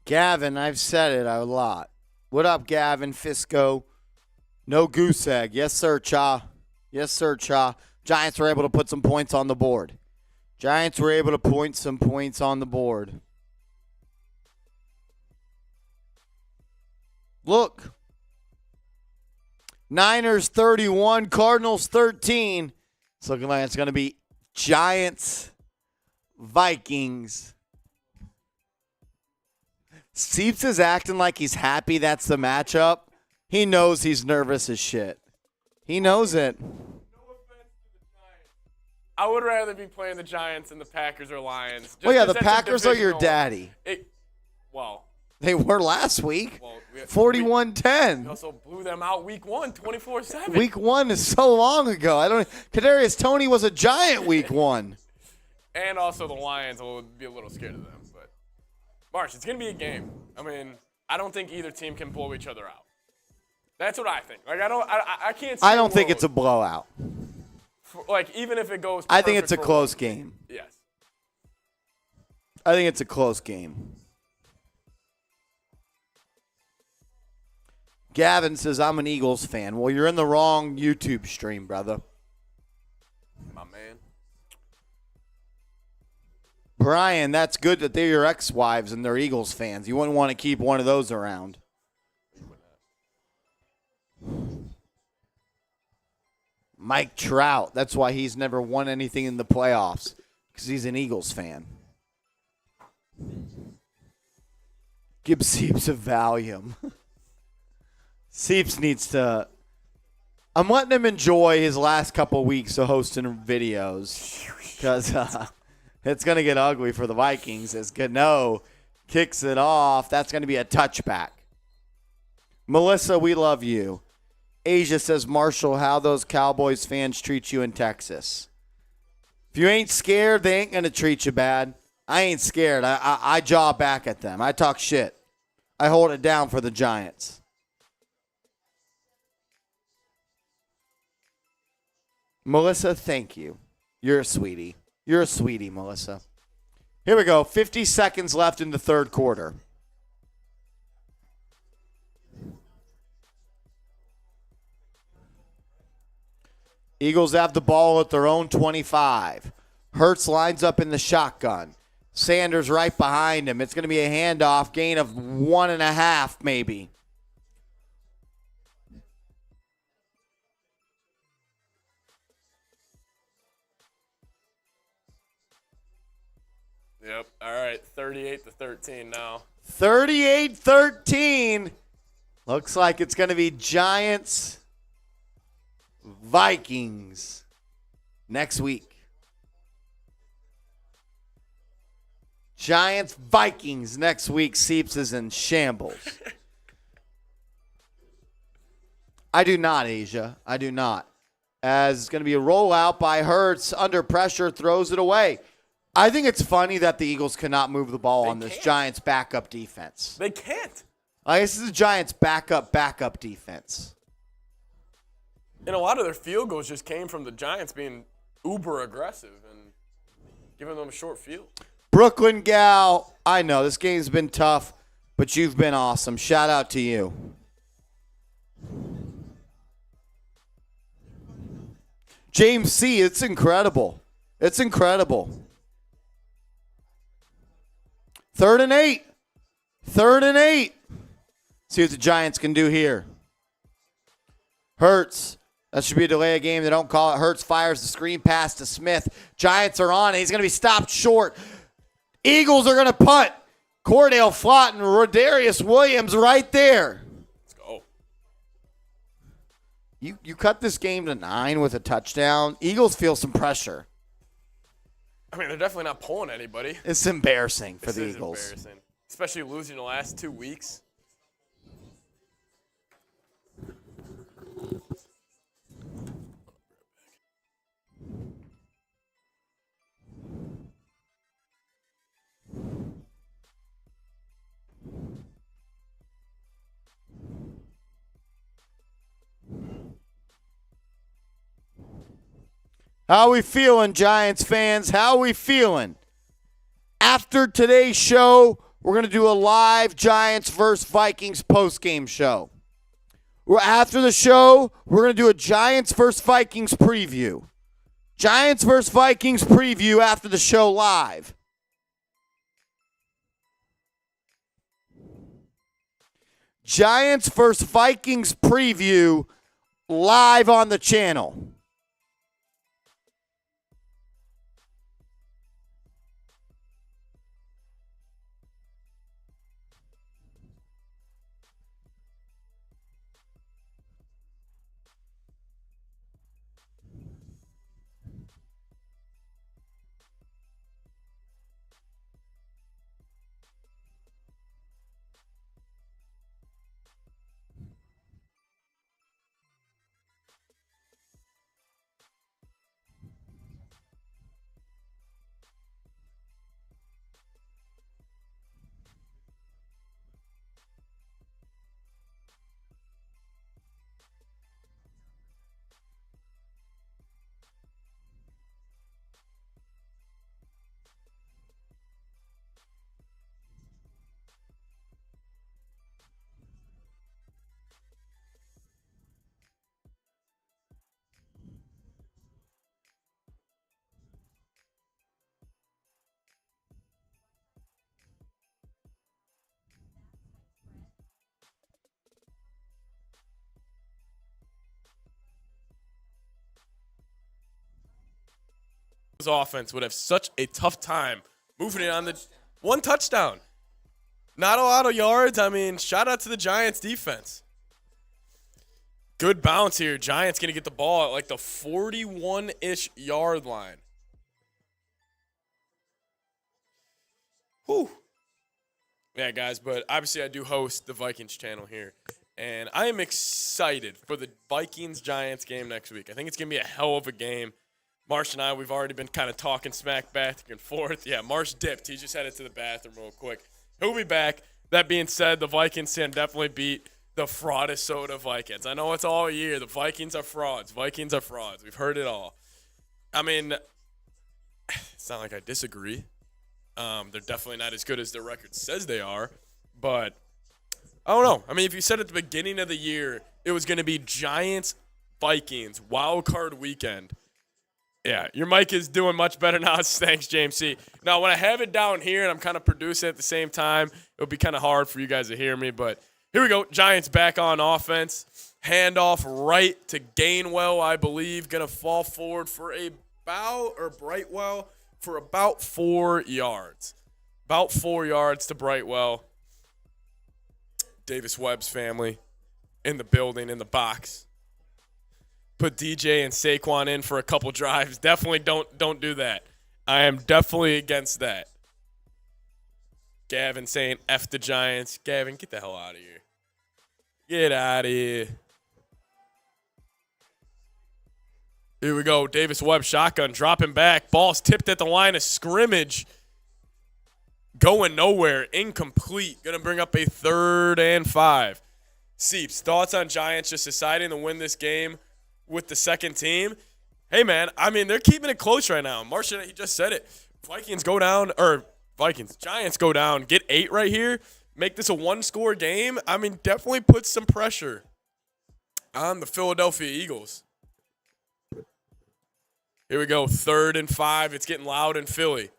Gavin, I've said it a lot. What up, Gavin? Fisco. No goose egg. Yes, sir, Cha. Yes, sir, Cha. Giants were able to put some points on the board. Giants were able to point some points on the board. Look. Niners 31, Cardinals 13. It's looking like it's going to be Giants, Vikings. Seeps is acting like he's happy that's the matchup. He knows he's nervous as shit. He knows it. No offense to the Giants. I would rather be playing the Giants than the Packers or Lions. Well, yeah, the Packers are your daddy. They were last week. 41-10. We also blew them out week 1, 24-7. Week 1 is so long ago. Kadarius Toney was a Giant week 1. And also the Lions will be a little scared of them. But Marsh, it's going to be a game. I mean, I don't think either team can blow each other out. That's what I think. Like I can't see I don't think it's a blowout. Even if it goes I think it's a close game. Yes. I think it's a close game. Gavin says, I'm an Eagles fan. Well, you're in the wrong YouTube stream, brother. My man. Brian, that's good that they're your ex-wives and they're Eagles fans. You wouldn't want to keep one of those around. Mike Trout. That's why he's never won anything in the playoffs, because he's an Eagles fan. Give Seeps a Valium. Seeps needs to. I'm letting him enjoy his last couple weeks of hosting videos, because it's going to get ugly for the Vikings as Gano kicks it off. That's going to be a touchback. Melissa, we love you. Asia says, Marshall, how those Cowboys fans treat you in Texas. If you ain't scared, they ain't going to treat you bad. I ain't scared. I jaw back at them. I talk shit. I hold it down for the Giants. Melissa, thank you. You're a sweetie. You're a sweetie, Melissa. Here we go. 50 seconds left in the third quarter. Eagles have the ball at their own 25. Hurts lines up in the shotgun. Sanders right behind him. It's going to be a handoff, gain of 1.5 maybe. Yep. All right. 38-13 now. 38-13. Looks like it's going to be Giants, Vikings next week. Giants, Vikings next week. Seeps is in shambles. I do not, Asia. I do not. As it's going to be a rollout by Hurts. Under pressure, throws it away. I think it's funny that the Eagles cannot move the ball on this Giants backup defense. They can't. This is the Giants' backup defense. And a lot of their field goals just came from the Giants being uber aggressive and giving them a short field. Brooklyn Gal, I know this game's been tough, but you've been awesome. Shout out to you. James C., it's incredible. It's incredible. 3rd and 8. 3rd and 8. See what the Giants can do here. Hurts. That should be a delay of game. They don't call it. Hurts fires the screen pass to Smith. Giants are on it. He's going to be stopped short. Eagles are going to punt. Cordell Flott and Rodarius Williams right there. Let's go. You cut this game to 9 with a touchdown. Eagles feel some pressure. I mean, they're definitely not pulling anybody. It's embarrassing for the This is Eagles. embarrassing, especially losing the last 2 weeks. How we feeling, Giants fans? How we feeling? After today's show, we're going to do a live Giants versus Vikings postgame show. After the show, we're going to do a Giants versus Vikings preview. Giants versus Vikings preview after the show live. Giants versus Vikings preview live on the channel. Offense would have such a tough time moving it on the one touchdown. Not a lot of yards. I mean, shout out to the Giants defense. Good bounce here. Giants going to get the ball at like the 41-ish yard line. Whew. Yeah, guys, but obviously I do host the Vikings channel here. And I am excited for the Vikings-Giants game next week. I think it's going to be a hell of a game. Marsh and I, we've already been kind of talking smack back and forth. Yeah, Marsh dipped. He just headed to the bathroom real quick. He'll be back. That being said, the Vikings can definitely beat the fraudisota Vikings. I know it's all year. The Vikings are frauds. Vikings are frauds. We've heard it all. I mean, it's not like I disagree. They're definitely not as good as their record says they are. But I don't know. I mean, if you said at the beginning of the year it was going to be Giants-Vikings wild card weekend, yeah, your mic is doing much better now. Thanks, James C. Now, when I have it down here and I'm kind of producing at the same time, it'll be kind of hard for you guys to hear me. But here we go. Giants back on offense. Handoff right to Gainwell, I believe. Going to fall forward for Brightwell for about 4 yards. About 4 yards to Brightwell. Davis Webb's family in the building, in the box. Put DJ and Saquon in for a couple drives. Definitely don't do that. I am definitely against that. Gavin saying F the Giants. Gavin, get the hell out of here. Get out of here. Here we go. Davis Webb shotgun dropping back. Ball's tipped at the line of scrimmage. Going nowhere. Incomplete. Going to bring up a 3rd and 5. Seeps, thoughts on Giants just deciding to win this game with the second team? Hey, man, I mean, they're keeping it close right now. Martian, he just said it. Giants go down, get 8 right here, make this a 1-score game. I mean, definitely put some pressure on the Philadelphia Eagles. Here we go, 3rd and 5. It's getting loud in Philly.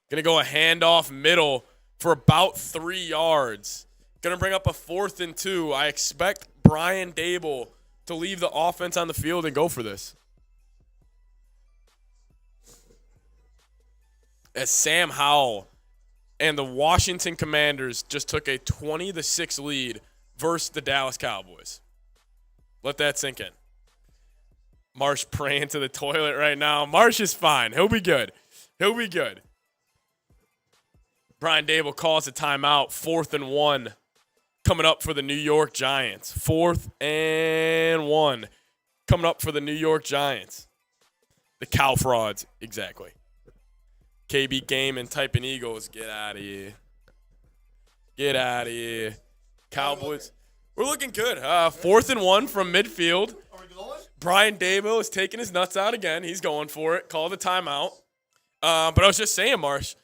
Going to go a handoff middle for about 3 yards. Going to bring up a 4th and 2. I expect Brian Dable to leave the offense on the field and go for this. As Sam Howell and the Washington Commanders just took a 20-6 lead versus the Dallas Cowboys. Let that sink in. Marsh praying to the toilet right now. Marsh is fine. He'll be good. He'll be good. Brian Dable calls a timeout. 4th and 1 coming up for the New York Giants. 4th and 1 coming up for the New York Giants. The Cow Frauds, exactly. KB Game and typing Eagles. Get out of here. Get out of here. Cowboys. We're looking good. 4th and 1 from midfield. Are we going? Brian Dable is taking his nuts out again. He's going for it. Call the timeout. But I was just saying, Marsh,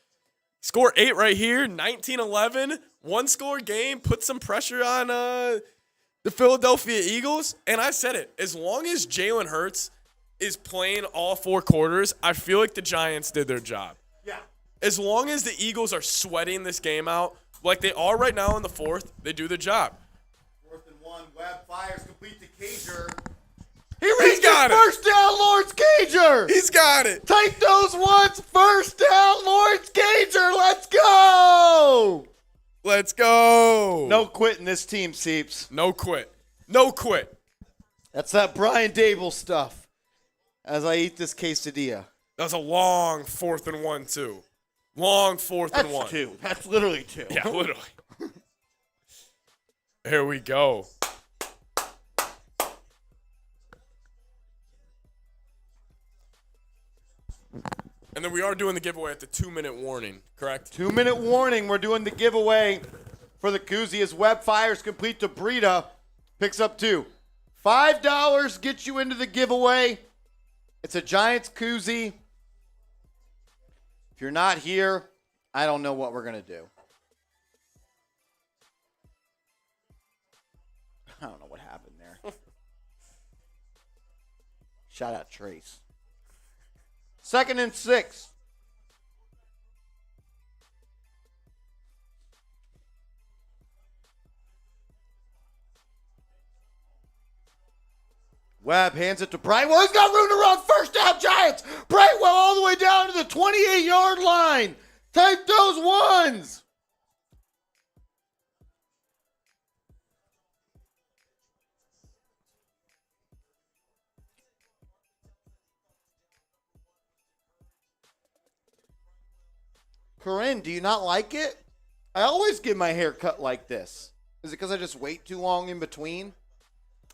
score 8 right here, 19-11, 1-score game, put some pressure on the Philadelphia Eagles. And I said it, as long as Jalen Hurts is playing all 4 quarters, I feel like the Giants did their job. Yeah. As long as the Eagles are sweating this game out, like they are right now in the 4th, they do the job. 4th and 1, Webb fires complete to Cager. He's got it. First down, Lawrence Cager. He's got it. Take those ones. First down, Lawrence Cager. Let's go. Let's go. No quitting this team, Seeps. No quit. No quit. That's that Brian Dable stuff. As I eat this quesadilla. That was a long 4th and 1, too. Long 4th and 1. That's 2. That's literally 2. Yeah, literally. Here we go. And then we are doing the giveaway at the 2-minute warning, correct? 2-minute warning. We're doing the giveaway for the koozie as Webb fires complete to Breida. Picks up 2. $5 gets you into the giveaway. It's a Giants koozie. If you're not here, I don't know what we're going to do. I don't know what happened there. Shout out Trace. 2nd and 6. Webb hands it to Brightwell. He's got room to run. First down, Giants. Brightwell all the way down to the 28-yard line. Take those ones. Corinne, do you not like it? I always get my hair cut like this. Is it because I just wait too long in between?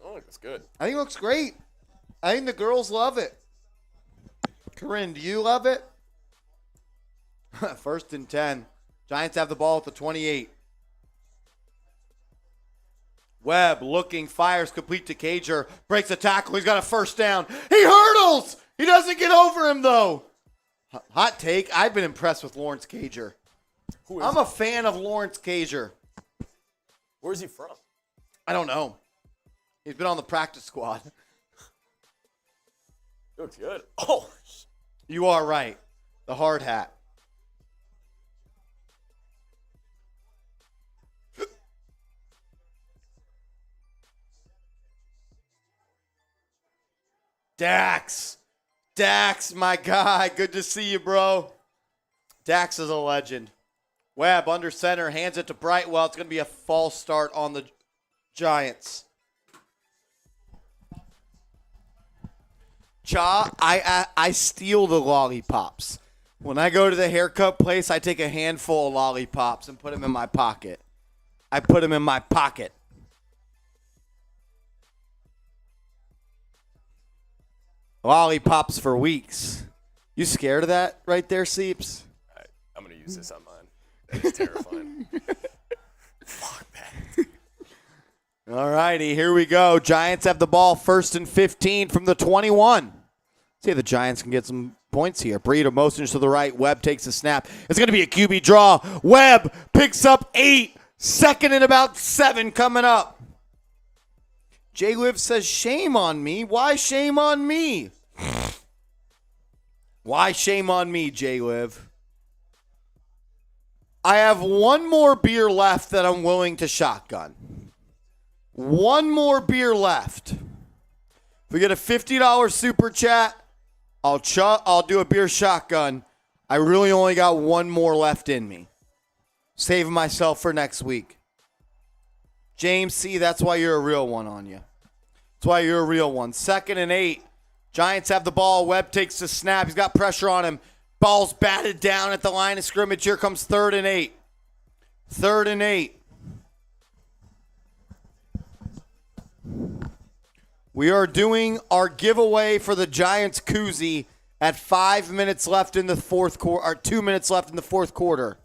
Oh, that's good. I think it looks great. I think the girls love it. Corinne, do you love it? 1st and 10. Giants have the ball at the 28. Webb looking, fires complete to Cager. Breaks a tackle. He's got a first down. He hurdles. He doesn't get over him, though. Hot take. I've been impressed with Lawrence Cager. I'm a fan of Lawrence Cager. Where's he from? I don't know. He's been on the practice squad. He looks good. Oh. You are right. The hard hat. Dax. Dax, my guy. Good to see you, bro. Dax is a legend. Webb under center, hands it to Brightwell. It's going to be a false start on the Giants. Cha, I steal the lollipops. When I go to the haircut place, I take a handful of lollipops and put them in my pocket. I put them in my pocket. Lollipops for weeks. You scared of that right there, Seeps? use this on mine. It's terrifying. Fuck that. All righty, here we go. Giants have the ball 1st and 15 from the 21. See if the Giants can get some points here. Breida motions to the right. Webb takes the snap. It's going to be a QB draw. Webb picks up 8. 2nd and about 7 coming up. J-Liv says, shame on me. Why shame on me? Why shame on me, J-Liv? I have one more beer left that I'm willing to shotgun. One more beer left. If we get a $50 super chat, I'll do a beer shotgun. I really only got one more left in me. Saving myself for next week. James C., that's why you're a real one on you. That's why you're a real one. 2nd and 8. Giants have the ball. Webb takes the snap. He's got pressure on him. Ball's batted down at the line of scrimmage. Here comes 3rd and 8. 3rd and 8. We are doing our giveaway for the Giants koozie at 5 minutes left in the fourth quarter, or 2 minutes left in the fourth quarter.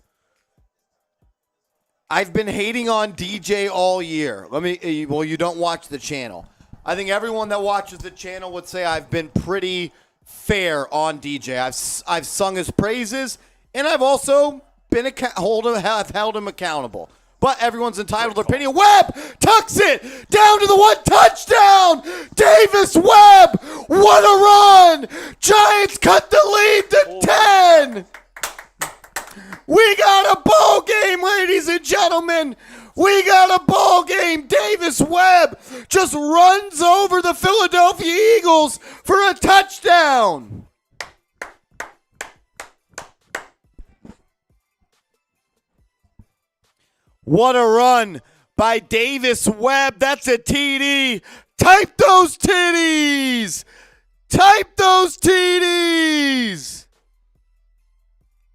I've been hating on DJ all year. Well, you don't watch the channel. I think everyone that watches the channel would say I've been pretty fair on DJ. I've sung his praises, and I've also been held him accountable. But everyone's entitled to opinion. Webb tucks it down to the 1 touchdown. Davis Webb, what a run! Giants cut the lead to 10. We got a ball game, ladies and gentlemen. We got a ball game. Davis Webb just runs over the Philadelphia Eagles for a touchdown. What a run by Davis Webb. That's a TD. Type those titties. Type those TDs.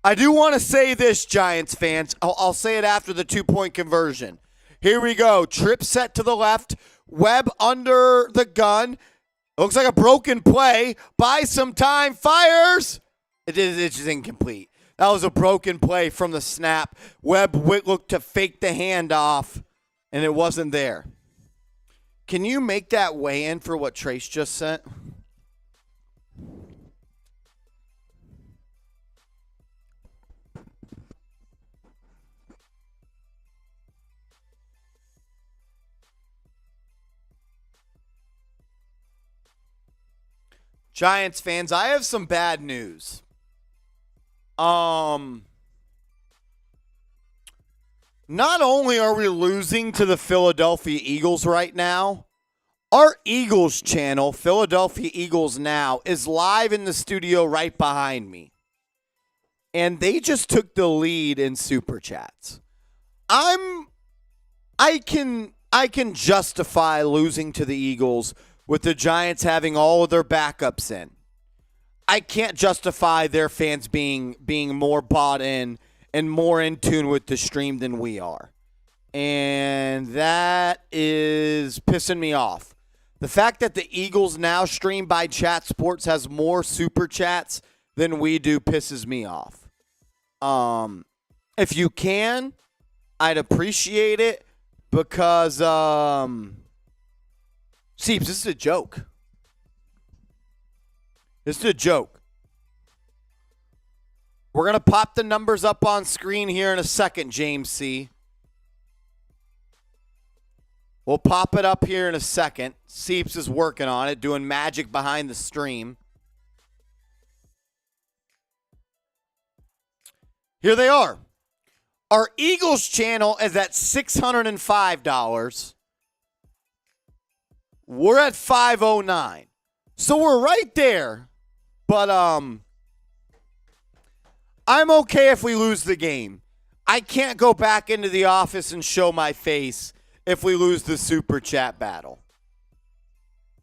I do want to say this, Giants fans. I'll say it after the 2-point conversion. Here we go. Trip set to the left. Webb under the gun. Looks like a broken play. Buys some time. Fires. It's just incomplete. That was a broken play from the snap. Webb looked to fake the handoff, and it wasn't there. Can you make that weigh in for what Trace just sent? Giants fans, I have some bad news. Not only are we losing to the Philadelphia Eagles right now, our Eagles channel, Philadelphia Eagles Now, is live in the studio right behind me. And they just took the lead in Super Chats. I can justify losing to the Eagles with the Giants having all of their backups in. I can't justify their fans being more bought in and more in tune with the stream than we are. And that is pissing me off. The fact that the Eagles Now stream by Chat Sports has more Super Chats than we do pisses me off. If you can, I'd appreciate it because, Seeps, this is a joke. This is a joke. We're going to pop the numbers up on screen here in a second, James C. We'll pop it up here in a second. Seeps is working on it, doing magic behind the stream. Here they are. Our Eagles channel is at $605. We're at $509. So we're right there. But I'm okay if we lose the game. I can't go back into the office and show my face if we lose the Super Chat battle.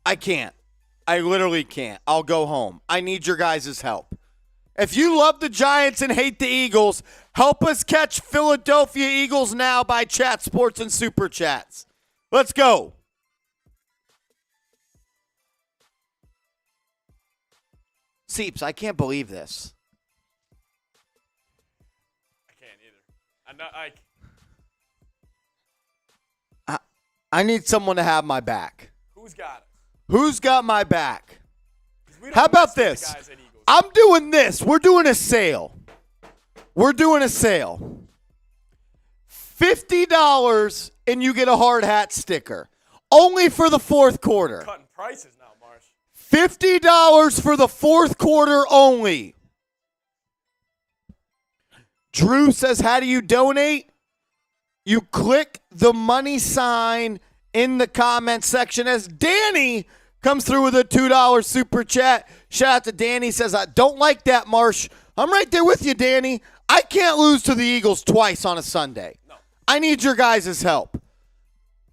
I can't. I literally can't. I'll go home. I need your guys' help. If you love the Giants and hate the Eagles, help us catch Philadelphia Eagles Now by Chat Sports and Super Chats. Let's go. Seeps, I can't believe this. I know, like, I need someone to have my back. who's got it? Who's got my back? 'Cause we don't How about mess with the this? guys at Eagles. I'm doing this. We're doing a sale. $50 and you get a hard hat sticker. Only for the fourth quarter. Cutting prices now, Marsh. $50 for the fourth quarter only. Drew says, how do you donate? You click the money sign in the comment section as Danny comes through with a $2 super chat. Shout out to Danny. Says, I don't like that, Marsh. I'm right there with you, Danny. I can't lose to the Eagles twice on a Sunday. No. I need your guys' help.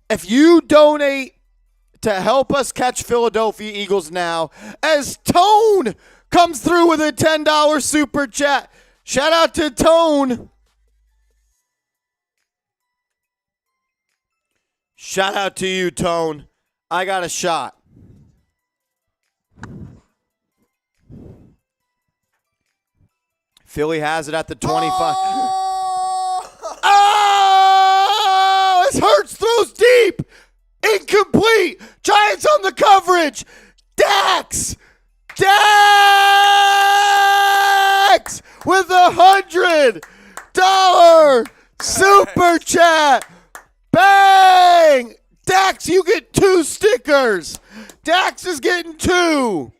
If you donate to help us catch Philadelphia Eagles now, as Tone comes through with a $10 super chat. Shout out to Tone. Shout out to you, Tone. I got a shot. Philly has it at the 25. Oh! This Hurts throws deep. Incomplete. Giants on the coverage. Dax with $100 super chat. Bang! Dax, you get 2 stickers. Dax is getting 2.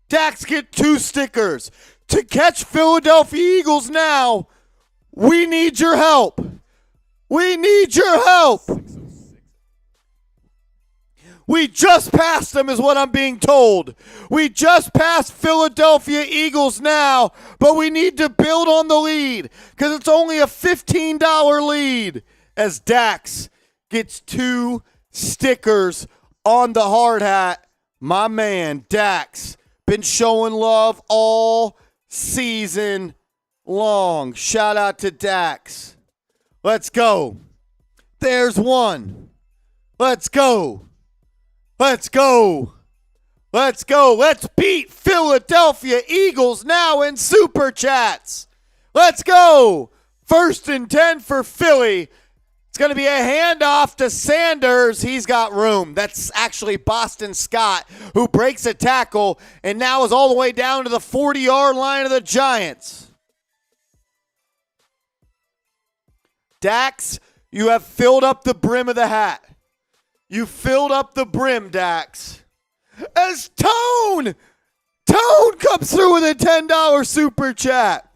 Dax get 2 stickers. To catch Philadelphia Eagles now, we need your help. We need your help. We just passed them is what I'm being told. We just passed Philadelphia Eagles now, but we need to build on the lead because it's only a $15 lead as Dax gets 2 stickers on the hard hat. My man, Dax, been showing love all season long. Shout out to Dax. Let's go. There's 1. Let's go. Let's go. Let's go. Let's beat Philadelphia Eagles now in Super Chats. Let's go. 1st and 10 for Philly. It's going to be a handoff to Sanders. He's got room. That's actually Boston Scott, who breaks a tackle and now is all the way down to the 40-yard line of the Giants. Dax, you have filled up the brim of the hat. You filled up the brim, Dax. As Tone comes through with a $10 super chat.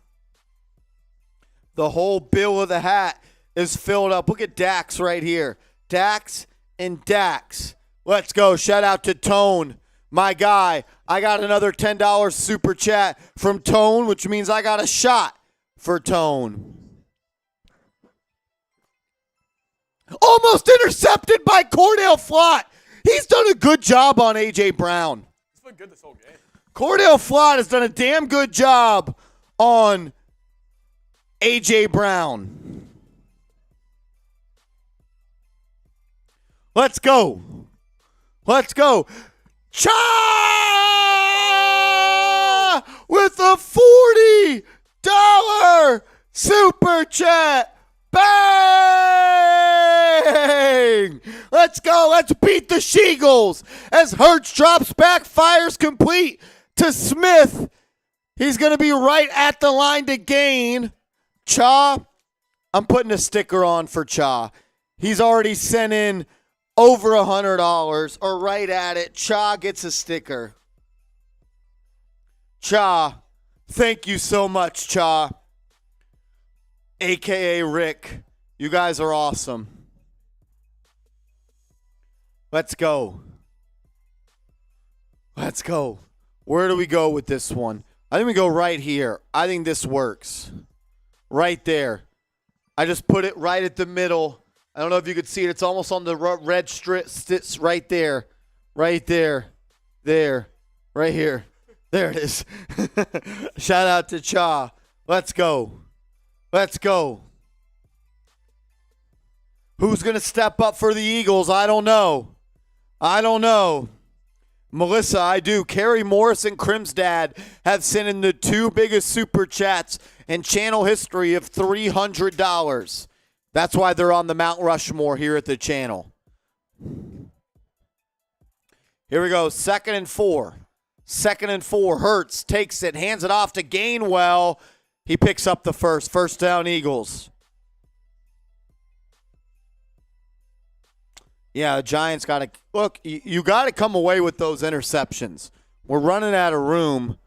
The whole bill of the hat is filled up. Look at Dax right here. Dax and Dax. Let's go. Shout out to Tone, my guy. I got another $10 super chat from Tone, which means I got a shot for Tone. Almost intercepted by Cordell Flott. He's done a good job on A.J. Brown. He's been good this whole game. Cordell Flott has done a damn good job on A.J. Brown. Let's go. Let's go. Cha! With a $40 super chat. Bang! Let's go. Let's beat the Sheagles. As Hurts drops back, fires complete to Smith. He's going to be right at the line to gain. Cha, I'm putting a sticker on for Cha. He's already sent in over $100 or right at it. Cha gets a sticker. Cha, thank you so much, Cha. AKA Rick. You guys are awesome. Let's go. Let's go. Where do we go with this one? I think we go right here. I think this works. Right there. I just put it right at the middle. I don't know if you could see it. It's almost on the red strip. Sits right there. Right there. There. Right here. There it is. Shout out to Cha. Let's go. Let's go. Who's going to step up for the Eagles? I don't know. I don't know. Melissa, I do. Carrie Morris and Crimsdad have sent in the 2 biggest super chats in channel history of $300. That's why they're on the Mount Rushmore here at the channel. Here we go. 2nd and 4. 2nd and 4. Hurts takes it, hands it off to Gainwell. He picks up the first. First down, Eagles. Yeah, the Giants got to – look, you got to come away with those interceptions. We're running out of room.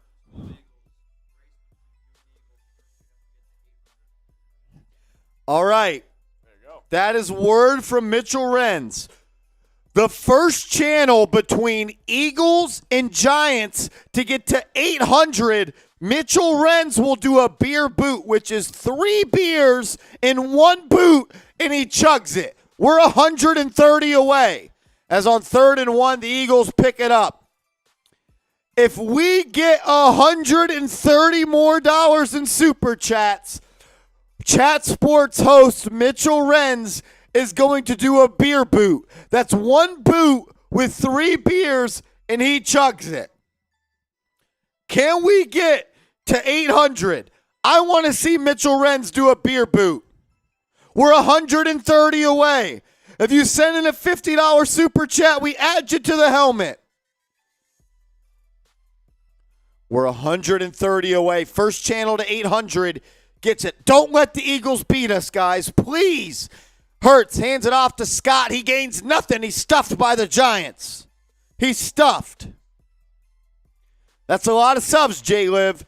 All right. There you go. That is word from Mitchell Renz. The first channel between Eagles and Giants to get to 800, Mitchell Renz will do a beer boot, which is 3 beers in 1 boot, and he chugs it. We're 130 away. As on 3rd and 1, the Eagles pick it up. If we get $130 more in super chats, Chat Sports host Mitchell Renz is going to do a beer boot. That's 1 boot with 3 beers, and he chugs it. Can we get to 800? I want to see Mitchell Renz do a beer boot. We're 130 away. If you send in a $50 super chat, we add you to the helmet. We're 130 away. First channel to 800 gets it. Don't let the Eagles beat us, guys. Please. Hurts hands it off to Scott. He gains nothing. He's stuffed by the Giants. He's stuffed. That's a lot of subs, J-Liv.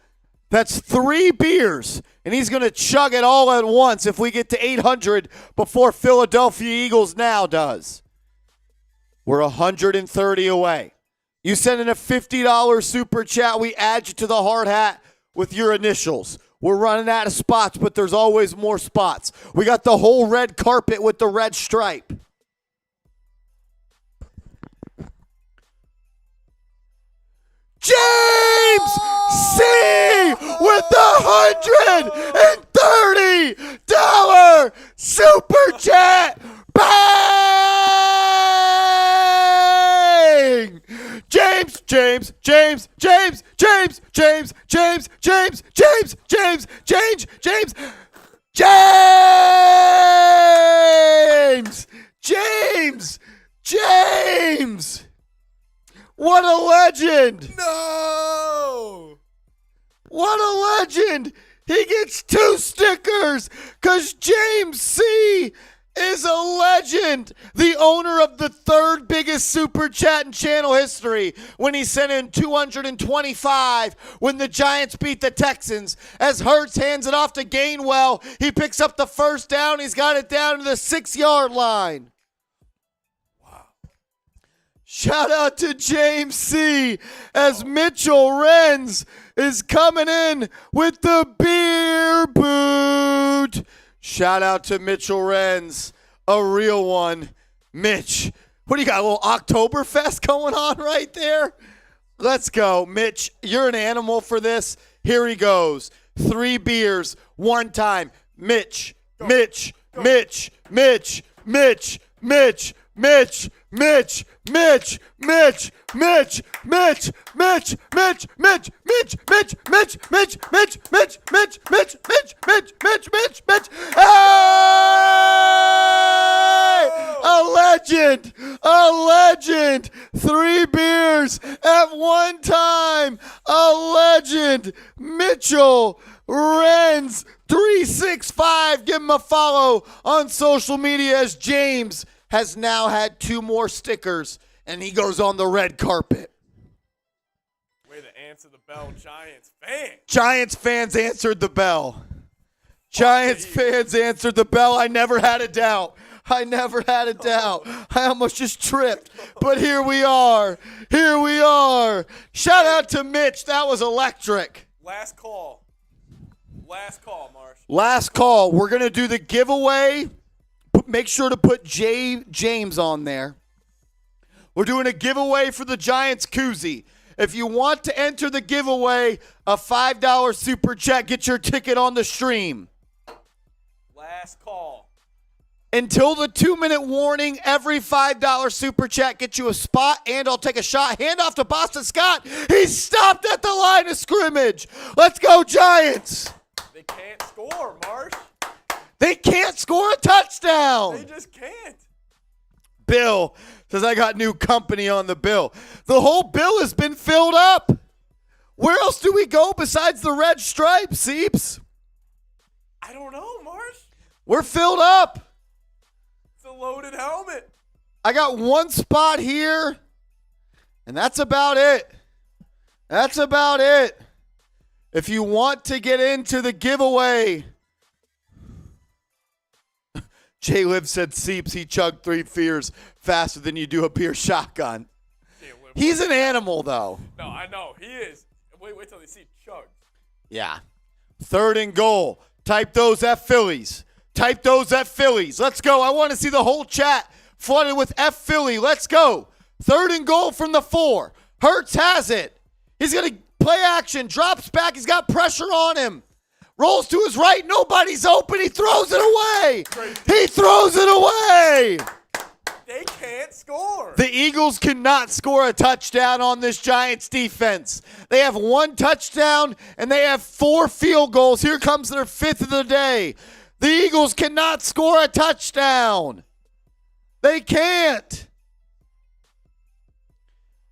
That's 3 beers, and he's going to chug it all at once if we get to 800 before Philadelphia Eagles now does. We're 130 away. You send in a $50 super chat, we add you to the hard hat with your initials. We're running out of spots, but there's always more spots. We got the whole red carpet with the red stripe. James C. with the $130 super chat. Bang! James. What a legend! No! What a legend! He gets 2 stickers because James C. is a legend. The owner of the 3rd biggest super chat in channel history when he sent in 225 when the Giants beat the Texans. As Hurts hands it off to Gainwell, he picks up the first down. He's got it down to the 6-yard line. Shout out to James C. as Mitchell Renz is coming in with the beer boot. Shout out to Mitchell Renz, a real one. Mitch, what do you got, a little Oktoberfest going on right there? Let's go. Mitch, you're an animal for this. Here he goes. 3 beers, 1 time. Mitch. A legend. 3 beers at 1 time. A legend. Mitchell Renz 365. Give him a follow on social media as James has now had 2 more stickers, and he goes on the red carpet. Way to answer the bell, Giants fans. Giants fans answered the bell. Giants fans answered the bell. I never had a doubt. I almost just tripped. But here we are. Shout out to Mitch. That was electric. Last call, Marsh. Last call. We're going to do the giveaway. Make sure to put James on there. We're doing a giveaway for the Giants koozie. If you want to enter the giveaway, a $5 super chat, get your ticket on the stream. Last call. Until the 2-minute warning, every $5 super chat gets you a spot, and I'll take a shot. Hand off to Boston Scott. He's stopped at the line of scrimmage. Let's go, Giants. They can't score, Marsh. They can't score a touchdown. They just can't. Bill says, I got new company on the bill. The whole bill has been filled up. Where else do we go besides the red stripe, Seeps? I don't know, Marsh. We're filled up. It's a loaded helmet. I got one spot here, and that's about it. That's about it. If you want to get into the giveaway, Jay Liv said Seeps, he chugged 3 beers faster than you do a beer shotgun. He's an animal, though. No, I know. He is. Wait till they see chugs. Yeah. 3rd and goal. Type those F Phillies. Type those F Phillies. Let's go. I want to see the whole chat flooded with F Philly. Let's go. 3rd and goal from the 4. Hurts has it. He's going to play action. Drops back. He's got pressure on him. Rolls to his right. Nobody's open. He throws it away. He throws it away. They can't score. The Eagles cannot score a touchdown on this Giants defense. They have 1 touchdown, and they have 4 field goals. Here comes their 5th of the day. The Eagles cannot score a touchdown. They can't.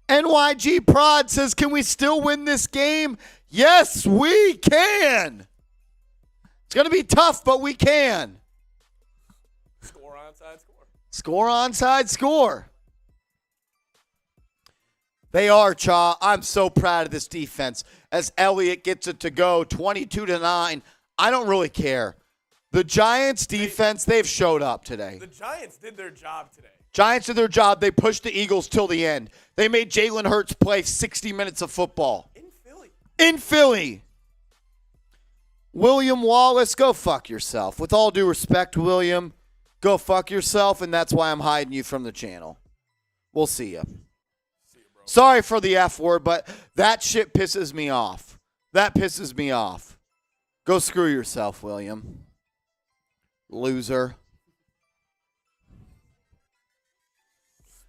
NYG Prod says, can we still win this game? Yes, we can. It's going to be tough, but we can. Score onside score. Score onside score. They are, Cha. I'm so proud of this defense. As Elliott gets it to go 22-9, I don't really care. The Giants defense, they've showed up today. The Giants did their job today. Giants did their job. They pushed the Eagles till the end. They made Jalen Hurts play 60 minutes of football. In Philly. In Philly. William Wallace, go fuck yourself. With all due respect, William, go fuck yourself, and that's why I'm hiding you from the channel. We'll see you. Sorry for the F word, but that shit pisses me off. That pisses me off. Go screw yourself, William. Loser.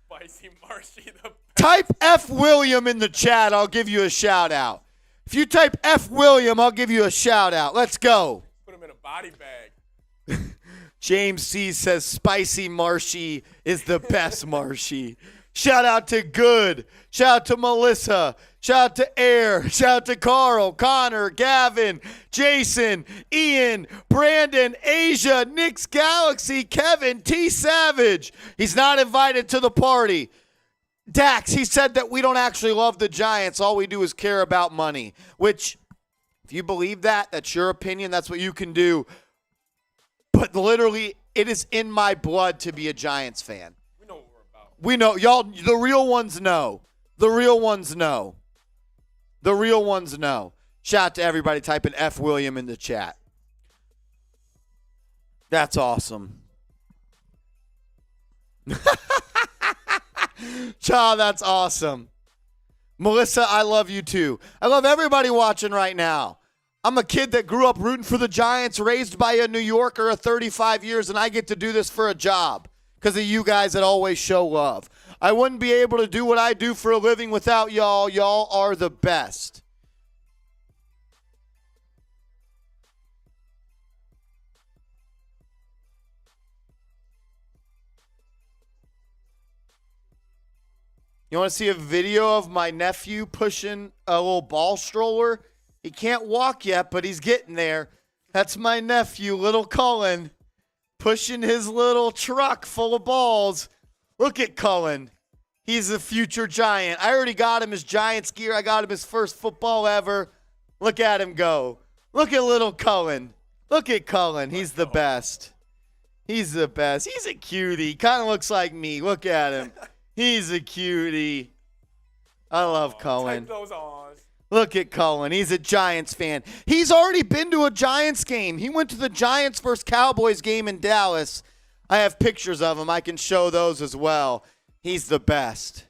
Spicy Marshy the Type F William in the chat. I'll give you a shout out. If you type F William, I'll give you a shout out. Let's go. Put him in a body bag. James C says Spicy Marshy is the best Marshy. Shout out to Good. Shout out to Melissa. Shout out to Air. Shout out to Carl, Connor, Gavin, Jason, Ian, Brandon, Asia, Nick's Galaxy, Kevin, T Savage. He's not invited to the party. Dax, he said that we don't actually love the Giants. All we do is care about money. Which, if you believe that, that's your opinion. That's what you can do. But literally, it is in my blood to be a Giants fan. We know what we're about. We know. Y'all, the real ones know. The real ones know. The real ones know. Shout out to everybody typing F William in the chat. That's awesome. Child, that's awesome. Melissa, I love you too. I love everybody watching right now. I'm a kid that grew up rooting for the Giants, raised by a New Yorker of 35 years, and I get to do this for a job because of you guys that always show love. I wouldn't be able to do what I do for a living without y'all. Y'all are the best. You want to see a video of my nephew pushing a little ball stroller? He can't walk yet, but he's getting there. That's my nephew, little Cullen, pushing his little truck full of balls. Look at Cullen. He's a future Giant. I already got him his Giants gear. I got him his first football ever. Look at him go. Look at little Cullen. Look at Cullen. He's the best. He's the best. He's a cutie. Kind of looks like me. Look at him. He's a cutie. I love Cullen. Take those on. Look at Cullen. He's a Giants fan. He's already been to a Giants game. He went to the Giants versus Cowboys game in Dallas. I have pictures of him. I can show those as well. He's the best.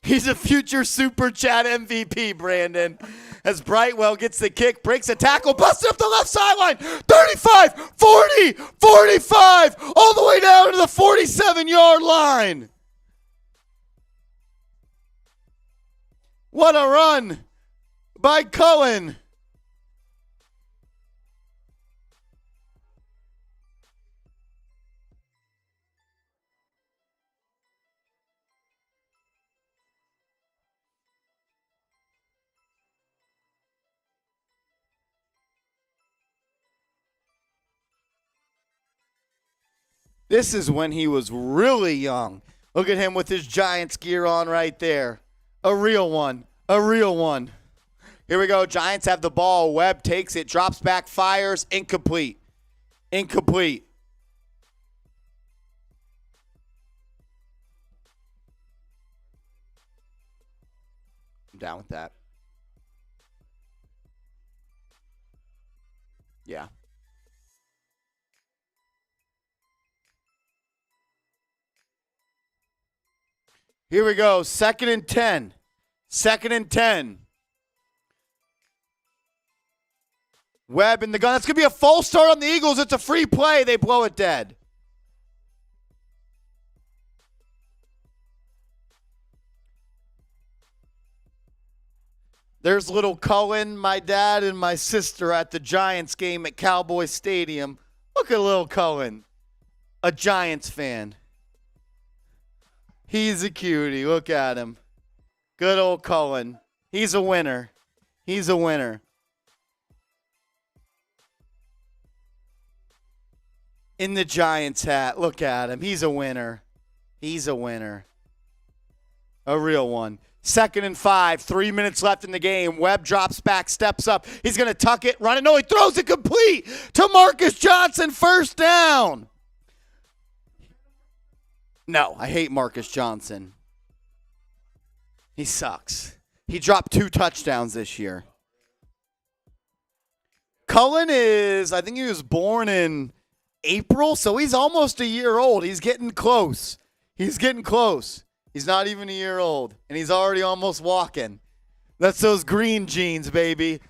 He's a future Super Chat MVP, Brandon. As Brightwell gets the kick, breaks a tackle, busted up the left sideline. 35, 40, 45, all the way down to the 47-yard line. What a run by Cullen. This is when he was really young. Look at him with his Giants gear on right there. A real one. A real one. Here we go. Giants have the ball. Webb takes it, drops back, fires. Incomplete. Incomplete. I'm down with that. Yeah. Here we go. 2nd and 10. 2nd and 10. Webb in the gun. That's going to be a false start on the Eagles. It's a free play. They blow it dead. There's little Cullen, my dad, and my sister at the Giants game at Cowboy Stadium. Look at little Cullen, a Giants fan. He's a cutie. Look at him. Good old Cullen. He's a winner. He's a winner. In the Giants hat. Look at him. He's a winner. He's a winner. A real one. 2nd and 5. 3 minutes left in the game. Webb drops back, steps up. He's going to tuck it, run it. No, he throws it complete to Marcus Johnson. First down. No, I hate Marcus Johnson. He sucks. He dropped 2 touchdowns this year. Cullen I think he was born in April, so he's almost a year old. He's getting close. He's getting close. He's not even a year old, and he's already almost walking. That's those green genes, baby.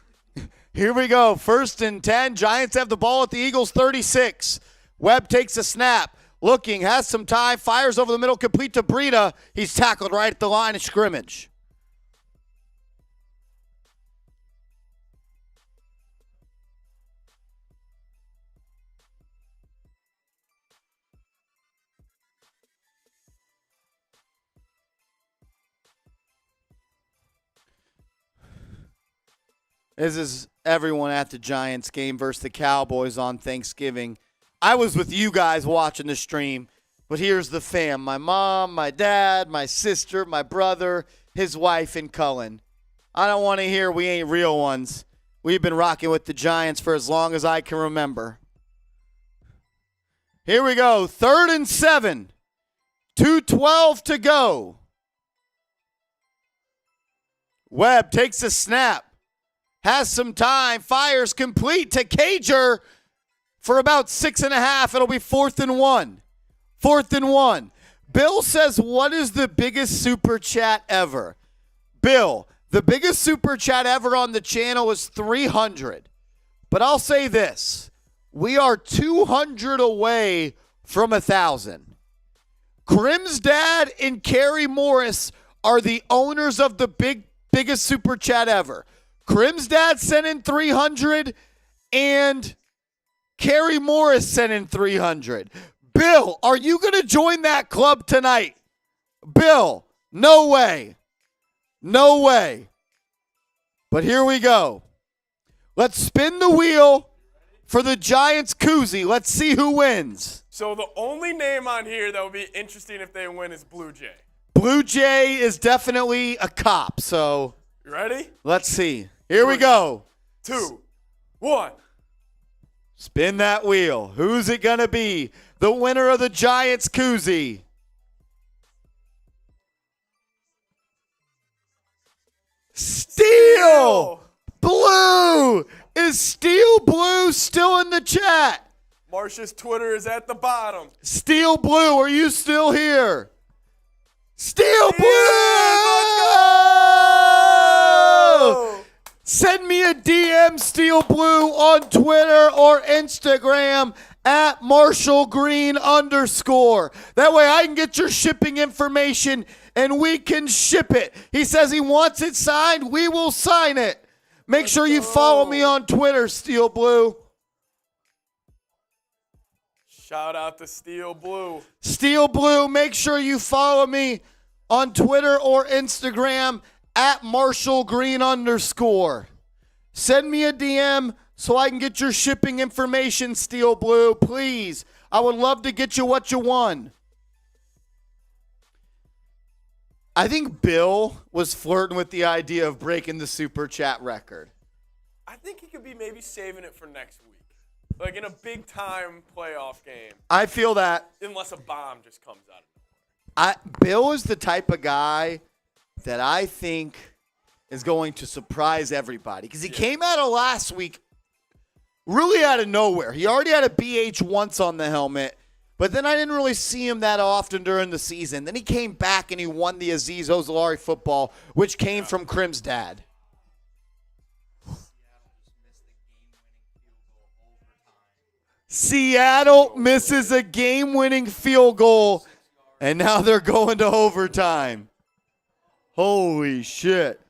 Here we go. 1st and 10. Giants have the ball at the Eagles' 36. Webb takes a snap. Looking, has some time, fires over the middle, complete to Breida. He's tackled right at the line of scrimmage. This is everyone at the Giants game versus the Cowboys on Thanksgiving. I was with you guys watching the stream, but here's the fam. My mom, my dad, my sister, my brother, his wife, and Cullen. I don't want to hear we ain't real ones. We've been rocking with the Giants for as long as I can remember. Here we go. 3rd and 7. 2:12 to go. Webb takes a snap. Has some time. Fires complete to Cager. For about 6.5, it'll be 4th and 1. 4th and 1. Bill says, what is the biggest super chat ever? Bill, the biggest super chat ever on the channel is 300. But I'll say this. We are 200 away from 1,000. Crim's dad and Carrie Morris are the owners of the biggest super chat ever. Crim's dad sent in 300 and Carrie Morris sent in 300. Bill, are you going to join that club tonight? Bill, no way. No way. But here we go. Let's spin the wheel for the Giants koozie. Let's see who wins. So the only name on here that would be interesting if they win is Blue Jay. Blue Jay is definitely a cop, so. You ready? Let's see. Here we go. 2, 1. Spin that wheel. Who's it going to be? The winner of the Giants koozie. Steel Blue! Is Steel Blue still in the chat? Marcia's Twitter is at the bottom. Steel Blue, are you still here? Steel Blue! Send me a DM, Steel Blue, on Twitter or Instagram at @MarshallGreen_. That way I can get your shipping information and we can ship it. He says he wants it signed. We will sign it. Make sure you follow me on Twitter, Steel Blue. Shout out to Steel Blue. Steel Blue, make sure you follow me on Twitter or Instagram at @MarshallGreen_. Send me a DM so I can get your shipping information, Steel Blue. Please. I would love to get you what you won. I think Bill was flirting with the idea of breaking the super chat record. I think he could be maybe saving it for next week. Like in a big time playoff game. I feel that. Unless a bomb just comes out of nowhere. Bill is the type of guy that I think is going to surprise everybody. Because he came out of last week really out of nowhere. He already had a BH once on the helmet. But then I didn't really see him that often during the season. Then he came back and he won the Aziz Ojulari football, which came from Crim's dad. Seattle misses a game-winning field goal, and now they're going to overtime. Holy shit.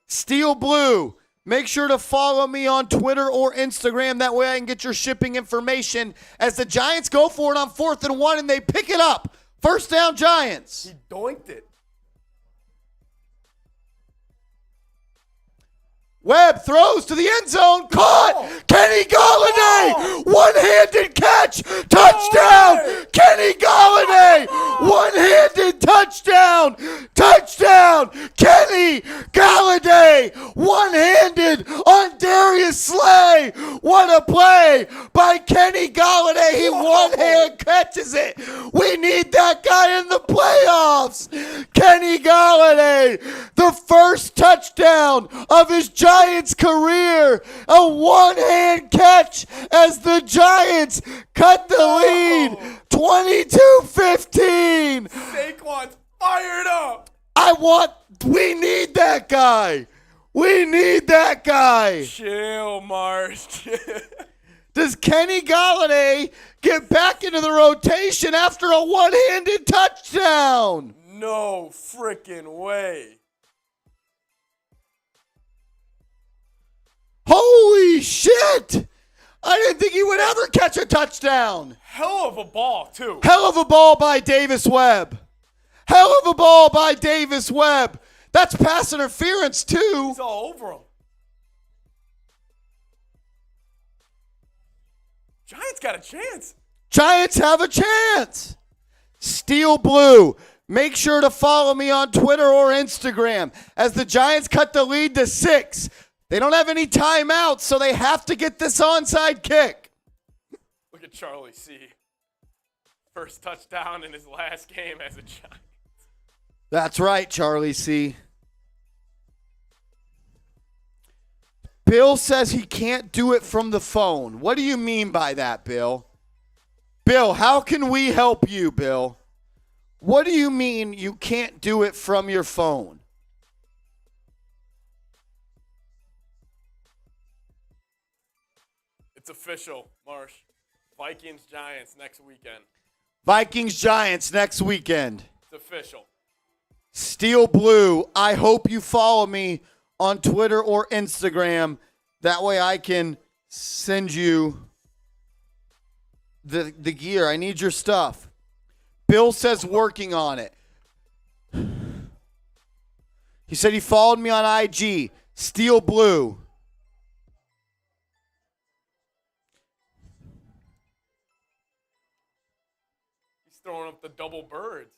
Steel Blue, make sure to follow me on Twitter or Instagram. That way I can get your shipping information as the Giants go for it on 4th and 1, and they pick it up. First down, Giants. He doinked it. Webb throws to the end zone. Caught. Kenny Golladay. One-handed catch. Touchdown. Kenny Golladay. One-handed touchdown. Touchdown. Kenny Golladay. One-handed on Darius Slay. What a play by Kenny Golladay. He one-hand catches it. We need that guy in the playoffs. Kenny Golladay. The first touchdown of his Giants career, a one-hand catch as the Giants cut the lead, 22-15. Saquon's fired up. We need that guy. We need that guy. Chill, Marsh. Does Kenny Golladay get back into the rotation after a one-handed touchdown? No freaking way. Holy shit! I didn't think he would ever catch a touchdown. Hell of a ball, too. Hell of a ball by Davis Webb. Hell of a ball by Davis Webb. That's pass interference, too. He's all over him. Giants got a chance. Giants have a chance. Steel Blue. Make sure to follow me on Twitter or Instagram as the Giants cut the lead to 6. They don't have any timeouts, so they have to get this onside kick. Look at Charlie C. First touchdown in his last game as a Giant. That's right, Charlie C. Bill says he can't do it from the phone. What do you mean by that, Bill? Bill, how can we help you, Bill? What do you mean you can't do it from your phone? It's official, Marsh. Vikings, Giants next weekend. Vikings, Giants next weekend. It's official. Steel Blue, I hope you follow me on Twitter or Instagram. That way I can send you the gear. I need your stuff. Bill says working on it. He said he followed me on IG. Steel Blue. Throwing up the double birds.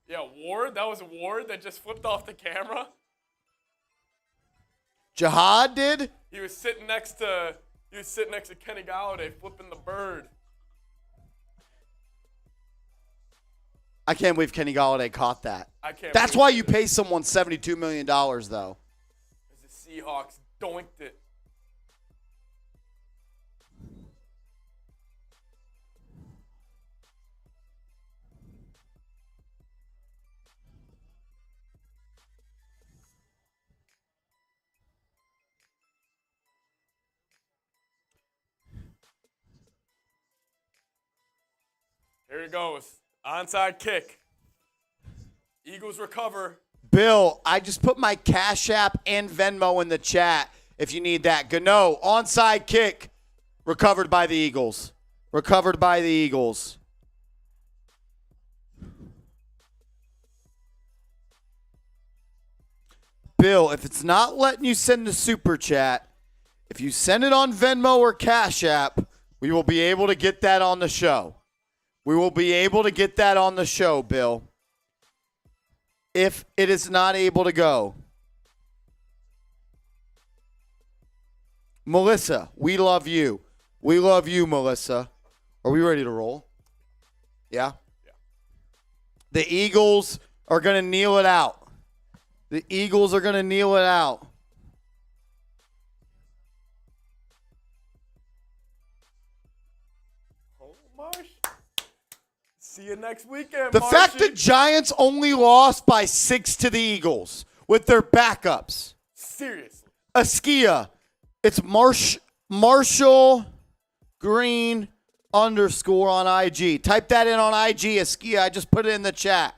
Yeah, Ward. That was Ward that just flipped off the camera. Jihad did? He was sitting next to Kenny Golladay flipping the bird. I can't believe Kenny Golladay caught that. I can't. That's why you pay someone $72 million, though. As the Seahawks doinked it. Here it goes. Onside kick. Eagles recover. Bill, I just put my Cash App and Venmo in the chat if you need that. Gano, onside kick. Recovered by the Eagles. Recovered by the Eagles. Bill, if it's not letting you send the super chat, if you send it on Venmo or Cash App, we will be able to get that on the show. We will be able to get that on the show, Bill. If it is not able to go. Melissa, we love you. We love you, Melissa. Are we ready to roll? Yeah? Yeah. The Eagles are going to kneel it out. The Eagles are going to kneel it out. Oh, Marsh. See you next weekend, The Marshy. fact that Giants only lost by 6 to the Eagles with their backups. Seriously. Askia. It's Marshall Green _ on IG. Type that in on IG, Askia. I just put it in the chat.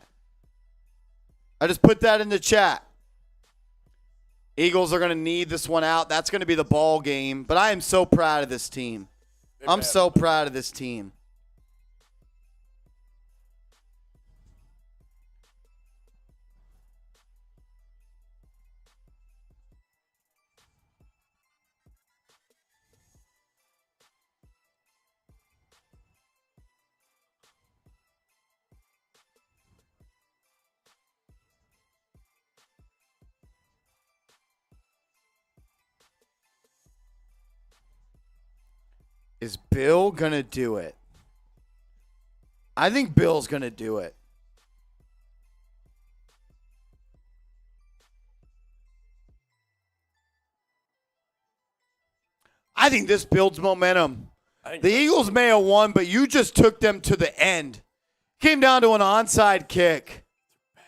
I just put that in the chat. Eagles are going to need this one out. That's going to be the ball game. But I am so proud of this team. I'm so proud of this team. Is Bill going to do it? I think Bill's going to do it. I think this builds momentum. The Eagles may have won, but you just took them to the end. Came down to an onside kick. I'm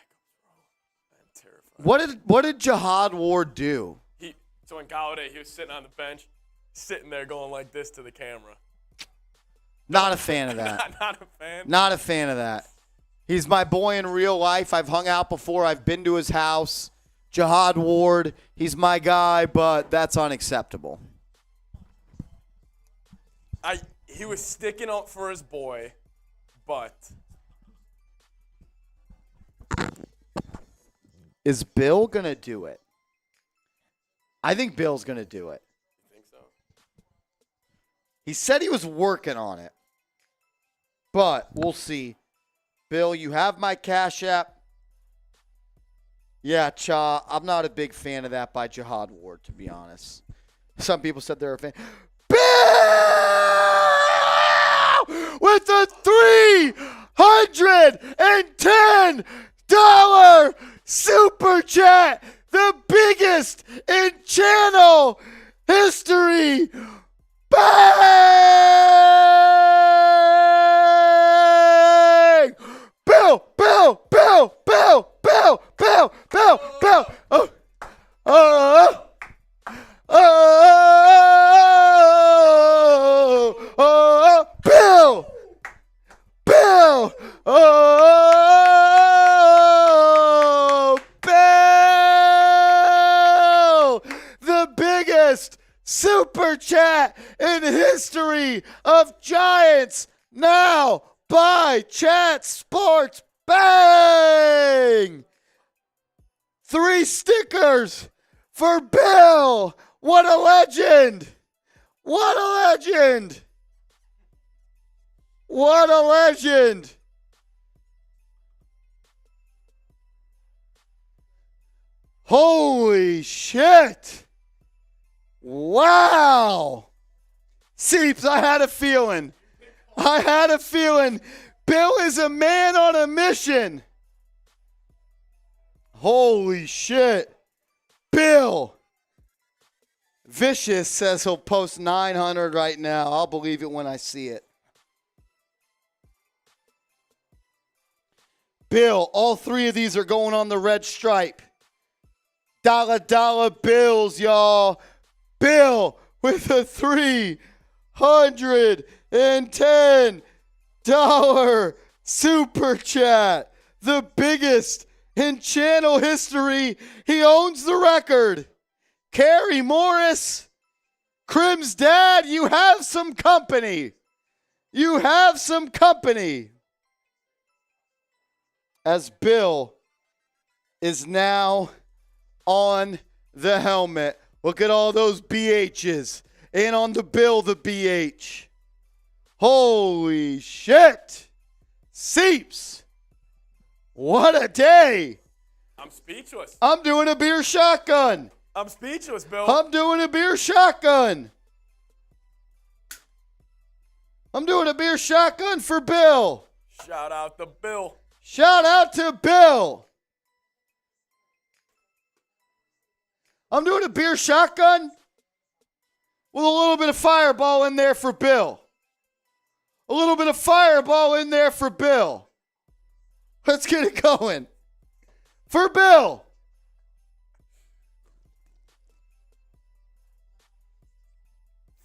terrified. What did Jihad Ward do? So in Galladay, he was sitting on the bench, sitting there going like this to the camera. Not a fan of that. Not a fan? Not a fan of that. He's my boy in real life. I've hung out before. I've been to his house. Jihad Ward, he's my guy, but that's unacceptable. He was sticking up for his boy, but is Bill going to do it? I think Bill's going to do it. you think so? He said he was working on it, but we'll see. Bill, you have my Cash App. Yeah, Cha, I'm not a big fan of that by Jihad Ward, to be honest. Some people said they're a fan. Bill with a $310 super chat, the biggest in channel history. Bang! Bill. Bill. Bill. The biggest super chat in history of Giants now by Chat Sports. Bang! 3 stickers for Bill. What a legend. What a legend. What a legend. Holy shit. Wow. Seeps, I had a feeling. Bill is a man on a mission. Holy shit. Bill. Vicious says he'll post 900 right now. I'll believe it when I see it. Bill, all 3 of these are going on the red stripe. Dollar bills, y'all. Bill with a $310 super chat. The biggest in channel history. He owns the record. Carrie Morris, Crim's dad, you have some company. You have some company. As Bill is now on the helmet. Look at all those BHs. And on the Bill, the BH. Holy shit. Seeps. What a day. I'm speechless. I'm doing a beer shotgun. I'm speechless, Bill. I'm doing a beer shotgun. I'm doing a beer shotgun for Bill. Shout out to Bill. Shout out to Bill. I'm doing a beer shotgun with a little bit of fireball in there for Bill. A little bit of fireball in there for Bill. Let's get it going. For Bill.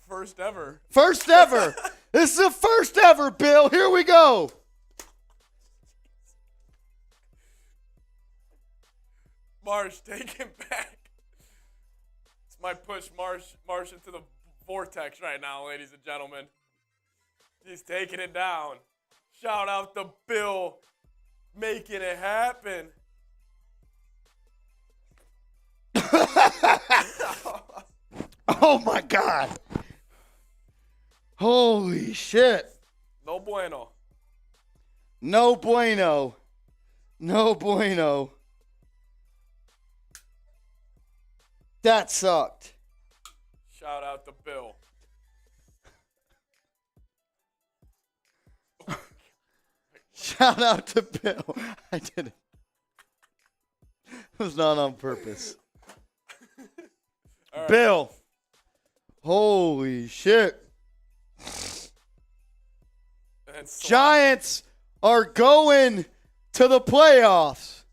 First ever. First ever. This is the first ever, Bill. Here we go. Marsh, take him back. This might push Marsh into the vortex right now, ladies and gentlemen. He's taking it down. Shout out to Bill making it happen. Oh my God. Holy shit. No bueno. No bueno. No bueno. That sucked. Shout out to Bill. Shout out to Bill. I did it. It was not on purpose. Right. Bill. Holy shit. Giants are going to the playoffs.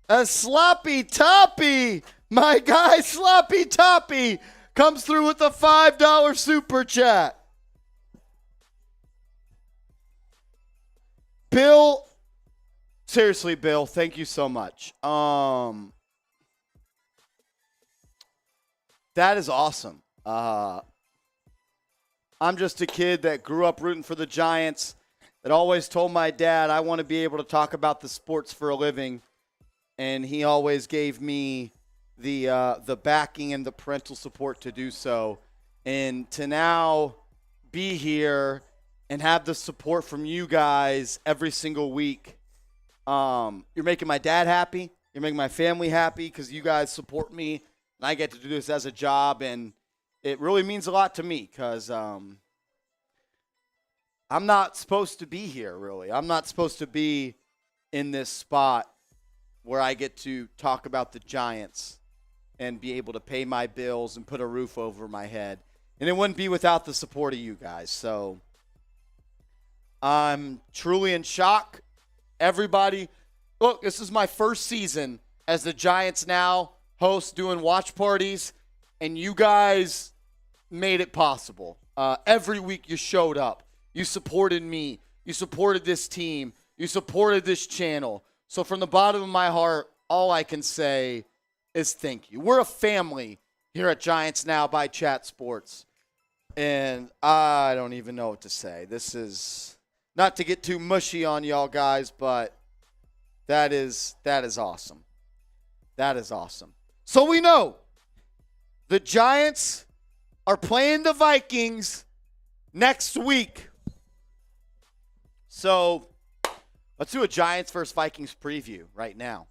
As Sloppy Toppy, my guy Sloppy Toppy, comes through with a $5 super chat. Bill, seriously, Bill, thank you so much. That is awesome. I'm just a kid that grew up rooting for the Giants, that always told my dad I want to be able to talk about the sports for a living, and he always gave me the backing and the parental support to do so. And to now be here and have the support from you guys every single week, you're making my dad happy. You're making my family happy because you guys support me, and I get to do this as a job, and it really means a lot to me because I'm not supposed to be here, really. I'm not supposed to be in this spot where I get to talk about the Giants and be able to pay my bills and put a roof over my head. And it wouldn't be without the support of you guys. So I'm truly in shock. Everybody, look, this is my first season as the Giants Now host doing watch parties, and you guys made it possible. Every week you showed up. You supported me. You supported this team. You supported this channel. So from the bottom of my heart, all I can say is thank you. We're a family here at Giants Now by Chat Sports. And I don't even know what to say. This is not to get too mushy on y'all guys, but that is awesome. That is awesome. So we know the Giants are playing the Vikings next week. So let's do a Giants versus Vikings preview right now.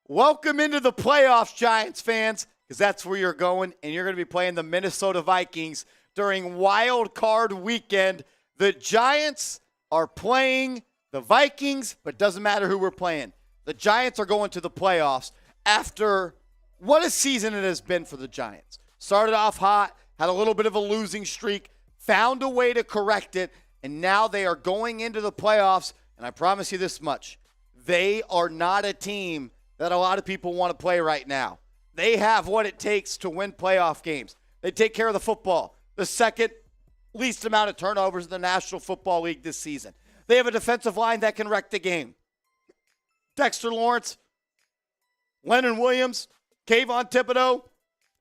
Welcome into the playoffs, Giants fans, because that's where you're going, and you're going to be playing the Minnesota Vikings during Wild Card Weekend. The Giants are playing the Vikings, but it doesn't matter who we're playing. The Giants are going to the playoffs after what a season it has been for the Giants. Started off hot, had a little bit of a losing streak, found a way to correct it, and now they are going into the playoffs, and I promise you this much. They are not a team that a lot of people want to play right now. They have what it takes to win playoff games. They take care of the football. The second least amount of turnovers in the National Football League this season. They have a defensive line that can wreck the game. Dexter Lawrence, Leonard Williams, Kayvon Thibodeau,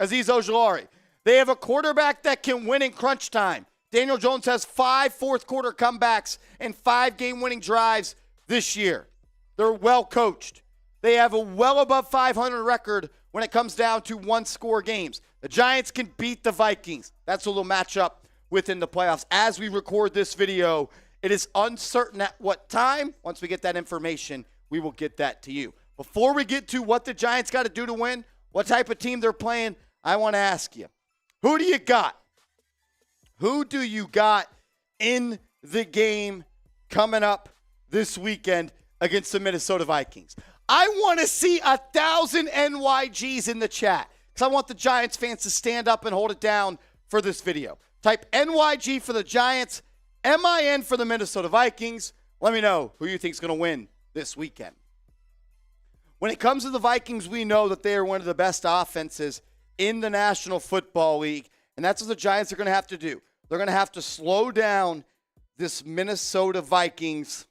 Azeez Ojulari. They have a quarterback that can win in crunch time. Daniel Jones has 5 fourth-quarter comebacks and 5 game-winning drives this year. They're well coached. They have a well above 500 record when it comes down to one-score games. The Giants can beat the Vikings. That's who they'll match up with in the playoffs. As we record this video, it is uncertain at what time. Once we get that information, we will get that to you. Before we get to what the Giants got to do to win, what type of team they're playing, I want to ask you, who do you got? Who do you got in the game coming up this weekend against the Minnesota Vikings? I want to see 1,000 NYGs in the chat because I want the Giants fans to stand up and hold it down for this video. Type NYG for the Giants, MIN for the Minnesota Vikings. Let me know who you think is going to win this weekend. When it comes to the Vikings, we know that they are one of the best offenses in the National Football League, and that's what the Giants are going to have to do. They're going to have to slow down this Minnesota Vikings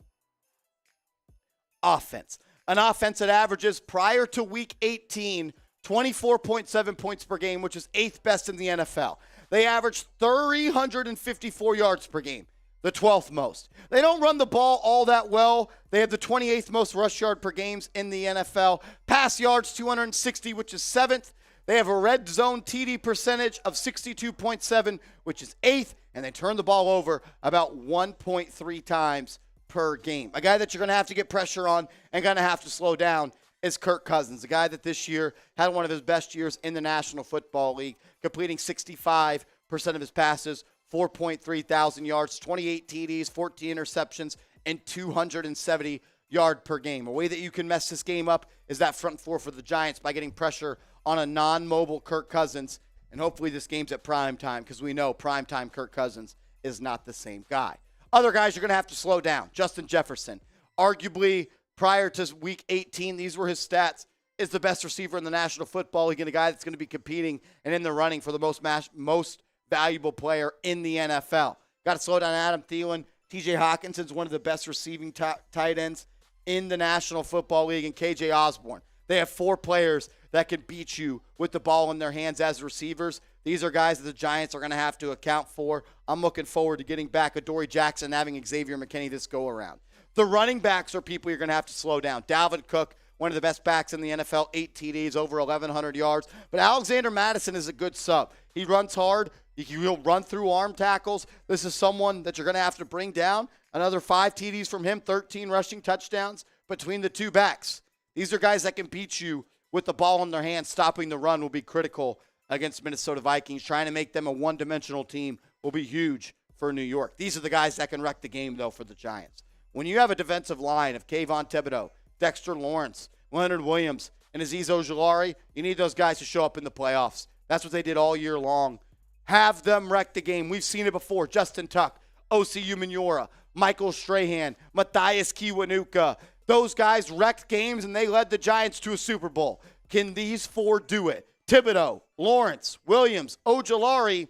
offense. An offense that averages, prior to Week 18, 24.7 points per game, which is 8th best in the NFL. They average 354 yards per game, the 12th most. They don't run the ball all that well. They have the 28th most rush yard per games in the NFL. Pass yards, 260, which is 7th. They have a red zone TD percentage of 62.7, which is 8th, and they turn the ball over about 1.3 times per game. A guy that you're going to have to get pressure on and going to have to slow down is Kirk Cousins, a guy that this year had one of his best years in the National Football League, completing 65% of his passes, 4.3 thousand yards, 28 TDs, 14 interceptions, and 270 yard per game. A way that you can mess this game up is that front four for the Giants by getting pressure on a non-mobile Kirk Cousins, and hopefully this game's at prime time because we know prime time Kirk Cousins is not the same guy. Other guys you're going to have to slow down. Justin Jefferson, arguably prior to Week 18, these were his stats, is the best receiver in the National Football League and a guy that's going to be competing and in the running for the most valuable player in the NFL. Got to slow down Adam Thielen. TJ Hawkinson's one of the best receiving tight ends in the National Football League, and KJ Osborne. They have 4 players that can beat you with the ball in their hands as receivers. These are guys that the Giants are going to have to account for. I'm looking forward to getting back Adoree Jackson and having Xavier McKinney this go-around. The running backs are people you're going to have to slow down. Dalvin Cook, one of the best backs in the NFL, 8 TDs, over 1,100 yards. But Alexander Mattison is a good sub. He runs hard. He'll run through arm tackles. This is someone that you're going to have to bring down. Another 5 TDs from him, 13 rushing touchdowns between the 2 backs. These are guys that can beat you with the ball in their hands. Stopping the run will be critical against Minnesota Vikings. Trying to make them a one-dimensional team will be huge for New York. These are the guys that can wreck the game, though, for the Giants. When you have a defensive line of Kayvon Thibodeau, Dexter Lawrence, Leonard Williams, and Azeez Ojulari, you need those guys to show up in the playoffs. That's what they did all year long. Have them wreck the game. We've seen it before. Justin Tuck, Osi Umenyiora, Michael Strahan, Matthias Kiwanuka. Those guys wrecked games, and they led the Giants to a Super Bowl. Can these 4 do it? Thibodeau, Lawrence, Williams, Ojulari.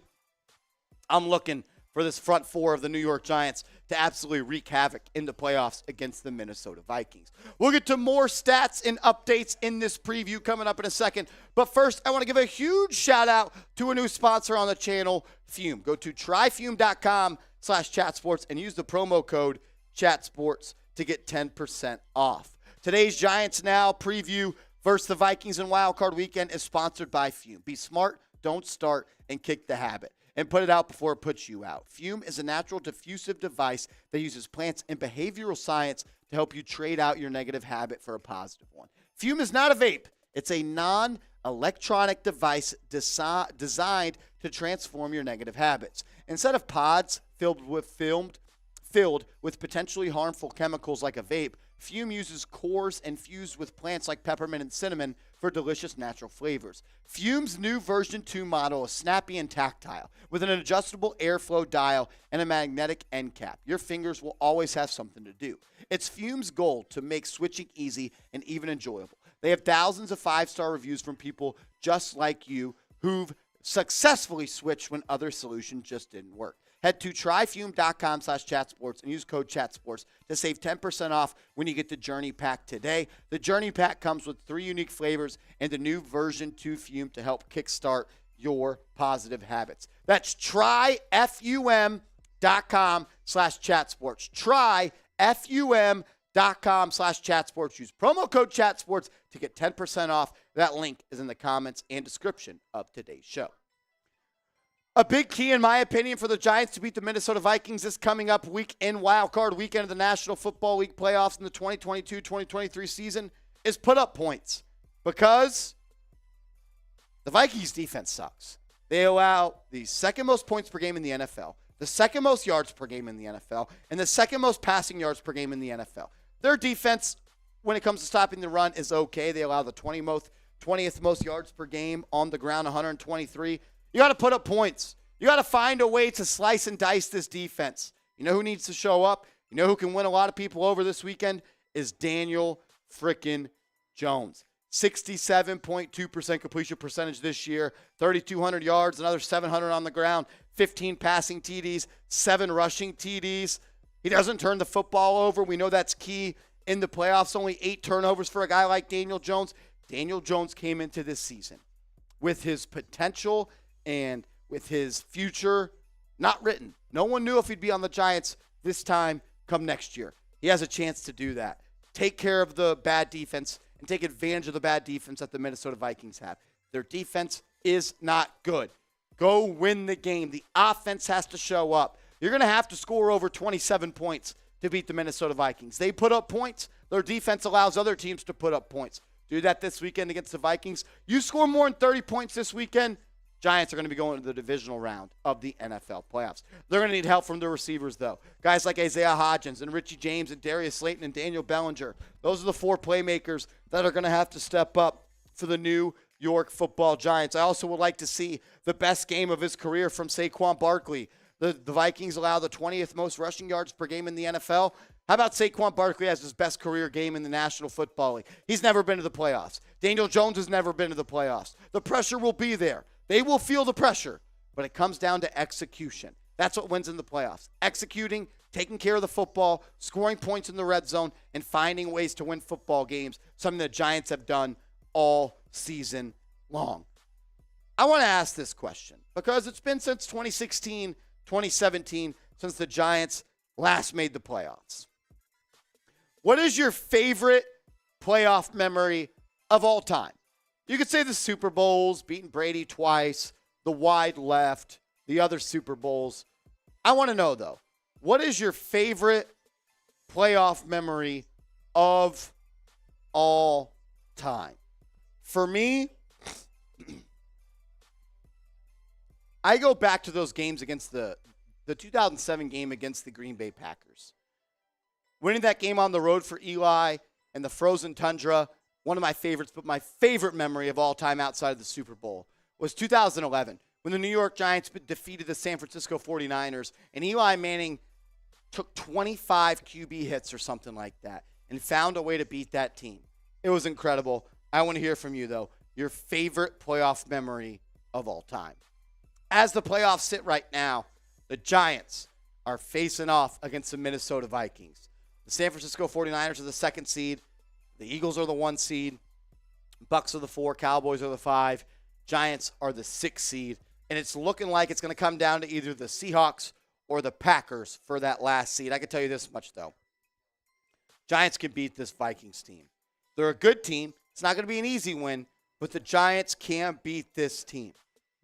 I'm looking for this front 4 of the New York Giants to absolutely wreak havoc in the playoffs against the Minnesota Vikings. We'll get to more stats and updates in this preview coming up in a second. But first, I want to give a huge shout out to a new sponsor on the channel, Fume. Go to tryfume.com/chatsports and use the promo code chatsports to get 10% off. Today's Giants Now preview versus the Vikings in Wild Card Weekend is sponsored by Fume. Be smart, don't start, and kick the habit. And put it out before it puts you out. Fume is a natural diffusive device that uses plants and behavioral science to help you trade out your negative habit for a positive one. Fume is not a vape. It's a non-electronic device designed to transform your negative habits. Instead of pods filled with potentially harmful chemicals like a vape, Fume uses cores infused with plants like peppermint and cinnamon for delicious natural flavors. Fume's new version 2 model is snappy and tactile with an adjustable airflow dial and a magnetic end cap. Your fingers will always have something to do. It's Fume's goal to make switching easy and even enjoyable. They have thousands of 5-star reviews from people just like you who've successfully switched when other solutions just didn't work. Head to tryfume.com/chatsports and use code chatsports to save 10% off when you get the Journey Pack today. The Journey Pack comes with 3 unique flavors and the new version 2 Fume to help kickstart your positive habits. That's tryfum.com/chatsports. Tryfum.com/chatsports. Use promo code chatsports to get 10% off. That link is in the comments and description of today's show. A big key, in my opinion, for the Giants to beat the Minnesota Vikings this coming up week in wildcard weekend of the National Football League playoffs in the 2022-2023 season is put up points, because the Vikings defense sucks. They allow the second most points per game in the NFL, the second most yards per game in the NFL, and the second most passing yards per game in the NFL. Their defense, when it comes to stopping the run, is okay. They allow the 20th most yards per game on the ground, 123. You got to put up points. You got to find a way to slice and dice this defense. You know who needs to show up? You know who can win a lot of people over this weekend? Is Daniel frickin' Jones. 67.2% completion percentage this year, 3,200 yards, another 700 on the ground, 15 passing TDs, 7 rushing TDs. He doesn't turn the football over. We know that's key in the playoffs. Only 8 turnovers for a guy like Daniel Jones. Daniel Jones came into this season with his potential and with his future not written. No one knew if he'd be on the Giants this time come next year. He has a chance to do that. Take care of the bad defense and take advantage of the bad defense that the Minnesota Vikings have. Their defense is not good. Go win the game. The offense has to show up. You're going to have to score over 27 points to beat the Minnesota Vikings. They put up points. Their defense allows other teams to put up points. Do that this weekend against the Vikings. You score more than 30 points this weekend, Giants are going to be going to the divisional round of the NFL playoffs. They're going to need help from the receivers, though. Guys like Isaiah Hodgins and Richie James and Darius Slayton and Daniel Bellinger. Those are the 4 playmakers that are going to have to step up for the New York Football Giants. I also would like to see the best game of his career from Saquon Barkley. The Vikings allow the 20th most rushing yards per game in the NFL. How about Saquon Barkley has his best career game in the National Football League? He's never been to the playoffs. Daniel Jones has never been to the playoffs. The pressure will be there. They will feel the pressure, but it comes down to execution. That's what wins in the playoffs. Executing, taking care of the football, scoring points in the red zone, and finding ways to win football games, something the Giants have done all season long. I want to ask this question because it's been since 2016, 2017, since the Giants last made the playoffs. What is your favorite playoff memory of all time? You could say the Super Bowls, beating Brady twice, the wide left, the other Super Bowls. I want to know, though, what is your favorite playoff memory of all time? For me, I go back to those games against the 2007 game against the Green Bay Packers. Winning that game on the road for Eli and the frozen tundra, one of my favorites, but my favorite memory of all time outside of the Super Bowl was 2011 when the New York Giants defeated the San Francisco 49ers, and Eli Manning took 25 QB hits or something like that and found a way to beat that team. It was incredible. I want to hear from you, though, your favorite playoff memory of all time. As the playoffs sit right now, the Giants are facing off against the Minnesota Vikings. The San Francisco 49ers are the 2nd seed. The Eagles are the 1 seed. Bucks are the 4. Cowboys are the 5. Giants are the 6 seed. And it's looking like it's going to come down to either the Seahawks or the Packers for that last seed. I can tell you this much, though. Giants can beat this Vikings team. They're a good team. It's not going to be an easy win, but the Giants can beat this team.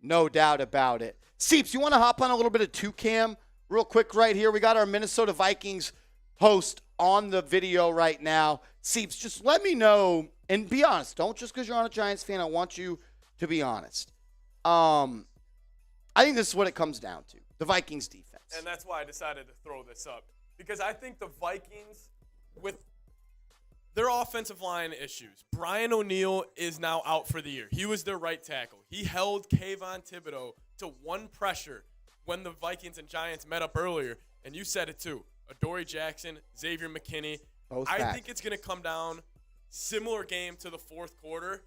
No doubt about it. Seeps, you want to hop on a little bit of 2Cam real quick right here? We got our Minnesota Vikings host on the video right now. Seeps, just let me know, and be honest. Don't just because you're on a Giants fan. I want you to be honest. I think this is what it comes down to, the Vikings defense. And that's why I decided to throw this up. Because I think the Vikings, with their offensive line issues, Brian O'Neill is now out for the year. He was their right tackle. He held Kayvon Thibodeau to 1 pressure when the Vikings and Giants met up earlier. And you said it too. Adoree Jackson, Xavier McKinney. I think it's going to come down Similar game to the fourth quarter.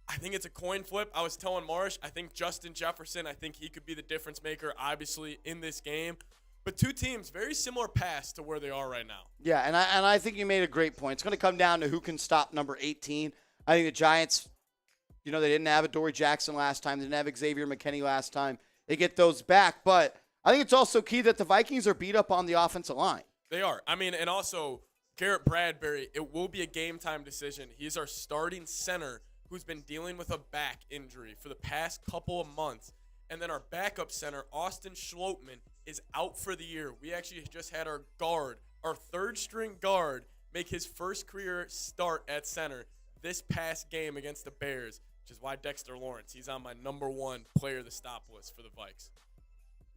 I think it's a coin flip. I was telling Marsh, I think Justin Jefferson, I think he could be the difference maker, obviously, in this game. But two teams, very similar paths to where they are right now. Yeah, and I think you made a great point. It's going to come down to who can stop number 18. I think the Giants, they didn't have Adoree Jackson last time. They didn't have Xavier McKinney last time. They get those back. But I think it's also key that the Vikings are beat up on the offensive line. They are. And also Garrett Bradbury, it will be a game-time decision. He's our starting center who's been dealing with a back injury for the past couple of months. And then our backup center, Austin Schlottman, is out for the year. We actually just had our third-string guard, make his first career start at center this past game against the Bears, which is why Dexter Lawrence, he's on my number one player to stop list for the Vikes.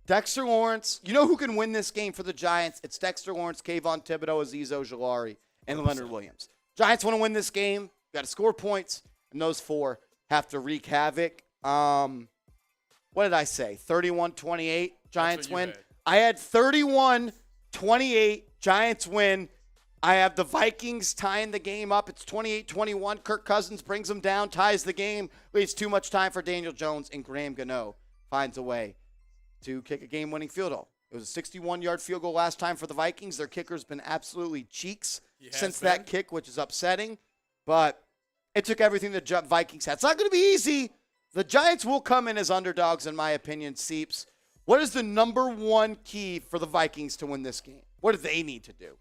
Dexter Lawrence, you know who can win this game for the Giants? It's Dexter Lawrence, Kayvon Thibodeau, Azeez Ojulari, and 100%. Leonard Williams. Giants want to win this game. You got to score points, and those four have to wreak havoc. What did I say? 31-28, Giants win. I had 31-28, Giants win. I have the Vikings tying the game up. It's 28-21. Kirk Cousins brings them down, ties the game, leaves too much time for Daniel Jones, and Graham Gano finds a way to kick a game-winning field goal. It was a 61-yard field goal last time for the Vikings. Their kicker's been absolutely cheeks since that kick, which is upsetting. But it took everything the Vikings had. It's not going to be easy. The Giants will come in as underdogs, in my opinion, Seeps. What is the number one key for the Vikings to win this game? What do they need to do?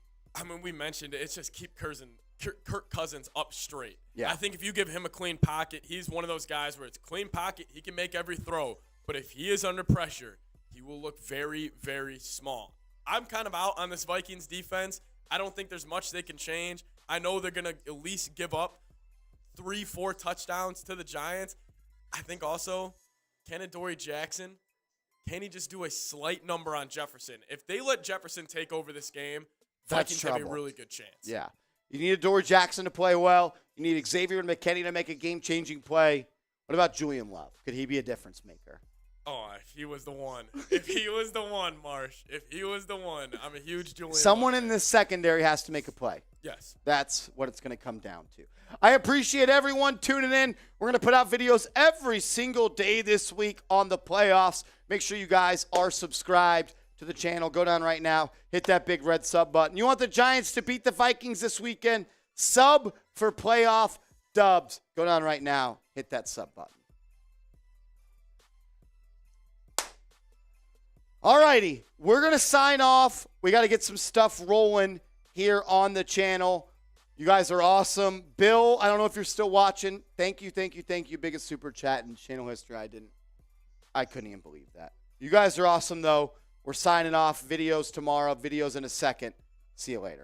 We mentioned it. It's just keep Kirk Cousins up straight. Yeah. I think if you give him a clean pocket, he's one of those guys where it's clean pocket, he can make every throw. But if he is under pressure, he will look very, very small. I'm kind of out on this Vikings defense. I don't think there's much they can change. I know they're going to at least give up 3-4 touchdowns to the Giants. I think also, can Adoree Jackson, can he just do a slight number on Jefferson? If they let Jefferson take over this game, Vikings have a really good chance. Yeah. You need Adoree Jackson to play well. You need Xavier McKinney to make a game-changing play. What about Julian Love? Could he be a difference maker? Oh, if he was the one. If he was the one, Marsh. If he was the one. I'm a huge Julian Someone Love in the secondary has to make a play. Yes. That's what it's going to come down to. I appreciate everyone tuning in. We're going to put out videos every single day this week on the playoffs. Make sure you guys are subscribed to the channel. Go down right now. Hit that big red sub button. You want the Giants to beat the Vikings this weekend? Sub for playoff dubs. Go down right now. Hit that sub button. All righty. We're going to sign off. We got to get some stuff rolling here on the channel. You guys are awesome. Bill, I don't know if you're still watching. Thank you. Biggest super chat in channel history. I couldn't even believe that. You guys are awesome, though. We're signing off. Videos tomorrow. Videos in a second. See you later.